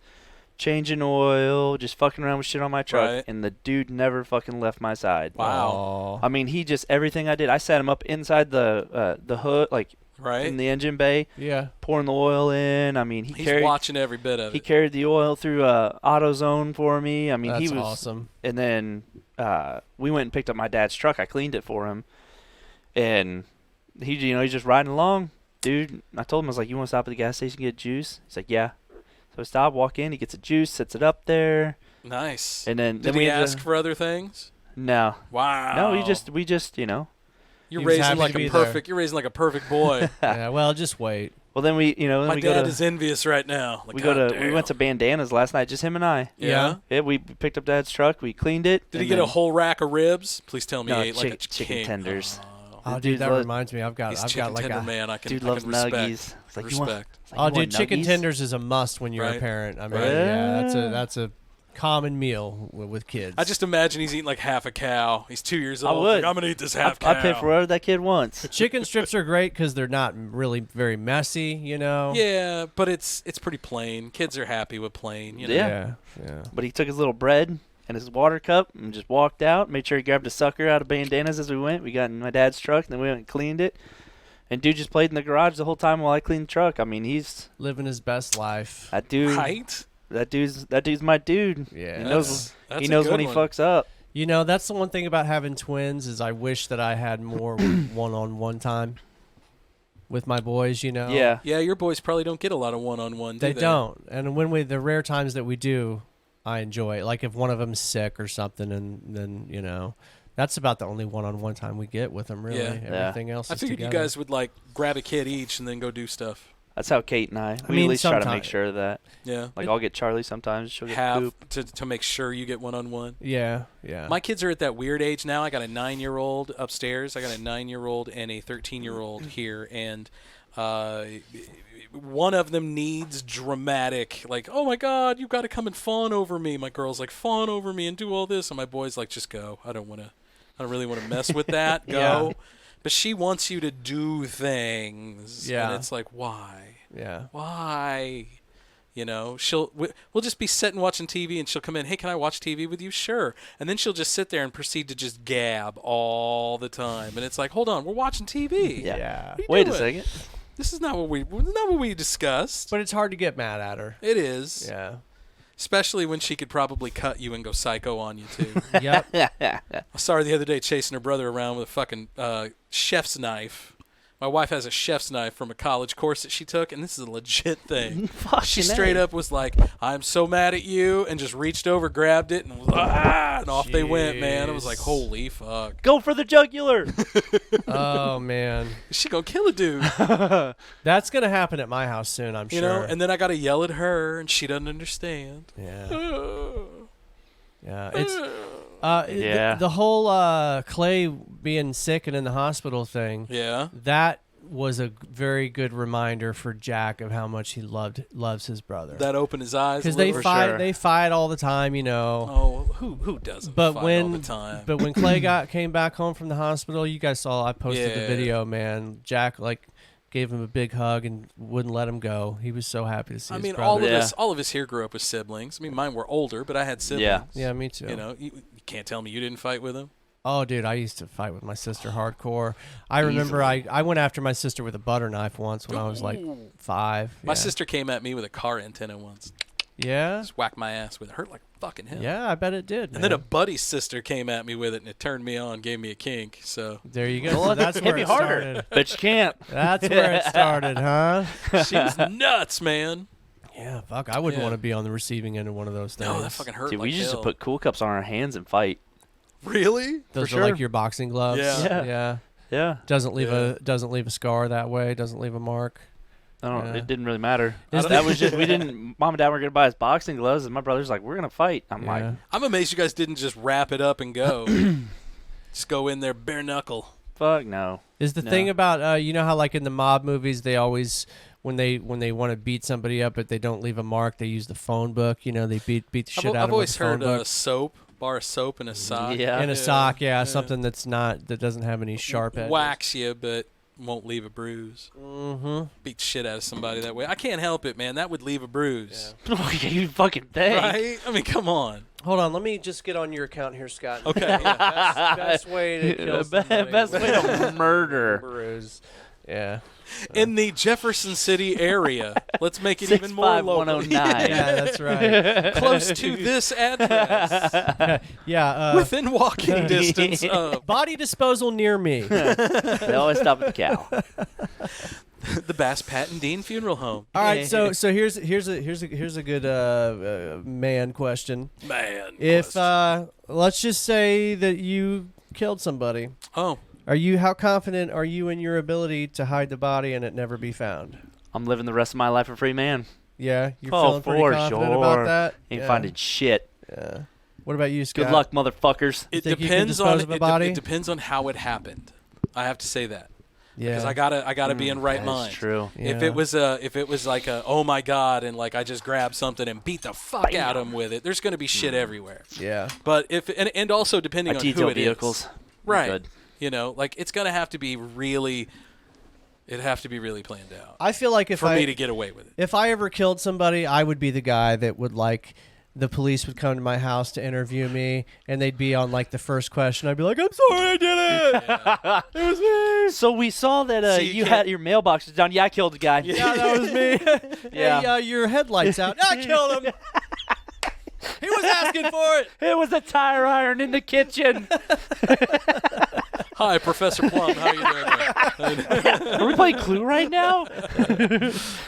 changing oil, just fucking around with shit on my truck. Right. And the dude never fucking left my side. Wow. I mean, he just, everything I did, I sat him up inside the hood, like Right. in the engine bay, Yeah. pouring the oil in. I mean, He's carried, watching every bit of he it. carried the oil through AutoZone for me. I mean, That's he was awesome. And then we went and picked up my dad's truck. I cleaned it for him, and he's just riding along, dude. I told him, I was like, "You want to stop at the gas station and get juice?" He's like, "Yeah." So I stop, walk in, he gets a juice, sets it up there, Nice. and then Did we he had to- ask for other things? No, Wow. no, we just You're He was raising happy like to be a there. perfect. You're raising like a perfect boy. Yeah. Well, just wait. Well, then we My we go dad to is envious right now. Like, we God went to damn. Bandanas last night, just him and I. Yeah. Yeah, we picked up Dad's truck, we cleaned it. Did he and get a then- whole rack of ribs? Please tell me No, he ate like a chicken king. tenders. Oh, Oh, dude dude, that lo- reminds me. I've got he's like chicken tender a. man. I can. Dude I loves can respect. nuggies. It's like, you want- Respect. it's like, Oh, you dude, want chicken nuggies? tenders is a must when you're Right. a parent. I mean, Right. yeah, that's a common meal with kids. I just imagine he's eating like half a cow. He's 2 years I old. would. Like, I'm gonna eat this half cow. I pay for whatever that kid wants. The chicken strips are great because they're not really very messy. You know. Yeah, but it's pretty plain. Kids are happy with plain. You know? Yeah. Yeah. But he took his little bread and his water cup and just walked out. Made sure he grabbed a sucker out of Bandanas as we went. We got in my dad's truck and then we went and cleaned it. And dude just played in the garage the whole time while I cleaned the truck. I mean, he's Living his best life. that dude. Right. That dude's my dude. Yeah. He knows That's he a knows good when he one. fucks up. You know, that's the one thing about having twins is I wish that I had more one-on-one time with my boys. You know. Yeah. Yeah, your boys probably don't get a lot of one-on-one. They don't. And when the rare times that we do, I enjoy it. Like if one of them's sick or something, and then that's about the only one-on-one time we get with them. Really, Yeah. everything else. I is figured you together. guys would like grab a kid each and then go do stuff. That's how Kate and I mean, at least try to sometime- make sure of that. Yeah. Like I'll get Charlie sometimes. She'll get Have Coop. to make sure you get one-on-one. Yeah, yeah. My kids are at that weird age now. I got a 9-year-old upstairs. I got a 9-year-old and a 13-year-old here, and one of them needs dramatic, like, oh my God, you've got to come and fawn over me. My girl's like, fawn over me and do all this, and my boy's like, just go. I don't really want to mess with that. Go. Yeah. But she wants you to do things. Yeah. And it's like, why? Yeah. Why? You know, we'll just be sitting watching TV, and she'll come in. Hey, can I watch TV with you? Sure. And then she'll just sit there and proceed to just gab all the time. And it's like, hold on, we're watching TV. Yeah. What are you Wait a doing? second. This is not what we discussed. But it's hard to get mad at her. It is, Yeah. especially when she could probably cut you and go psycho on you too. Yep. I saw her the other day chasing her brother around with a fucking chef's knife. My wife has a chef's knife from a college course that she took, and this is a legit thing. She straight up was like, I'm so mad at you, and just reached over, grabbed it, and off they went, man. I was like, Jeez. holy fuck. Go for the jugular. Oh man, She gonna kill a dude, that's gonna happen at my house soon. I'm you sure. know? And then I gotta yell at her, and she doesn't understand. Yeah. Oh. Yeah. It's Yeah. the whole Clay being sick and in the hospital thing. Yeah. That was a very good reminder for Jack of how much he loves his brother. That opened his eyes. Because a they little. fight. sure. They fight all the time. You know. Oh, who doesn't But fight when all the time? but when Clay came back home from the hospital, you guys saw I posted the Yeah. video. Man, Jack gave him a big hug and wouldn't let him go. He was so happy to see I his mean, brother. all of us here grew up with siblings. I mean, mine were older, but I had siblings. Yeah. Yeah, me too. You know, you can't tell me you didn't fight with them. Oh, dude, I used to fight with my sister hardcore. I remember I went after my sister with a butter knife once when I was like 5. My Yeah. sister came at me with a car antenna once. Yeah? Just whacked my ass with it. Hurt like fucking hell. Yeah, I bet it did, man. And then a buddy's sister came at me with it, and it turned me on, gave me a kink. So There you go. So that's Hit where me it harder. started. But you can't. That's where it started, huh? she was nuts, man. Yeah, fuck. I wouldn't Yeah. want to be on the receiving end of one of those things. No, that fucking hurt. Dude, like we used to hell. put cool cups on our hands and fight. Really? Those for are like sure. your boxing gloves. Yeah. Yeah. Yeah. Doesn't leave Yeah. a scar that way. Doesn't leave a mark. I don't. Yeah. It didn't really matter. Is That the- was just we didn't. Mom and Dad were gonna buy us boxing gloves, and my brother's like, "We're gonna fight." I'm like, Yeah. I'm amazed you guys didn't just wrap it up and go. Just go in there bare knuckle. "Fuck no." Is the No. thing about you know how like in the mob movies they always when they want to beat somebody up but they don't leave a mark, they use the phone book. You know, they beat the shit out of I've them always with the phone heard book. soap, bar of soap and a sock. Yeah. In a sock, something that doesn't have any sharp edges. Wax you, but won't leave a bruise. Mm-hmm. Beat the shit out of somebody that way. I can't help it, man. That would leave a bruise. You fucking think? Right? I mean, come on. Hold on, let me just get on your account here, Scott. Okay. Yeah. Best way to kill somebody. Best way with to murder. bruise. Yeah. In the Jefferson City area. Let's make it even more local. 65109. Yeah, that's right. Close to this address. Yeah. Within walking distance of Body disposal near me. They always stop at the cow. the Bass Patton Dean Funeral Home. All right, so here's a good man question. Man. If let's just say that you killed somebody, Oh. how confident are you in your ability to hide the body and it never be found? I'm living the rest of my life a free man. Yeah, you're Oh, feeling pretty for confident sure. about that. Ain't Yeah. finding shit. Yeah. What about you, Scott? Good luck, motherfuckers. It think you can depends dispose on of a body? It depends on how it happened. I have to say that. Yeah. Because I gotta be in right That's mind. true. If Yeah. it was like a oh my god and like I just grabbed something and beat the fuck out of him with it, there's gonna be shit everywhere. Yeah. But if and also depending I on who detail it is, vehicles. right? Good. You know, like it's gonna have to be really, it'd have to be really planned out I feel like for me to get away with it. if I ever killed somebody, I would be the guy that would like the police would come to my house to interview me, and they'd be on like the first question. I'd be like, "I'm sorry, I did it. It was me." So we saw that So you you can't- had your mailbox was down. Yeah, I killed the guy. Yeah, that was me. Yeah. Hey, your headlights out. I killed him. He was asking for it. It was a tire iron in the kitchen. Hi, Professor Plum. How are you doing? there? Are we playing Clue right now?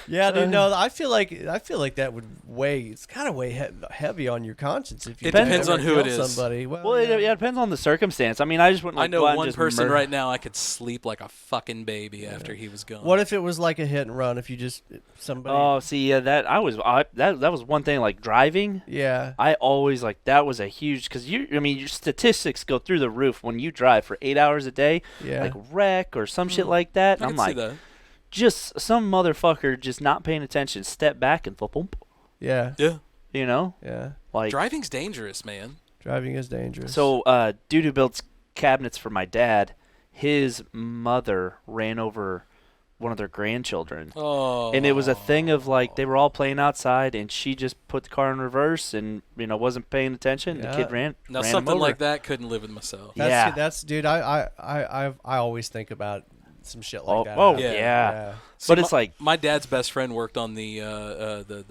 Yeah, dude. No, I feel like that would weigh. It's kind of weigh heavy on your conscience if you It depends ever on who it kill is. Somebody. Well, Well, it depends on the circumstance. I mean, I just wouldn't. Like, I know go out and one just person murder. right now I could sleep like a fucking baby after he was gone. What if it was like a hit and run? If you just somebody. Oh, see, yeah, that was one thing. Like driving, Yeah. I always like that was a huge because your statistics go through the roof when you drive for 8 hours a day, Yeah. like wreck or some shit like that. I And can I'm see like, that. just some motherfucker just not paying attention, step back and flip, boom, Yeah. Yeah, you know, Yeah. like driving's dangerous, man. Driving is dangerous. So, dude who builds cabinets for my dad, his mother ran over one of their grandchildren. Oh, And it was a thing of like they were all playing outside, and she just put the car in reverse and wasn't paying attention. Yeah. The kid ran. now ran him something over. like that couldn't live with myself. That's, yeah. dude. I always think about some shit like that. Oh, Yeah. yeah. See, But it's like my dad's best friend worked on the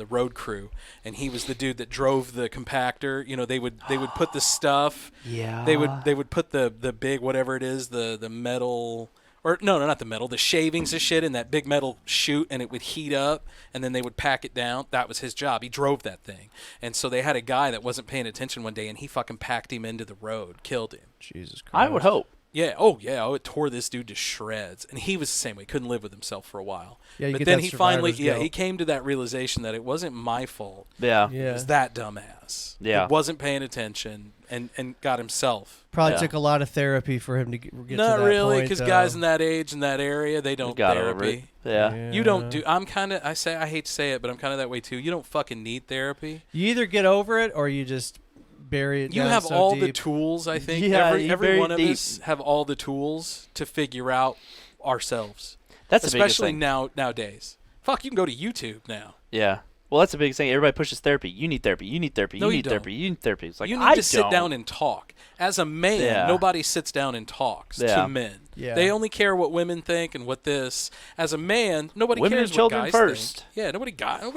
road crew, and he was the dude that drove the compactor. You know, they would put the stuff. yeah. They would put the big whatever it is, the metal. Or no, not the metal, the shavings of shit in that big metal chute, and it would heat up, and then they would pack it down. That was his job. He drove that thing. And so they had a guy that wasn't paying attention one day, and he fucking packed him into the road, killed him. Jesus Christ. I would hope. Yeah, oh yeah, it tore this dude to shreds. And he was the same way, couldn't live with himself for a while. Yeah, you but get then that he finally, survivor's guilt. he came to that realization that it wasn't my fault. Yeah. Yeah. It was that dumbass. Yeah. He wasn't paying attention and got himself. Probably Yeah. took a lot of therapy for him to get to Not that really, point, because though. guys in that age, in that area, they don't Got over it. therapy. Yeah. You don't do. I hate to say it, but I'm kind of that way too. You don't fucking need therapy. You either get over it or you just bury it. You down have so all deep. the tools. I think Yeah, every you bury one of deep. us have all the tools to figure out ourselves. That's the biggest Especially thing. nowadays. Fuck, you can go to YouTube now. Yeah. Well, that's the biggest thing. Everybody pushes therapy. You need therapy. You need therapy. No, You you need don't. therapy. You need therapy. It's like You need I to sit don't. down and talk. As a man, Yeah. nobody sits down and talks Yeah. to men. Yeah. They only care what women think and what this. As a man, nobody Women cares and children what guys first. think. Yeah, nobody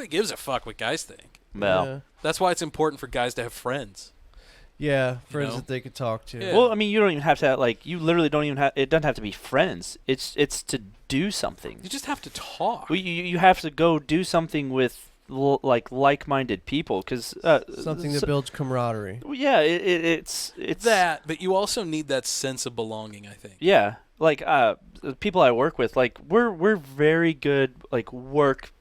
gives a fuck what guys think. Well, Yeah. That's why it's important for guys to have friends. Yeah, friends know? that they could talk to. Yeah. well, I mean, you don't even have to like. You literally don't even have. It doesn't have to be friends. It's to do something. You just have to talk. You have to go do something with like-minded people, because Something that builds camaraderie. yeah, it's that, but you also need that sense of belonging, I think. Yeah, like the people I work with, like we're very good like work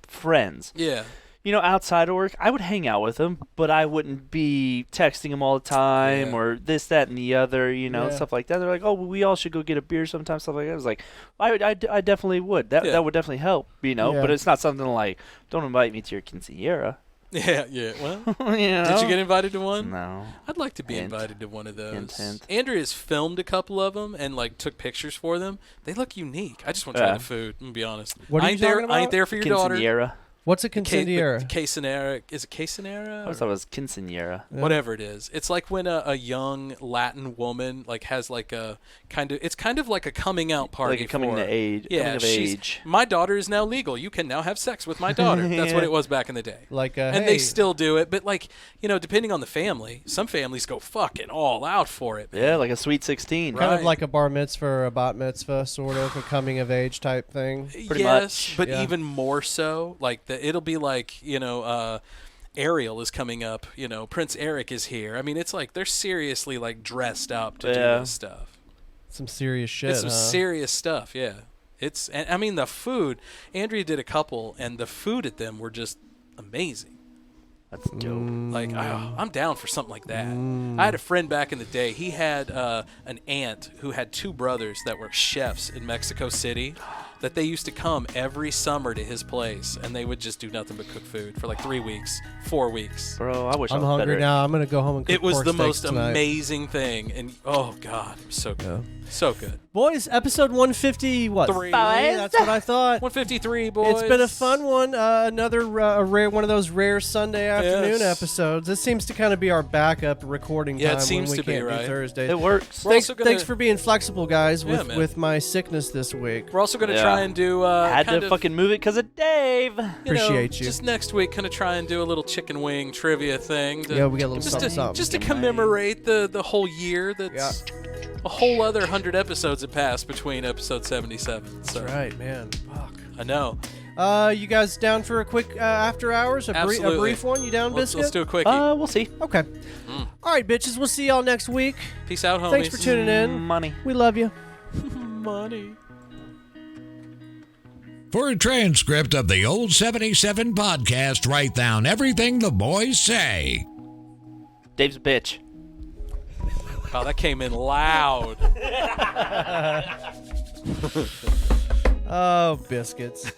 friends. Yeah. You know, outside of work, I would hang out with them, but I wouldn't be texting them all the time or this, that, and the other, you know, stuff like that. They're like, oh, we all should go get a beer sometime, stuff like that. I was like, I definitely would. That would definitely help, you know, but it's not something like, don't invite me to your quinceañera. Yeah. Well, you know? Did you get invited to one? No. I'd like to be invited to one of those. Hint. Andrea's filmed a couple of them and like took pictures for them. They look unique. I just want to try the food. I'm gonna be honest. What are you talking about? I ain't there for your daughter. Quinceañera. What's a quinceañera? Quinceañera. Is it quinceañera? I thought it was quinceañera. Whatever it is. It's like when a young Latin woman like has like a it's kind of like a coming out party. Like a coming of age. My daughter is now legal. You can now have sex with my daughter. That's what it was back in the day. Like and they still do it, but like, you know, depending on the family, some families go fucking all out for it. Man. Yeah, like a sweet 16. Kind of like a bar mitzvah or a bat mitzvah, sort of a coming of age type thing. Pretty much. But even more so, like it'll be like, you know, Ariel is coming up, you know, Prince Eric is here. I mean, it's like they're seriously like dressed up to do this stuff. Some serious shit. It's some serious stuff, yeah. And I mean, the food, Andrea did a couple, and the food at them were just amazing. That's dope. Like, I'm down for something like that. I had a friend back in the day. He had an aunt who had two brothers that were chefs in Mexico City, that they used to come every summer to his place, and they would just do nothing but cook food for like 3 weeks, 4 weeks. Bro, I wish I'm I was hungry better. now. I'm going to go home and cook It was pork the steaks most tonight. amazing thing, and oh god, it was so good. So good. Boys, episode 150, what? 3. That's what I thought. 153, boys. It's been a fun one. Another rare one of those rare Sunday afternoon episodes. This seems to kind of be our backup recording time it seems when we to be, can't right? do Thursdays. It works. Thanks for being flexible, guys, man. with my sickness this week. We're also going to try and do had to fucking move it because of Dave. Appreciate you. Just next week, kind of try and do a little chicken wing trivia thing. Yeah, we got a little just something. Just to commemorate the whole year. That's a whole other 100 episodes have passed between episode 77. So. That's right, man. Fuck. I know. You guys down for a quick after hours? A brief one? You down, Biscuit? Let's do a quickie. We'll see. Okay. All right, bitches. We'll see y'all next week. Peace out, homies. Thanks for tuning in. Money. We love you. Money. For a transcript of the Old 77 podcast, write down everything the boys say. Dave's a bitch. Wow, that came in loud. Oh, biscuits.